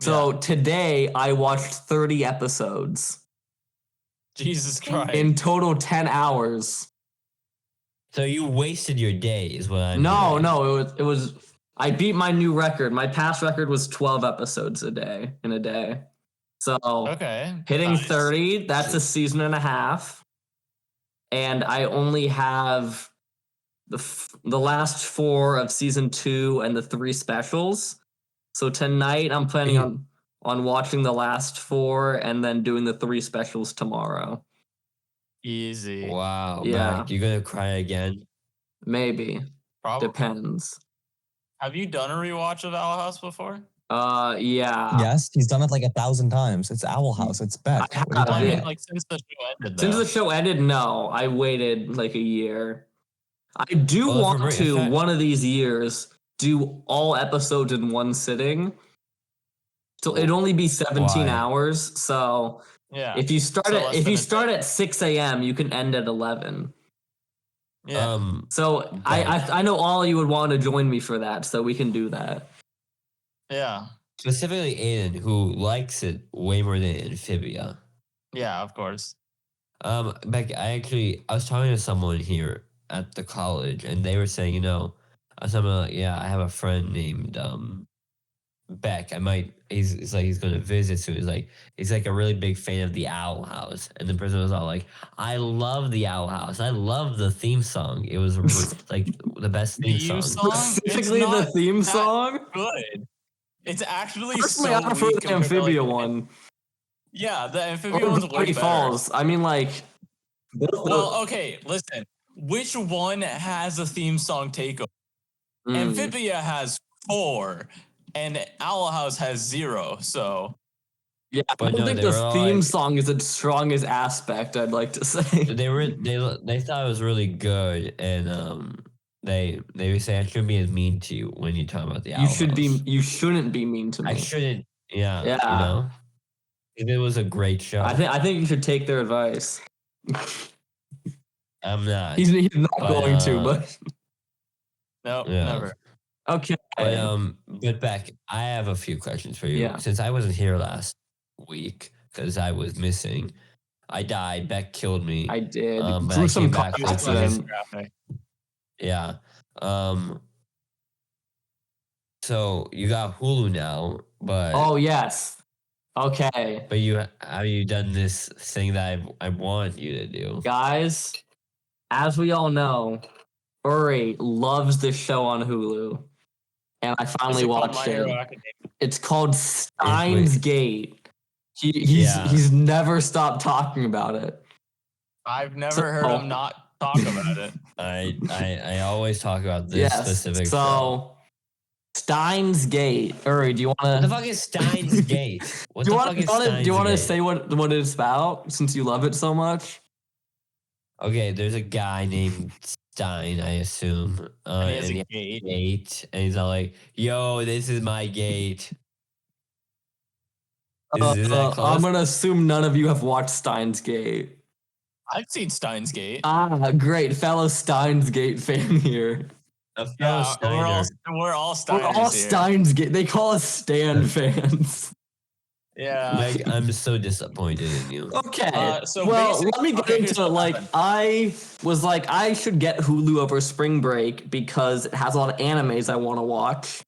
So today I watched 30 episodes. Jesus Christ. In total 10 hours. So you wasted your day, is what I'm No, hearing. no, it was I beat my new record. My past record was 12 episodes in a day. So Okay. hitting nice. 30, that's a season and a half. And I only have the last 4 of season 2 and the 3 specials. So tonight I'm planning on watching the last 4 and then doing the 3 specials tomorrow. Easy. Wow, Yeah. Mike, you're gonna cry again. Maybe. Probably. Depends. Have you done a rewatch of Owl House before? Yeah. Yes, he's done it like 1,000 times. It's Owl House. It's Beck. I What are you have talking it. about? Like since the show ended. Since though. the show ended, no. I waited like a year. I do Well, want if to, I- one of these years, do all episodes in one sitting. So it'd only be 17 Why? hours. So Yeah. if you start So at less if than you a start day. at 6 a.m., you can end at 11. Yeah. So I know all of you would want to join me for that, so we can do that. Yeah. Specifically Aiden, who likes it way more than Amphibia. Yeah, of course. Beck, I was talking to someone here at the college, and they were saying, I was like, yeah, I have a friend named Beck, he's like, he's going to visit soon. He's like a really big fan of the Owl House. And the person was all like, I love the Owl House. I love the theme song. It was like the best theme Theme song. song? Specifically the theme song? Good. It's actually Personally, so I prefer weak the compared to, Amphibia like, one. Yeah, the Amphibia Or one's way Gravity better. Falls. I mean, like. Well, okay, listen. Which one has a theme song takeover? Amphibia has 4, and Owl House has 0. So Yeah, But I don't no, think they were the all theme like- song is its strongest aspect, I'd like to say. they thought it was really good, and they were saying I shouldn't be as mean to you when you talk about the Owl You House. shouldn't be mean to me. I shouldn't. Yeah. Yeah. You know. It was a great show. I think you should take their advice. I'm not. He's not But, going to, but no, Yeah. never. okay. But Beck, I have a few questions for you. Yeah. Since I wasn't here last week because I was missing, I died. Beck killed me. I did. But I Gruesome came back car for accident. Yeah. So you got Hulu now, but Oh yes. Okay. but have you done this thing that I want you to do? Guys, as we all know, Uri loves this show on Hulu. And I finally watched it. It's called Stein's Gate. He's never stopped talking about it. I've never heard him not talk about it. I always talk about this specific show. So Stein's Gate. Uri, do you want to? What the fuck is Stein's Gate? What Do the you fuck is want Stein's to Gate? say what it's about since you love it so much? Okay, there's a guy named Stein, I assume. And he has and a he has gate. a gate, and he's all like, "Yo, this is my gate." Is that close? I'm gonna assume none of you have watched Steins Gate. I've seen Steins Gate. Ah, great, fellow Steins Gate fan here. A fellow Yeah, Steiner. we're all We're Steiners all here. Steins Gate. They call us Stan fans. Yeah. Meg, I'm so disappointed in you. Okay. So well, basically- let me get okay, here's into it. what Like, happened. I was like, I should get Hulu over spring break because it has a lot of animes I want to watch,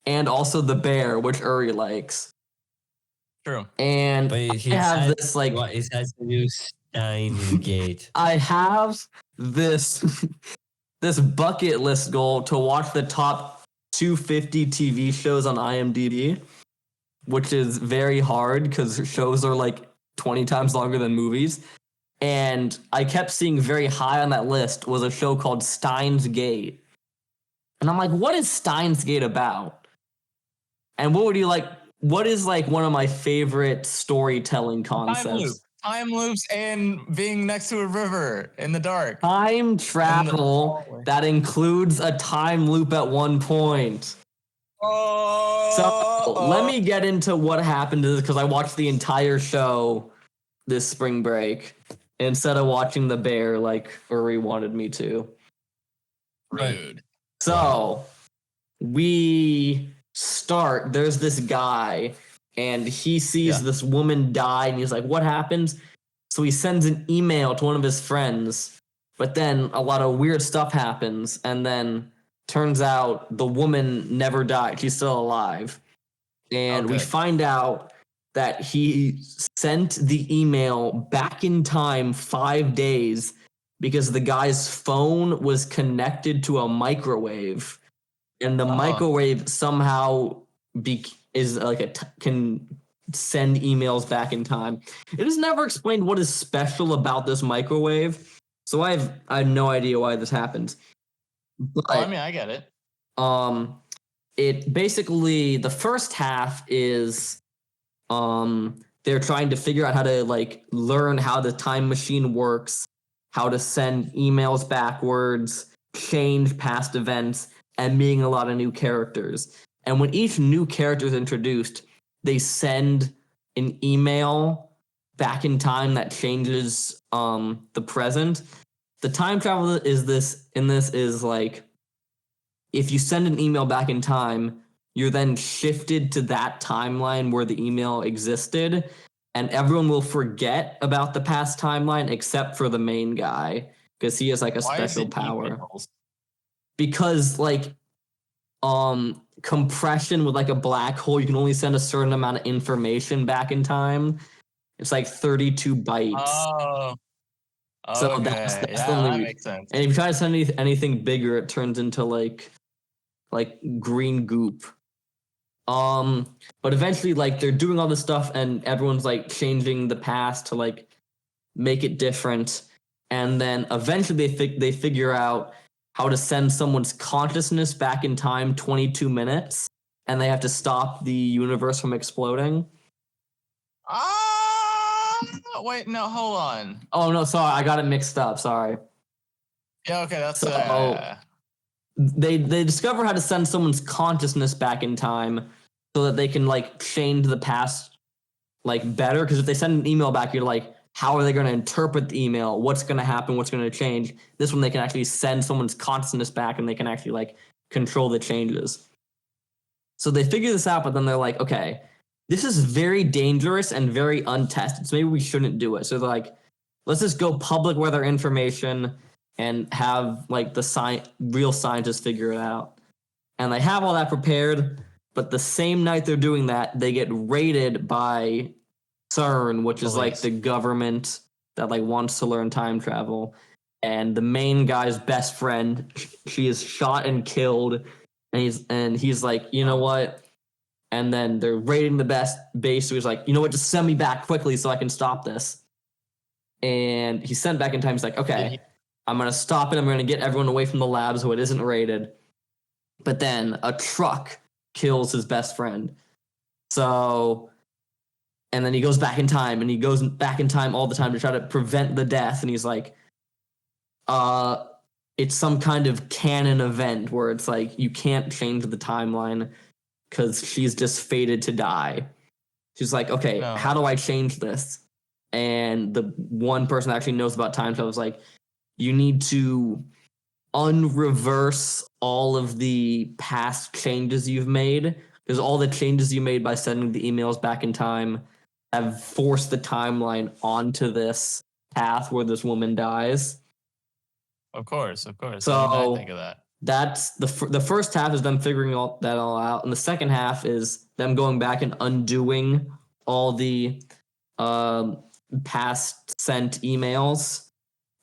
and also The Bear, which Uri likes. True. And But I have this like. what is that to do Stein's Gate? I have this this bucket list goal to watch the top 250 TV shows on IMDb, which is very hard because shows are like 20 times longer than movies. And I kept seeing very high on that list was a show called Steins Gate. And I'm like, what is Steins Gate about? And what would you like? What is like one of my favorite storytelling concepts? Time loops and being next to a river in the dark. Time travel that includes a time loop at one point. So let me get into what happened to this because I watched the entire show this spring break instead of watching The Bear like Uri wanted me to. Rude. So we start, there's this guy and he sees this woman die and he's like, what happens? So he sends an email to one of his friends, but then a lot of weird stuff happens and then turns out the woman never died. She's still alive. And we find out that he sent the email back in time 5 days because the guy's phone was connected to a microwave. And the microwave somehow is like can send emails back in time. It is never explained what is special about this microwave. So I have no idea why this happens. But, I mean, I get it. it basically the first half is they're trying to figure out how to like learn how the time machine works, how to send emails backwards, change past events, and meeting a lot of new characters. And when each new character is introduced, they send an email back in time that changes the present. The time travel is like if you send an email back in time, you're then shifted to that timeline where the email existed, and everyone will forget about the past timeline except for the main guy because he has like a Why is special it power. emails? Because like compression with like a black hole. You can only send a certain amount of information back in time. It's like 32 bytes. Oh, So okay. that's the Yeah, only that makes sense. And if you try to send anything bigger, it turns into like green goop. But eventually, like they're doing all this stuff, and everyone's like changing the past to like make it different. And then eventually, they figure out how to send someone's consciousness back in time 22 minutes, and they have to stop the universe from exploding. Wait, no, hold on. Oh no, sorry, I got it mixed up. Sorry. Yeah, okay, that's So they discover how to send someone's consciousness back in time so that they can like change the past like better. Because if they send an email back, you're like, how are they going to interpret the email? What's going to happen? What's going to change? This one, they can actually send someone's consciousness back, and they can actually like control the changes. So they figure this out, but then they're like, okay, this is very dangerous and very untested. So maybe we shouldn't do it. So they're like, let's just go public with our information and have like the real scientists figure it out. And they have all that prepared, but the same night they're doing that, they get raided by CERN, which is like the government that like wants to learn time travel. And the main guy's best friend, she is shot and killed, and he's like, you know what? And then they're raiding the base, so he's like, you know what? Just send me back quickly so I can stop this. And he's sent back in time. He's like, okay, I'm gonna stop it. I'm gonna get everyone away from the lab so it isn't raided. But then a truck kills his best friend. So, and then he goes back in time, and he goes back in time all the time to try to prevent the death. And he's like, it's some kind of canon event where it's like you can't change the timeline because she's just fated to die. She's like, okay, how do I change this? And the one person that actually knows about time travel is like, you need to unreverse all of the past changes you've made, because all the changes you made by sending the emails back in time have forced the timeline onto this path where this woman dies. Of course. So I didn't think of that. That's the first half is them figuring that all out, and the second half is them going back and undoing all the past sent emails.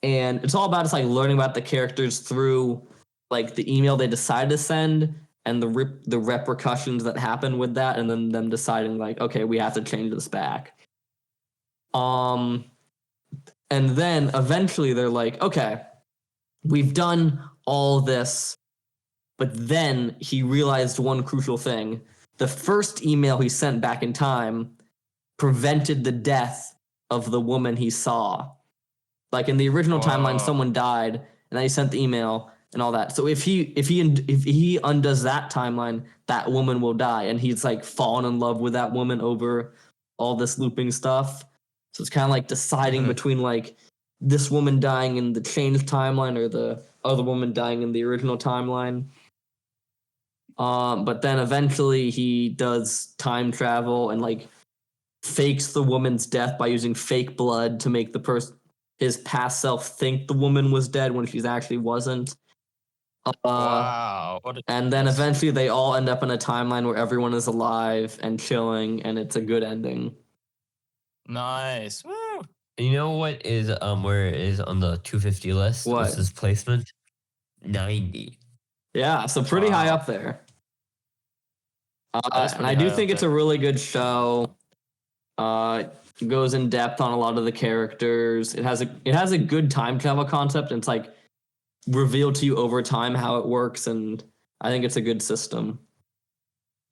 And it's all about just like learning about the characters through like the email they decide to send and the repercussions that happen with that, and then them deciding like, okay, we have to change this back. And then eventually they're like, okay, we've done all this, but then he realized one crucial thing. The first email he sent back in time prevented the death of the woman he saw. Like in the original timeline, someone died, and then he sent the email and all that. So if he undoes that timeline, that woman will die, and he's like fallen in love with that woman over all this looping stuff. So it's kind of like deciding between like this woman dying in the changed timeline or the other woman dying in the original timeline. But then eventually he does time travel and like fakes the woman's death by using fake blood to make his past self think the woman was dead when she actually wasn't. Wow. And then eventually they all end up in a timeline where everyone is alive and chilling, and it's a good ending. Nice. Woo. You know what is where it is on the 250 list? What? What's his placement? 90. Yeah, so pretty high up there. And I do think it's a really good show. It goes in depth on a lot of the characters. It has a good time travel concept, and it's like revealed to you over time how it works, and I think it's a good system.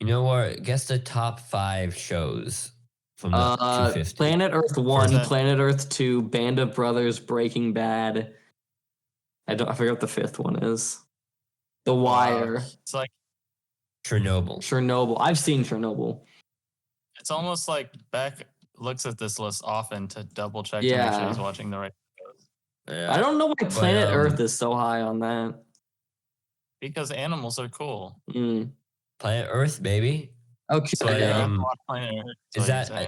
You know what? Guess the top 5 shows from the 250. Planet Earth 1, Planet Earth 2, Band of Brothers, Breaking Bad. I forget what the 5th one is. The Wire. It's like Chernobyl. I've seen Chernobyl. It's almost like Beck looks at this list often to double check to make sure he's watching the right shows. Yeah. I don't know why Planet Earth is so high on that. Because animals are cool. Planet Earth, baby. Okay. So,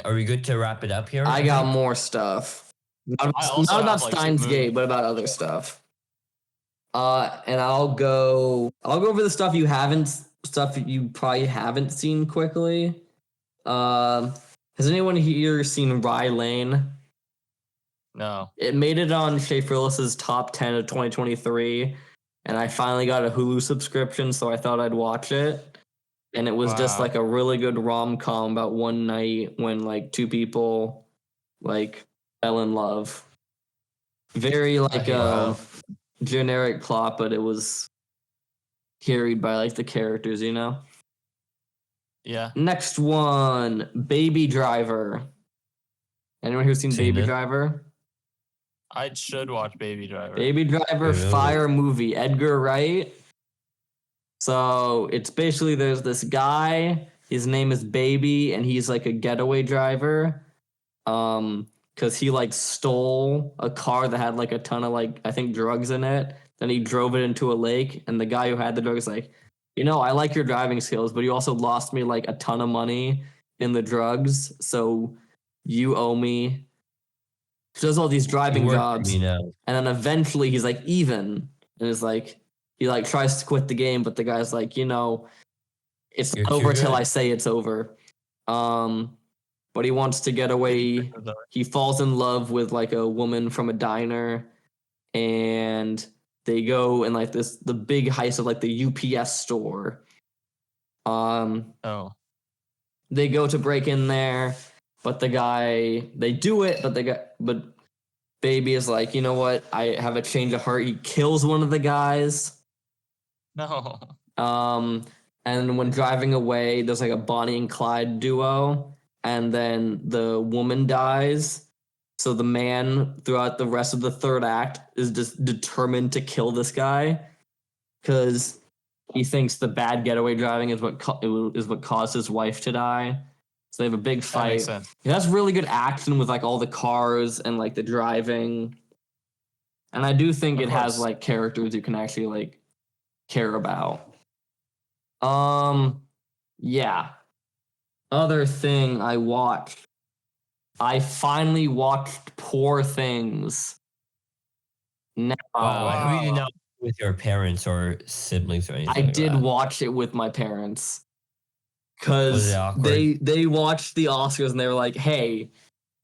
are we good to wrap it up here? I got more stuff. Not about Steins Gate, but about other stuff. And I'll go over the stuff you haven't stuff you probably haven't seen quickly. Has anyone here seen Rye Lane? No. It made it on Shea Phyllis's top 10 of 2023, and I finally got a Hulu subscription, so I thought I'd watch it. And it was just Wow. like a really good rom-com about one night when like two people like fell in love. Very like Wow. generic plot, but it was carried by like the characters, you know? Yeah. Next one, Baby Driver. Anyone who's seen Seen Baby it. Driver? I should watch Baby Driver. Baby Driver, Really? fire movie, Edgar Wright. So it's basically there's this guy, his name is Baby, and he's like a getaway driver. Because he like stole a car that had like a ton of like I think drugs in it. Then he drove it into a lake, and the guy who had the drugs like, I like your driving skills, but you also lost me like a ton of money in the drugs, so you owe me. He does all these driving You work for jobs, me now. and then eventually he's like even, and is like he like tries to quit the game, but the guy's like, it's You're not too over till good. I say it's over. But he wants to get away. He falls in love with like a woman from a diner, and they go in like the big heist of like the UPS store. Oh. They go to break in there, but they do it, but Baby is like, you know what? I have a change of heart. He kills one of the guys. No. And when driving away, there's like a Bonnie and Clyde duo, and then the woman dies. So the man, throughout the rest of the third act, is just determined to kill this guy because he thinks the bad getaway driving is what caused his wife to die. So they have a big That fight. makes sense. It has really good action with like all the cars and like the driving. And I do think Of it has course. like characters you can actually like care about. Yeah. Other thing I watched. I finally watched Poor Things. Now, Wow. I hope you did Wow. not with your parents or siblings or anything. I like did that. watch it with my parents Was because it awkward? they watched the Oscars and they were like, "Hey,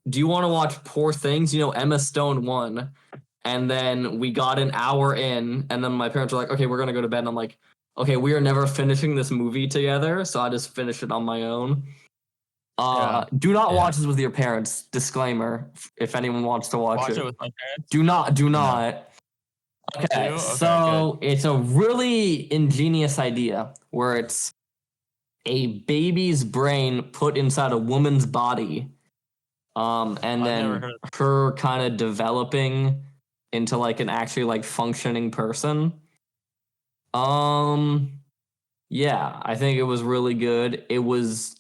do you want to watch Poor Things?" Emma Stone won, and then we got an hour in, and then my parents were like, "Okay, we're gonna go to bed." And I'm like, "Okay, we are never finishing this movie together," so I just finished it on my own. Do not Yeah. watch this with your parents. Disclaimer: if anyone wants to watch Watch it, it with my parents. do not. No. Okay, Okay, so it's a really ingenious idea where it's a baby's brain put inside a woman's body, and I've never then heard of her kind of developing into like an actually like functioning person. Yeah, I think it was really good. It was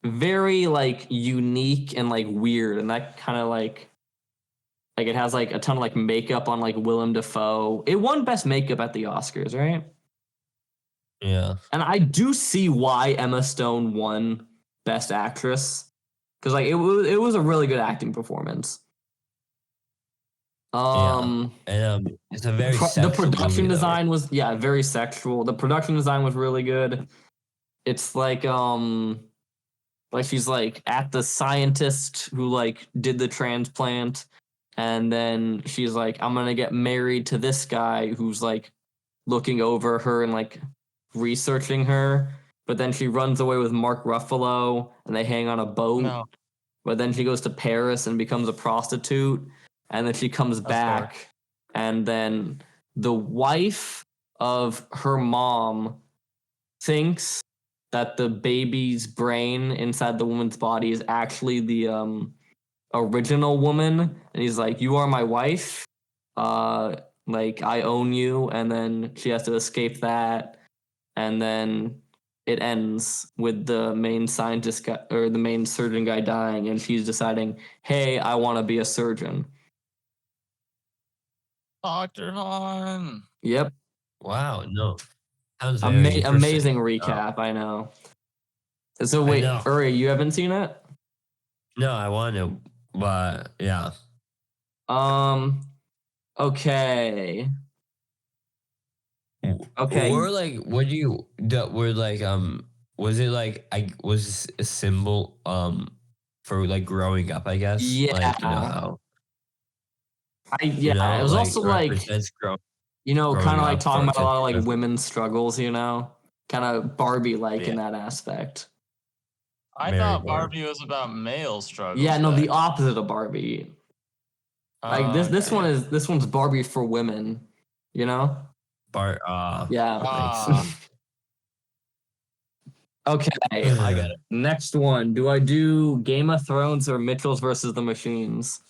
very like unique and like weird, and that kind of like it has like a ton of like makeup on like Willem Dafoe. It won best makeup at the Oscars, right? Yeah. And I do see why Emma Stone won best actress because like it was a really good acting performance. And it's a very The sexual production movie, though. design was very sexual. The production design was really good. It's like she's like at the scientist who like did the transplant, and then she's like, I'm gonna get married to this guy who's like looking over her and like researching her. But then she runs away with Mark Ruffalo and they hang on a boat. No. But then she goes to Paris and becomes a prostitute. And then she comes back. And then the wife of her mom thinks that the baby's brain inside the woman's body is actually the original woman. And he's like, you are my wife. Like, I own you. And then she has to escape that. And then it ends with the main scientist guy, or the main surgeon guy dying, and she's deciding, hey, I want to be a surgeon. Dr. Han. Yep. Wow. No. Sounds very interesting. Amazing recap, I know. So wait, know. Uri, you haven't seen it? No, I want to, but yeah. Okay. Okay. Or like, what do you? Were like, was it like was a symbol for like growing up? I guess. Yeah. Like how It was like also like, represents kind of growing like up talking for about a lot of like kids. women's struggles, kind of Barbie like in Yeah. that aspect. I Very thought Barbie. Barbie was about male struggles. Yeah, no, the Beck. opposite of Barbie. Like this Okay, yeah. this one's Barbie for women, you know? Yeah. Ah, Okay. I get it. Next one. Do I do Game of Thrones or Mitchell's versus the Machines?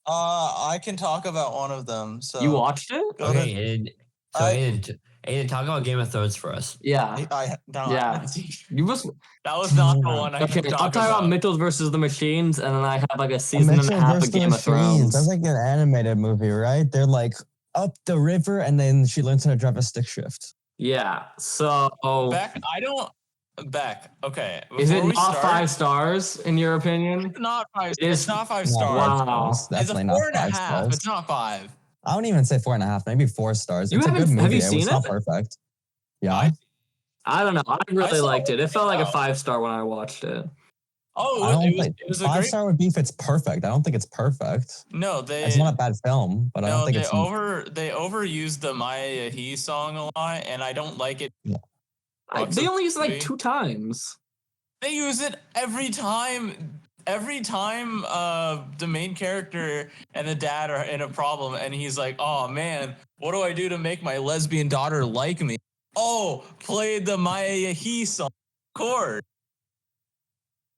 I can talk about one of them. So You watched it? go Okay, to- Aiden. So Aiden, talk about Game of Thrones for us. Yeah. no, Yeah. You must. that was not the one I Okay, could I'll talk talk about about. Mitchell's versus the Machines, and then I have like a season and Mitchell a half versus of the Game of Machines. Thrones. That's like an animated movie, right? They're like up the river, and then she learns how to drive a stick shift. Yeah. So. Beck, okay. Is it before we not start, 5 stars in your opinion? It's not five. It is- It's not 5 Not stars. five Wow. stars. It's a Definitely not 4.5. 5 stars. It's not 5. I wouldn't even say 4.5, maybe 4 stars. You It's a good haven't- movie. have you It was seen not it? perfect. Yeah. I don't know. I really saw liked it. it It felt like a out. 5-star when I watched it. Oh, I don't it was. think It was a 5 great. star would be if it's perfect. I don't think it's perfect. No, It's not a bad film, but I don't think they it's. they overused the Maya He song a lot, and I don't like it. They only used it like movie. 2 times. They use it every time. Every time the main character and the dad are in a problem, and he's like, "Oh man, what do I do to make my lesbian daughter like me?" Oh, play the Maya He song. Of course.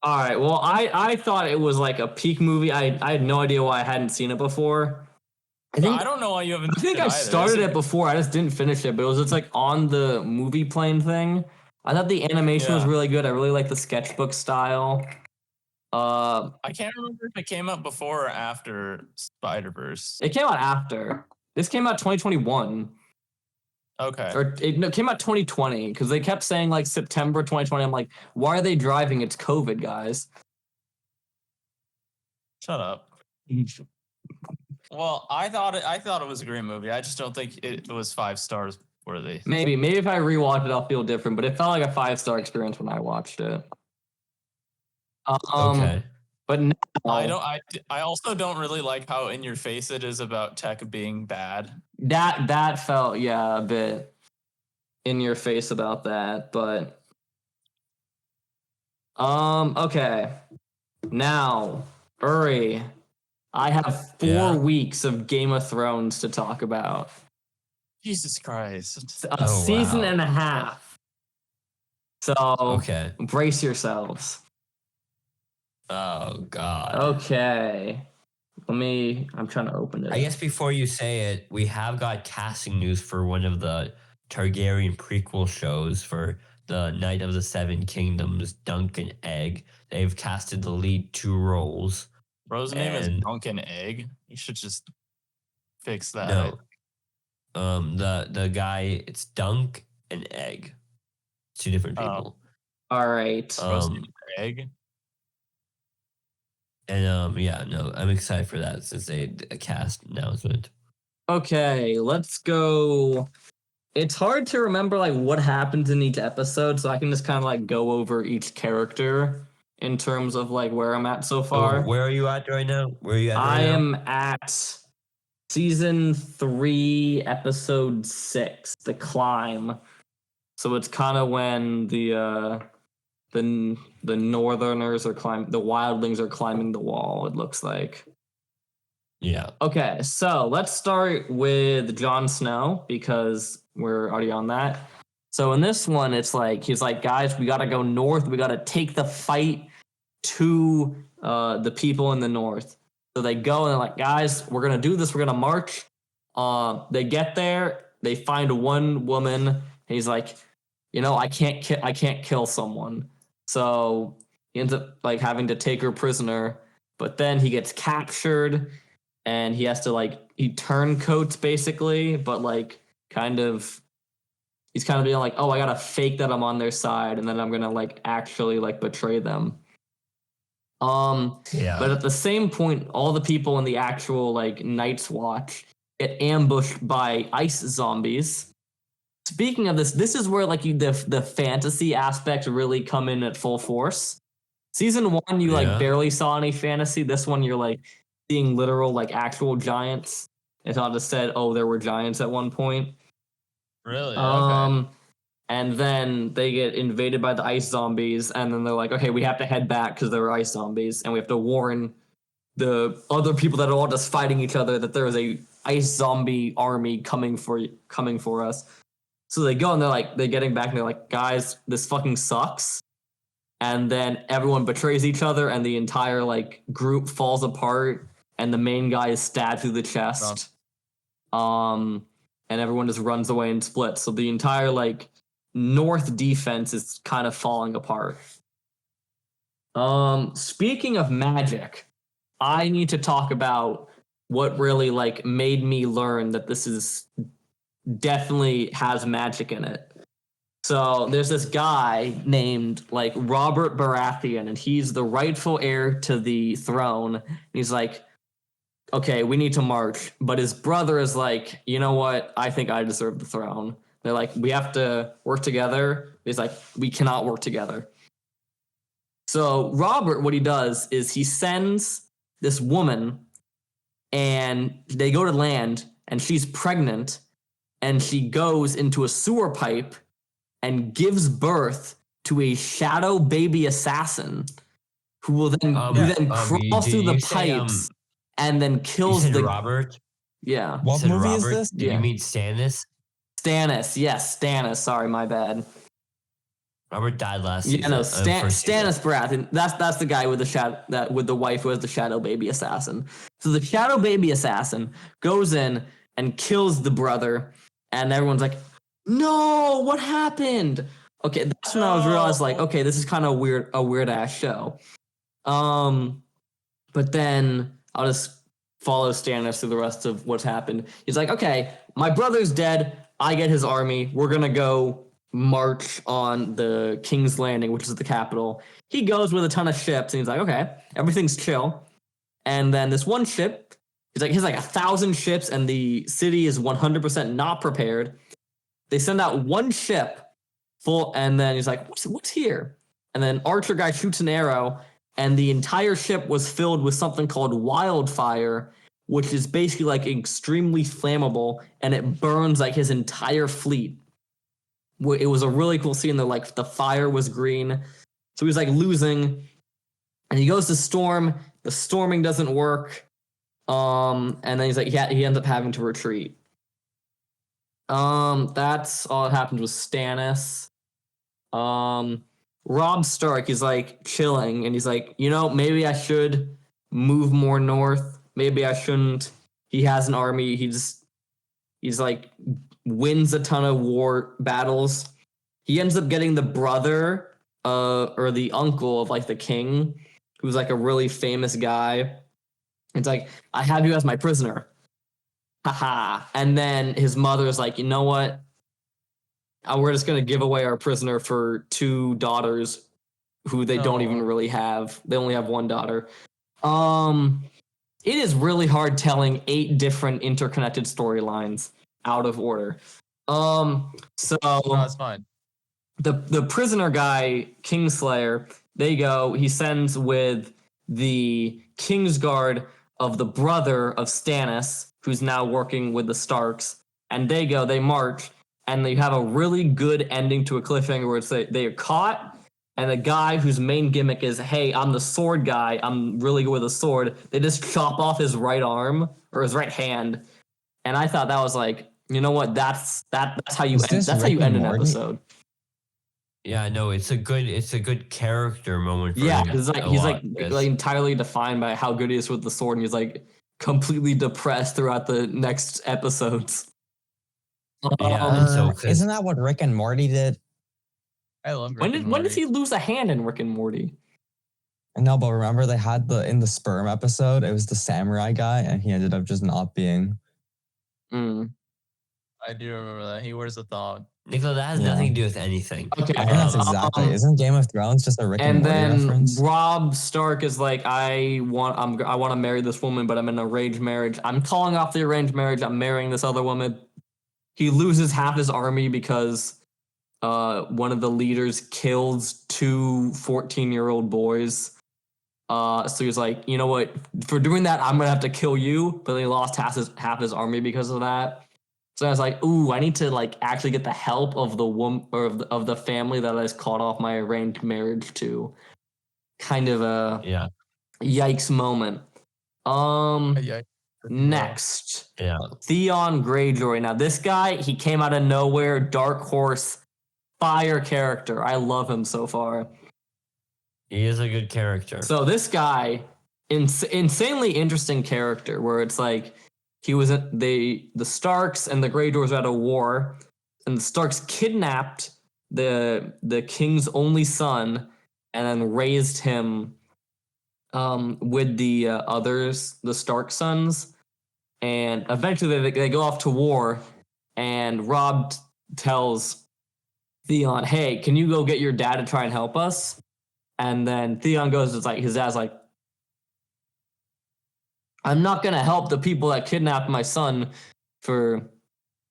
All right. Well, I thought it was like a peak movie. I had no idea why I hadn't seen it before. I don't know why you haven't. think I started it before. I just didn't finish it, but it was just like on the movie plane thing. I thought the animation was Yeah. really good. I really like the sketchbook style. I can't remember if it came out before or after Spider-Verse. It came out after. This came out 2021. Okay. Or it came out 2020 because they kept saying like September 2020. I'm like, why are they driving? It's COVID, guys. Shut up. Well, I thought it was a great movie. I just don't think it was 5 stars worthy. Maybe if I rewatch it, I'll feel different. But it felt like a 5-star experience when I watched it. Okay. But now, I also don't really like how in your face it is about tech being bad. that felt a bit in your face about that. But okay. Now, Uri, I have 4 weeks of Game of Thrones to talk about. Jesus Christ. A season and a half. So Okay. brace yourselves. Oh God. Okay. I'm trying to open it. I guess before you say it, we have got casting news for one of the Targaryen prequel shows for the Night of the Seven Kingdoms, Dunk and Egg. They've casted the lead 2 roles. Bro's name is And- Dunk and Egg. You should just fix that. No. The guy, it's Dunk and Egg. 2 different Oh. people. All right. Bro's name is Egg. And I'm excited for that since they did a cast announcement. Okay, let's go. It's hard to remember like what happens in each episode, so I can just kind of like go over each character in terms of like where I'm at so far. So where are you at right now? Where are you at right I now? am at season 3, episode 6, The Climb. So it's kind of when the Northerners are the wildlings are climbing the wall. It looks like. Yeah. Okay, so let's start with Jon Snow because we're already on that. So in this one, it's like he's like, guys, we gotta go north. We gotta take the fight to the people in the north. So they go and they're like, guys, we're gonna do this. We're gonna march. They get there. They find one woman. And he's like, I can't kill someone. So he ends up like having to take her prisoner. But then he gets captured. And he has to he turncoats basically, but he's kind of being like, oh, I gotta fake that I'm on their side, and then I'm gonna actually betray them. Yeah. But at the same point, all the people in the actual Night's Watch get ambushed by ice zombies, speaking of this is where like the fantasy aspect really come in at full force. Season 1, you like barely saw any fantasy. This one, you're like seeing literal like actual giants. It's not just said, oh, there were giants at one point. Really? Okay. And then they get invaded by the ice zombies, and then they're like, okay, we have to head back because there are ice zombies, and we have to warn the other people that are all just fighting each other that there is a ice zombie army coming for us. So they go and they're getting back and they're like, guys, this fucking sucks. And then everyone betrays each other and the entire like group falls apart and the main guy is stabbed through the chest. And everyone just runs away and splits. So the entire like north defense is kind of falling apart. Speaking of magic, I need to talk about what really like made me learn that this is definitely has magic in it. So there's this guy named like Robert Baratheon, and he's the rightful heir to the throne. And he's like, okay, we need to march. But his brother is like, you know what? I think I deserve the throne. They're like, we have to work together. He's like, we cannot work together. So Robert, what he does is he sends this woman and they go to land and she's pregnant and she goes into a sewer pipe and gives birth to a shadow baby assassin who will then crawl through the pipes and then kills the Robert. Yeah. What movie is this? Did you mean Stannis? Stannis, yes, Stannis. Sorry, my bad. Robert died last season. Yeah, no, Stannis Baratheon. That's the guy with the wife who has the shadow baby assassin. So the shadow baby assassin goes in and kills the brother, and everyone's like, "No, what happened?" Okay, that's when I was realized, like, okay, this is kind of a weird ass show. But then I'll just follow Stannis through the rest of what's happened. He's like, okay, my brother's dead. I get his army. We're gonna go march on the King's Landing, which is the capital. He goes with a ton of ships, and he's like, okay, everything's chill. And then this one ship, he has like 1,000 ships, and the city is 100% not prepared. They send out one ship full, and then he's like, what's here? And then Archer guy shoots an arrow, and the entire ship was filled with something called wildfire, which is basically like extremely flammable, and it burns like his entire fleet. It was a really cool scene. Like the fire was green, so he's like losing, and he goes to storm. The storming doesn't work, and then he's like, he ends up having to retreat. That's all that happens with Stannis. Robb Stark is like chilling, and he's like, maybe I should move more north. Maybe I shouldn't. He has an army. He's like wins a ton of war battles. He ends up getting the brother, or the uncle of like the king, who's like a really famous guy. It's like, I have you as my prisoner. Haha. And then his mother's like, you know what? We're just gonna give away our prisoner for 2 daughters who they don't even really have. They only have 1 daughter. It is really hard telling 8 different interconnected storylines out of order. So no, it's fine. The prisoner guy, Kingslayer, he sends with the Kingsguard of the brother of Stannis, who's now working with the Starks, and they march, and they have a really good ending to a cliffhanger where they are caught, and the guy whose main gimmick is, hey, I'm the sword guy, I'm really good with a sword, they just chop off his right arm, or his right hand, and I thought that was like, you know what, that's how you end an episode. Yeah, no, it's a good character moment for him. He's like entirely defined by how good he is with the sword, and he's like completely depressed throughout the next episodes. Isn't that what Rick and Morty did? I love Rick and Morty. When does he lose a hand in Rick and Morty? No, but remember they had in the sperm episode, it was the samurai guy, and he ended up just not being. I do remember that. He wears a thong. Nikola, that has nothing to do with anything. Okay, I think that's exactly. Isn't Game of Thrones just a Rick and Morty reference? And then Robb Stark is like, I want to marry this woman, but I'm in an arranged marriage. I'm calling off the arranged marriage. I'm marrying this other woman. he loses half his army because one of the leaders kills two 14-year-old boys. So he's like, you know what? For doing that, I'm gonna have to kill you. But then he lost half his army because of that. So I was like, ooh, I need to like actually get the help of the woman or of the family that I just caught off my arranged marriage to. Kind of a yikes moment. Next, Theon Greyjoy. Now this guy, he came out of nowhere. Dark Horse, fire character. I love him so far. He is a good character. So this guy, insanely interesting character. Where it's like he was the Starks and the Greyjoys were at a war, and the Starks kidnapped the king's only son, and then raised him with the others, the Stark sons. And eventually they go off to war, and Robb tells Theon, hey, can you go get your dad to try and help us? And then Theon goes, it's like, his dad's like, I'm not going to help the people that kidnapped my son for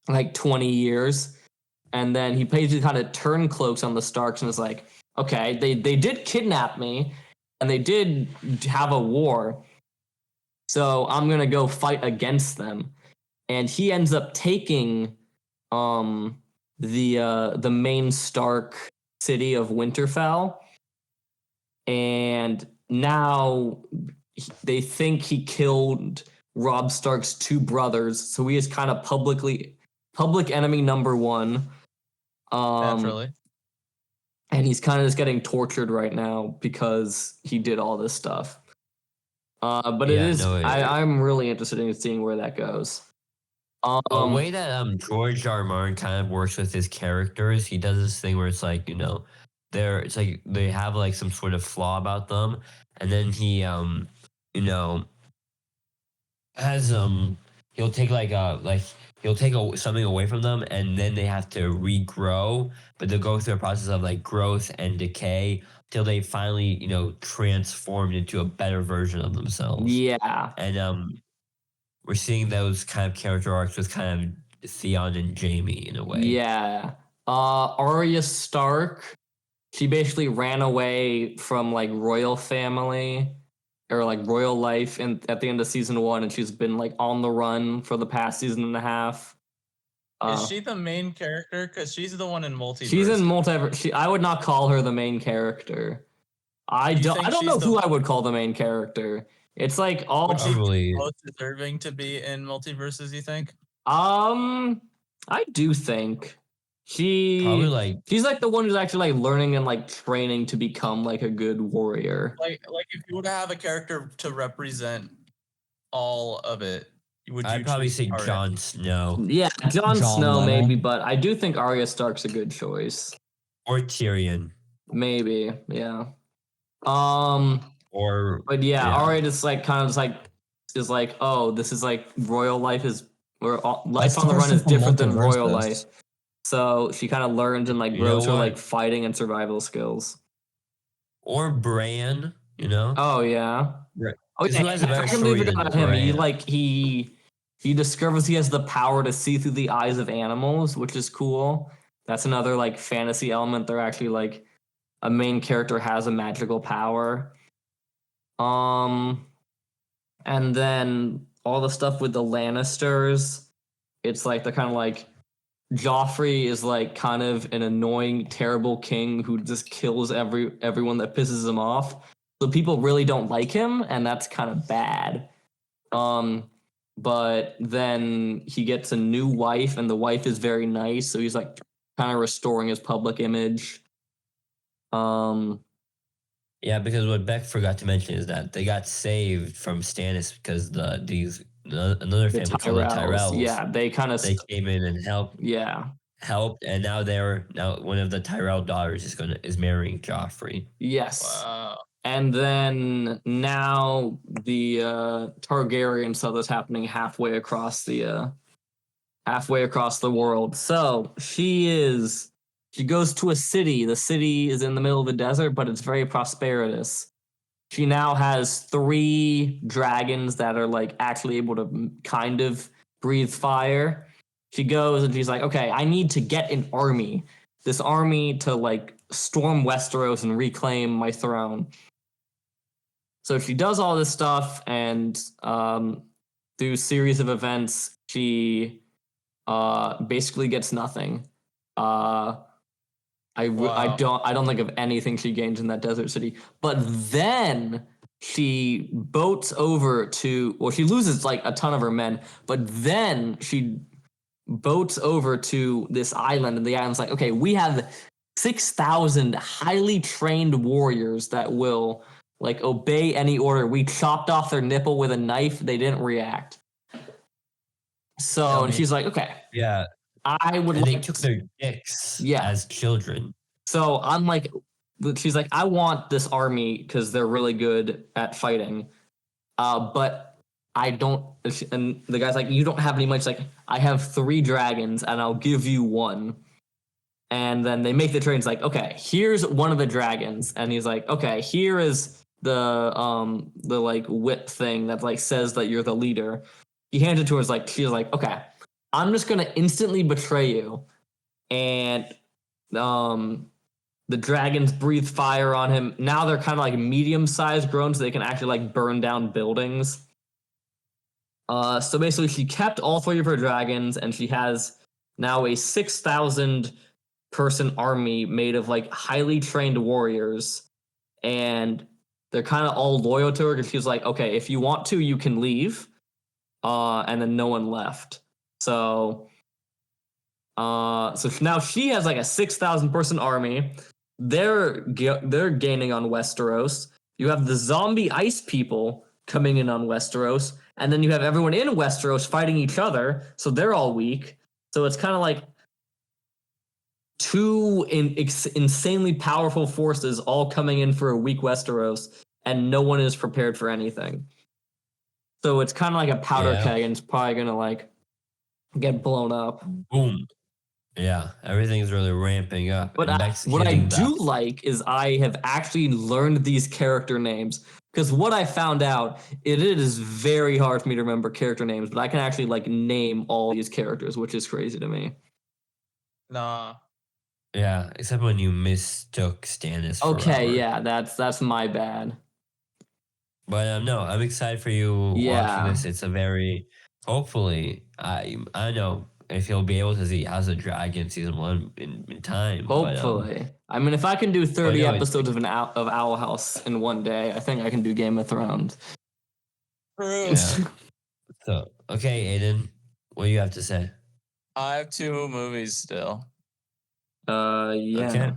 like 20 years. And then he basically kind of turncloaks on the Starks and is like, okay, they did kidnap me and they did have a war. So I'm going to go fight against them. And he ends up taking the main Stark city of Winterfell. And now they think he killed Robb Stark's two brothers. So he is kind of public enemy number one. Naturally. And he's kind of just getting tortured right now because he did all this stuff. But I'm really interested in seeing where that goes. The way that George R. R. Martin kind of works with his characters, he does this thing where it's like, it's like they have like some sort of flaw about them, and then he has he'll take he'll take something away from them, and then they have to regrow, but they'll go through a process of like growth and decay till they finally, transformed into a better version of themselves. Yeah. And we're seeing those kind of character arcs with kind of Theon and Jaime in a way. Yeah. Arya Stark, she basically ran away from like royal family or like royal life at the end of season 1, and she's been like on the run for the past season and a half. Is she the main character? Because she's the one in Multiverse. She's in Multiverse. I would not call her the main character. I don't know who I would call the main character. It's like all probably most deserving to be in Multiverses, you think? I do think she's like the one who's actually like learning and like training to become like a good warrior. Like if you were to have a character to represent all of it, I'd probably say Jon Snow. Yeah, Jon Snow maybe, but I do think Arya Stark's a good choice. Or Tyrion. Maybe, yeah. Arya just like kind of just like is like, oh, this is like royal life life on the run is different than royal life. So she kind of learns and like grows her like fighting and survival skills. Or Bran, Oh yeah. Right. Oh yeah. I can leave it on him. He discovers he has the power to see through the eyes of animals, which is cool. That's another like fantasy element. They're actually like a main character has a magical power. And then all the stuff with the Lannisters, it's like they're kind of like Joffrey is like kind of an annoying, terrible king who just kills everyone that pisses him off. So people really don't like him, and that's kind of bad. But then he gets a new wife, and the wife is very nice, so he's like kind of restoring his public image. Yeah, because what Beck forgot to mention is that they got saved from Stannis because another family called the Tyrells. Yeah, they came in and helped. Yeah, helped, and now one of the Tyrell daughters is marrying Joffrey. Yes. Wow. And then now the Targaryen stuff is happening halfway across the world. So she goes to a city. The city is in the middle of the desert, but it's very prosperous. She now has 3 dragons that are like actually able to kind of breathe fire. she goes and she's like, okay, I need to get an army. This army to like storm Westeros and reclaim my throne. So she does all this stuff, and through a series of events, she basically gets nothing. I don't think of anything she gains in that desert city. But then she boats over to, well, she loses like a ton of her men, but then she boats over to this island, and the island's like, okay, we have 6,000 highly trained warriors that will like obey any order. We chopped off their nipple with a knife. They didn't react. So, and she's like, okay. Yeah. I would and like they took their dicks Yeah. as children. So I'm like, she's like, I want this army because they're really good at fighting. But I don't, and the guy's like, you don't have any money. She's like, I have 3 dragons and I'll give you 1. And then they make the trade. It's like, okay, here's one of the dragons. And he's like, okay, here is the like whip thing that like says that you're the leader. He hands it to her. Like, she's like, okay, I'm just gonna instantly betray you. And the dragons breathe fire on him. Now they're kind of like medium-sized grown, so they can actually like burn down buildings. So basically, she kept all 3 of her dragons, and she has now a 6,000 person army made of like highly trained warriors, and they're kind of all loyal to her because she's like, okay, if you want to, you can leave. And then no one left. So now she has like a 6,000 person army. They're gaining on Westeros. You have the zombie ice people coming in on Westeros, and then you have everyone in Westeros fighting each other. So they're all weak. So it's kind of like 2 insanely powerful forces all coming in for a weak Westeros, and no one is prepared for anything. So it's kind of like a powder keg, and it's probably gonna like get blown up. Boom. Yeah, everything's really ramping up. But what I do like is I have actually learned these character names, because what I found out, it is very hard for me to remember character names, but I can actually like name all these characters, which is crazy to me. Nah. Yeah, except when you mistook Stannis for Okay, Robert. yeah, that's my bad. But no, I'm excited for you watching this. It's a very, hopefully, I know if you'll be able to see House of Dragon season 1 in time. Hopefully. But, I mean, if I can do 30 episodes of Owl House in one day, I think I can do Game of Thrones. True. Yeah. So, okay, Aiden, what do you have to say? I have 2 movies still. Yeah.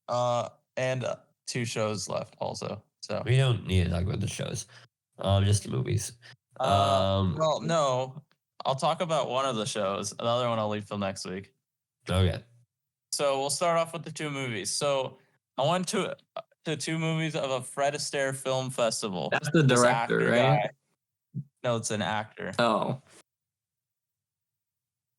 Okay. And 2 shows left also. So We don't need to talk about the shows. Just the movies. well, no. I'll talk about one of the shows. The other one I'll leave till next week. Okay. So we'll start off with the 2 movies. So I went to the 2 movies of a Fred Astaire film festival. That's the This director, actor right? guy- No, it's an actor. Oh.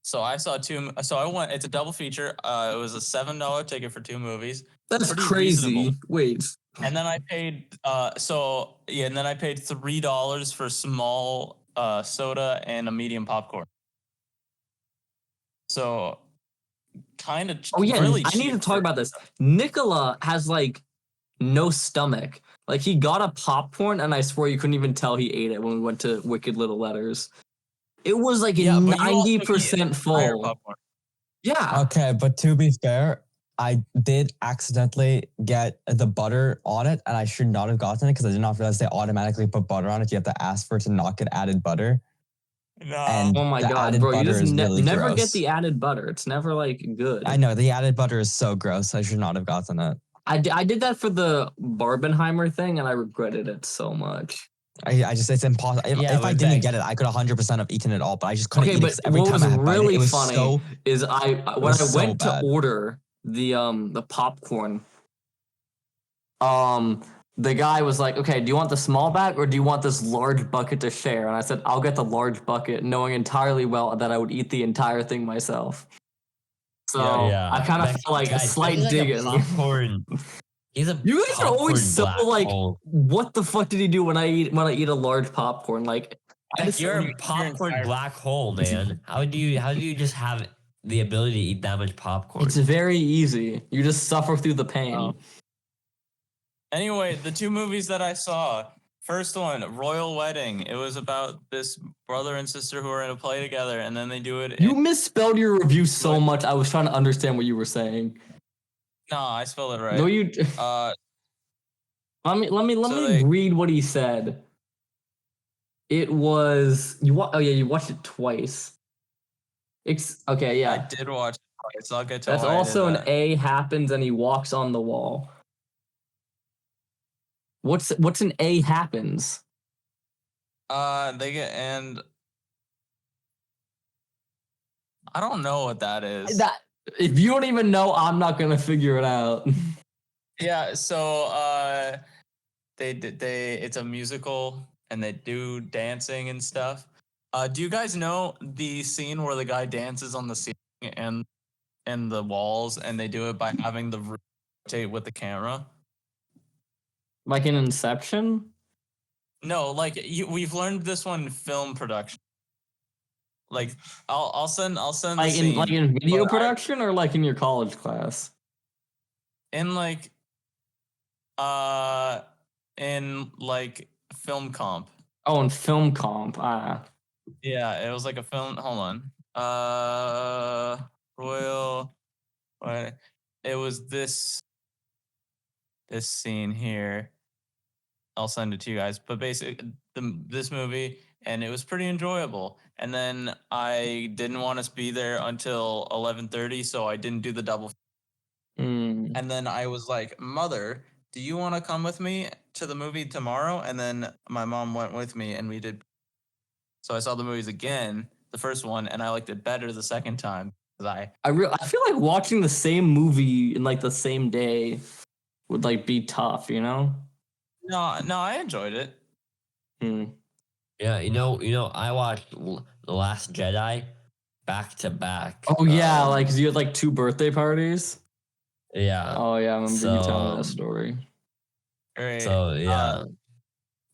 So I saw 2. So I went. It's a double feature. It was a $7 ticket for 2 movies. That's Pretty crazy. reasonable. Wait. And then I paid. And then I paid $3 for small soda and a medium popcorn. So, kind of. Oh yeah, really I need to cheap talk for- about this. Nikola has like no stomach. Like he got a popcorn, and I swear you couldn't even tell he ate it when we went to Wicked Little Letters. It was like Yeah, but you also 90% eat entire full. popcorn. Yeah. Okay, but to be fair, I did accidentally get the butter on it, and I should not have gotten it because I did not realize they automatically put butter on it. You have to ask for it to not get added butter. No. And Oh my the god, added bro! You butter just is really never gross. get the added butter. It's never like good. I know the added butter is so gross. I should not have gotten it. I did that for the Barbenheimer thing, and I regretted it so much. I just it's impossible. If, Yeah, if I but didn't Beck- get it, I could 100% have eaten it all, but I just couldn't Okay, eat it but 'cause every what time was I had bite, really it was funny so is when I was so went to bad. order the popcorn, the guy was like, "Okay, do you want the small bag or do you want this large bucket to share?" And I said, "I'll get the large bucket," knowing entirely well that I would eat the entire thing myself. So Yeah. I kind of Beck- felt like a guys, slight Beck's like dig a in. popcorn. He's a You guys are always popcorn so black like, hole. what the fuck did he do when I eat a large popcorn? Like, Like, you're a popcorn black hole, man. How do you just have the ability to eat that much popcorn? It's very easy. You just suffer through the pain. Oh. Anyway, the two movies that I saw. First one, Royal Wedding. It was about this brother and sister who are in a play together, and then they do it. You misspelled your review so much. I was trying to understand what you were saying. No, I spelled it right. No, you. Let me read what he said. It was you. Oh yeah, you watched it twice. Okay, yeah. I did watch it twice. I'll get to. That's why I also did an that. A happens and he walks on the wall. What's an A happens? They get and I don't know what that is. That if you don't even know, I'm not gonna figure it out. Yeah, so they it's a musical and they do dancing and stuff. Do you guys know the scene where the guy dances on the ceiling and the walls, and they do it by having the room rotate with the camera? Like in Inception? No, like we've learned this one in film production. Like I'll send the Like scene, in video but production or like in your college class? in like film comp. Oh, in film comp. Yeah, it was like a film. Hold on. Royal. What? It was this scene here. I'll send it to you guys. But basically, this movie, and it was pretty enjoyable. And then I didn't want to be there until 11:30, so I didn't do the double. And then I was like, "Mother, do you want to come with me to the movie tomorrow?" And then my mom went with me, and we did. So I saw the movies again, the first one, and I liked it better the second time. I feel like watching the same movie in like the same day would like be tough, you know? No, I enjoyed it. Yeah, you know, I watched The Last Jedi back to back. Oh yeah, like 'cause you had like 2 birthday parties. Yeah. Oh yeah, I remember you telling me that story. Great. So yeah.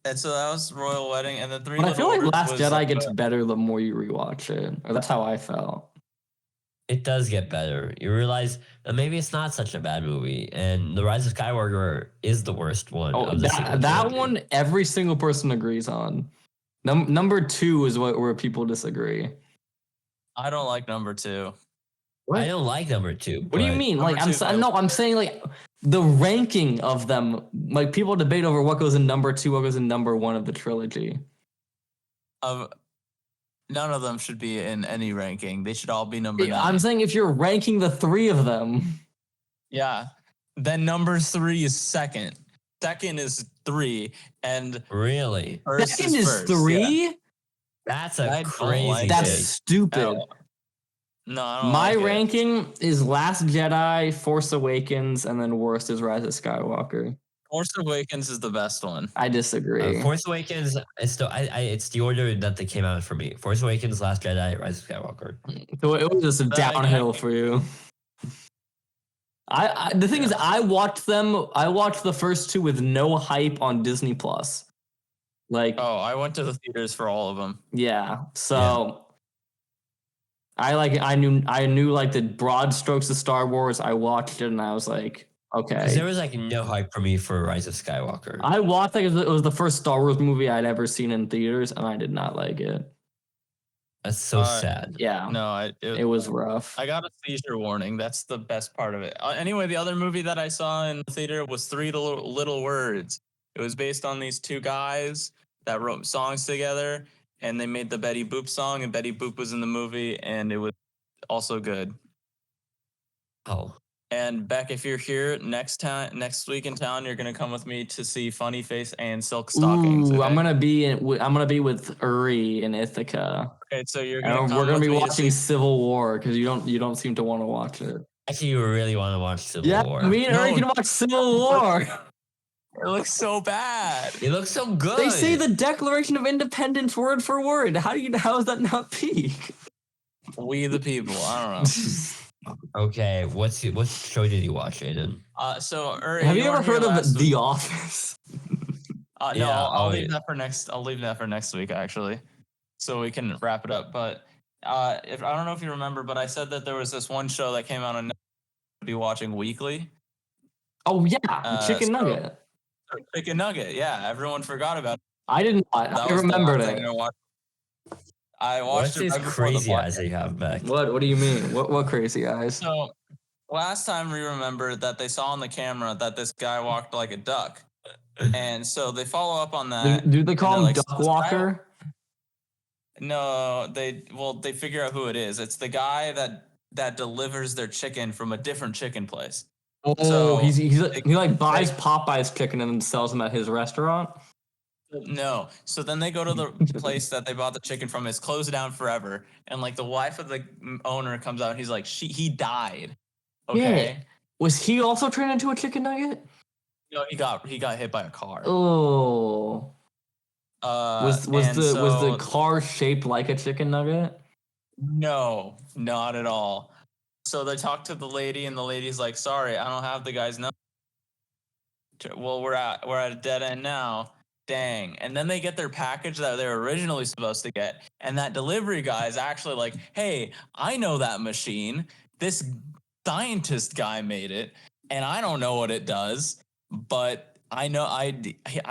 And so that was Royal Wedding, and then But I feel like Last Jedi gets better the more you rewatch it. Or that's how I felt. It does get better. You realize that maybe it's not such a bad movie, and The Rise of Skywalker is the worst one. Oh, of the that one, every single person agrees on. Number 2 is where people disagree. I don't like number 2. I don't like number 2. What do you mean? Like I'm saying like the ranking of them. Like people debate over what goes in number 2, what goes in number 1 of the trilogy. None of them should be in any ranking. They should all be number 9. I'm saying if you're ranking the 3 of them. Yeah. Then number 3 is second. Second is 3. And really? Second is 3? Yeah. That's a crazy like That's take. stupid. No, I don't My like ranking is Last Jedi, Force Awakens, and then worst is Rise of Skywalker. Force Awakens is the best one. I disagree. Force Awakens is still it's the order that they came out for me. Force Awakens, Last Jedi, Rise of Skywalker. So it was just downhill for you. The thing is, I watched the first 2 with no hype on Disney Plus. Like, I went to the theaters for all of them. Yeah. So I knew like the broad strokes of Star Wars. I watched it and I was like, okay. There was like no hype for me for Rise of Skywalker. I watched it was the first Star Wars movie I'd ever seen in theaters, and I did not like it. That's so sad. Yeah. No, it was rough. I got a seizure warning. That's the best part of it. Anyway, the other movie that I saw in the theater was Three Little Words. It was based on these 2 guys that wrote songs together, and they made the Betty Boop song, and Betty Boop was in the movie, and it was also good. Oh. And Beck, if you're here next week in town, you're gonna come with me to see Funny Face and Silk Stockings. Ooh, okay? I'm gonna be with Uri in Ithaca. Okay, so we're gonna be watching Civil War because you don't seem to want to watch it. Actually, you really want to watch Civil War. Yeah, me and Uri can watch Civil War. It looks so bad. It looks so good. They say the Declaration of Independence word for word. How is that not peak? We the people. I don't know. Okay, what show did you watch, Aiden? So have you ever heard of The Office? No, I'll leave that for next. I'll leave that for next week, actually. so we can wrap it up. But if I don't know if you remember, but I said that there was this one show that came out on Netflix to be watching weekly. Oh yeah, Chicken Nugget. Chicken Nugget, yeah. Everyone forgot about it. I didn't. I remembered it. I watched What's it these right before the crazy eyes podcast. that you have back? What do you mean? What crazy eyes? So last time we remembered that they saw on the camera that this guy walked like a duck. And so they follow up on that. Do they call him like, Duck Walker? No, they figure out who it is. It's the guy that delivers their chicken from a different chicken place. Oh, So he like buys Popeye's chicken and then sells them at his restaurant. No. So then they go to the place that they bought the chicken from. It's closed down forever. And like the wife of the owner comes out and he's like, he died. Okay. Yeah. Was he also turned into a chicken nugget? No, he got hit by a car. Oh. Was the car shaped like a chicken nugget? No, not at all. So they talk to the lady and the lady's like, sorry, I don't have the guy's number. Well, we're at a dead end now. Dang. And then they get their package that they were originally supposed to get. And that delivery guy is actually like, hey, I know that machine. This scientist guy made it. And I don't know what it does. But I know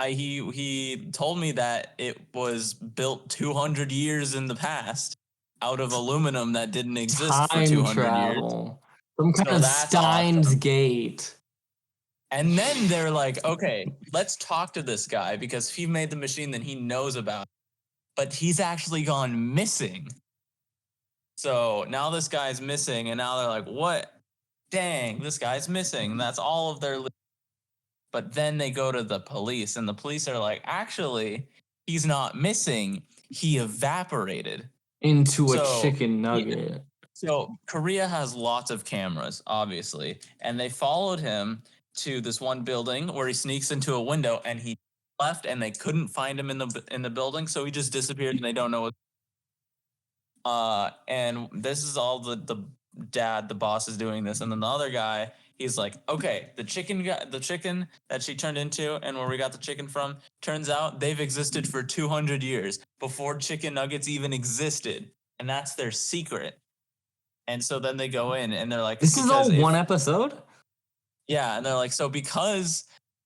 he told me that it was built 200 years in the past out of aluminum that didn't exist for 200 travel. years. Some kind of Stein's awesome. Gate. And then they're like, okay, let's talk to this guy because if he made the machine, then he knows about it. But he's actually gone missing. So now this guy's missing, and now they're like, what? Dang, this guy's missing. And that's all of their... But then they go to the police, and the police are like, actually, he's not missing. He evaporated. Into a chicken nugget. So Korea has lots of cameras, obviously. And they followed him to this one building where he sneaks into a window and he left and they couldn't find him in the building. So he just disappeared and they don't know what. And this is all the boss is doing this. And then the other guy, he's like, okay, the chicken that she turned into and where we got the chicken from, turns out they've existed for 200 years before chicken nuggets even existed. And that's their secret. And so then they go in and they're like, this is all one episode? Yeah. And they're like, so because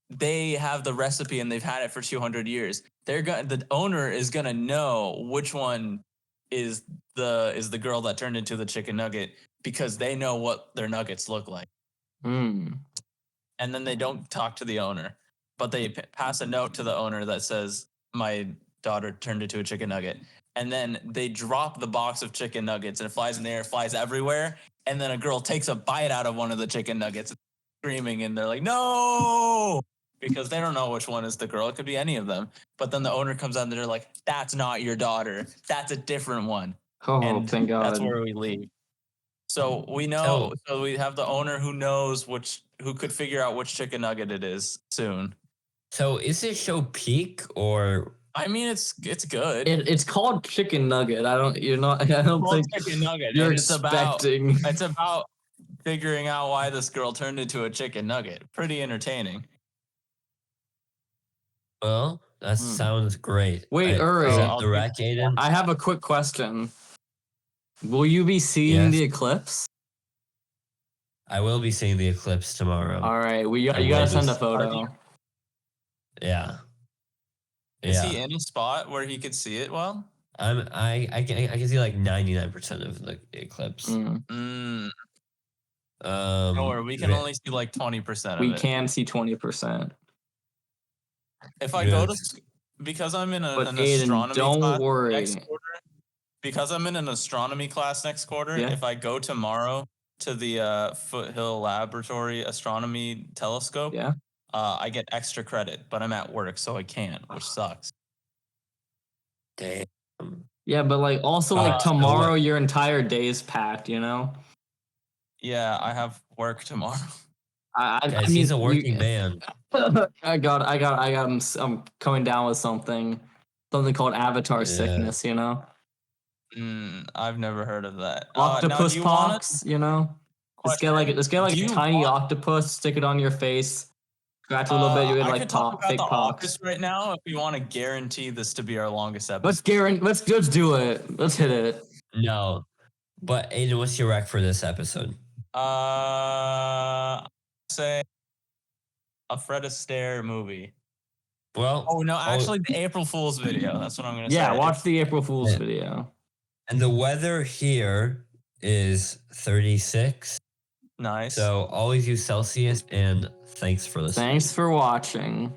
they have the recipe and they've had it for 200 years, the owner is going to know which one is the girl that turned into the chicken nugget because they know what their nuggets look like. And then they don't talk to the owner, but they pass a note to the owner that says, my daughter turned into a chicken nugget. And then they drop the box of chicken nuggets and it flies in the air, flies everywhere. And then a girl takes a bite out of one of the chicken nuggets, screaming, and they're like, no, because they don't know which one is the girl. It could be any of them. But then the owner comes out and they're like, that's not your daughter. That's a different one. Oh, and thank God. That's where we leave. So we know, so we have the owner who knows who could figure out which chicken nugget it is soon. So is this show peak or? I mean, it's good. It's called Chicken Nugget. I don't think Chicken Nugget. You're expecting. It's about figuring out why this girl turned into a chicken nugget. Pretty entertaining. Well, that sounds great. Wait, Uri. Is that the rec, Aiden? I have a quick question. Will you be seeing the eclipse? I will be seeing the eclipse tomorrow. All right, you gotta send a photo. Yeah. Is he in a spot where he could see it well? I can see like 99% of the eclipse. Don't worry, we can only see like 20% of it. We can see 20%. If I go to, because I'm in an astronomy class next quarter, because I'm in an astronomy class next quarter, if I go tomorrow to the Foothill Laboratory Astronomy Telescope, I get extra credit, but I'm at work, so I can't, which sucks. Damn. Yeah, but like also like tomorrow, your entire day is packed, you know? Yeah, I have work tomorrow. Guys, he's a working man. I'm coming down with something called Avatar sickness, you know? I've never heard of that. Octopus pox, you know? Let's get like a tiny octopus, stick it on your face, Scratch a little bit. You would I like could talk pop, about fake The pops. Office right now if you want to guarantee this to be our longest episode. Let's do it. Let's hit it. No. But Aiden, what's your rec for this episode? Say a Fred Astaire movie. Well, Oh no, actually the April Fool's video. That's what I'm gonna say. Yeah, watch the April Fool's Yeah. video. and the weather here is 36. Nice. So always use Celsius, and thanks for listening. Thanks for watching.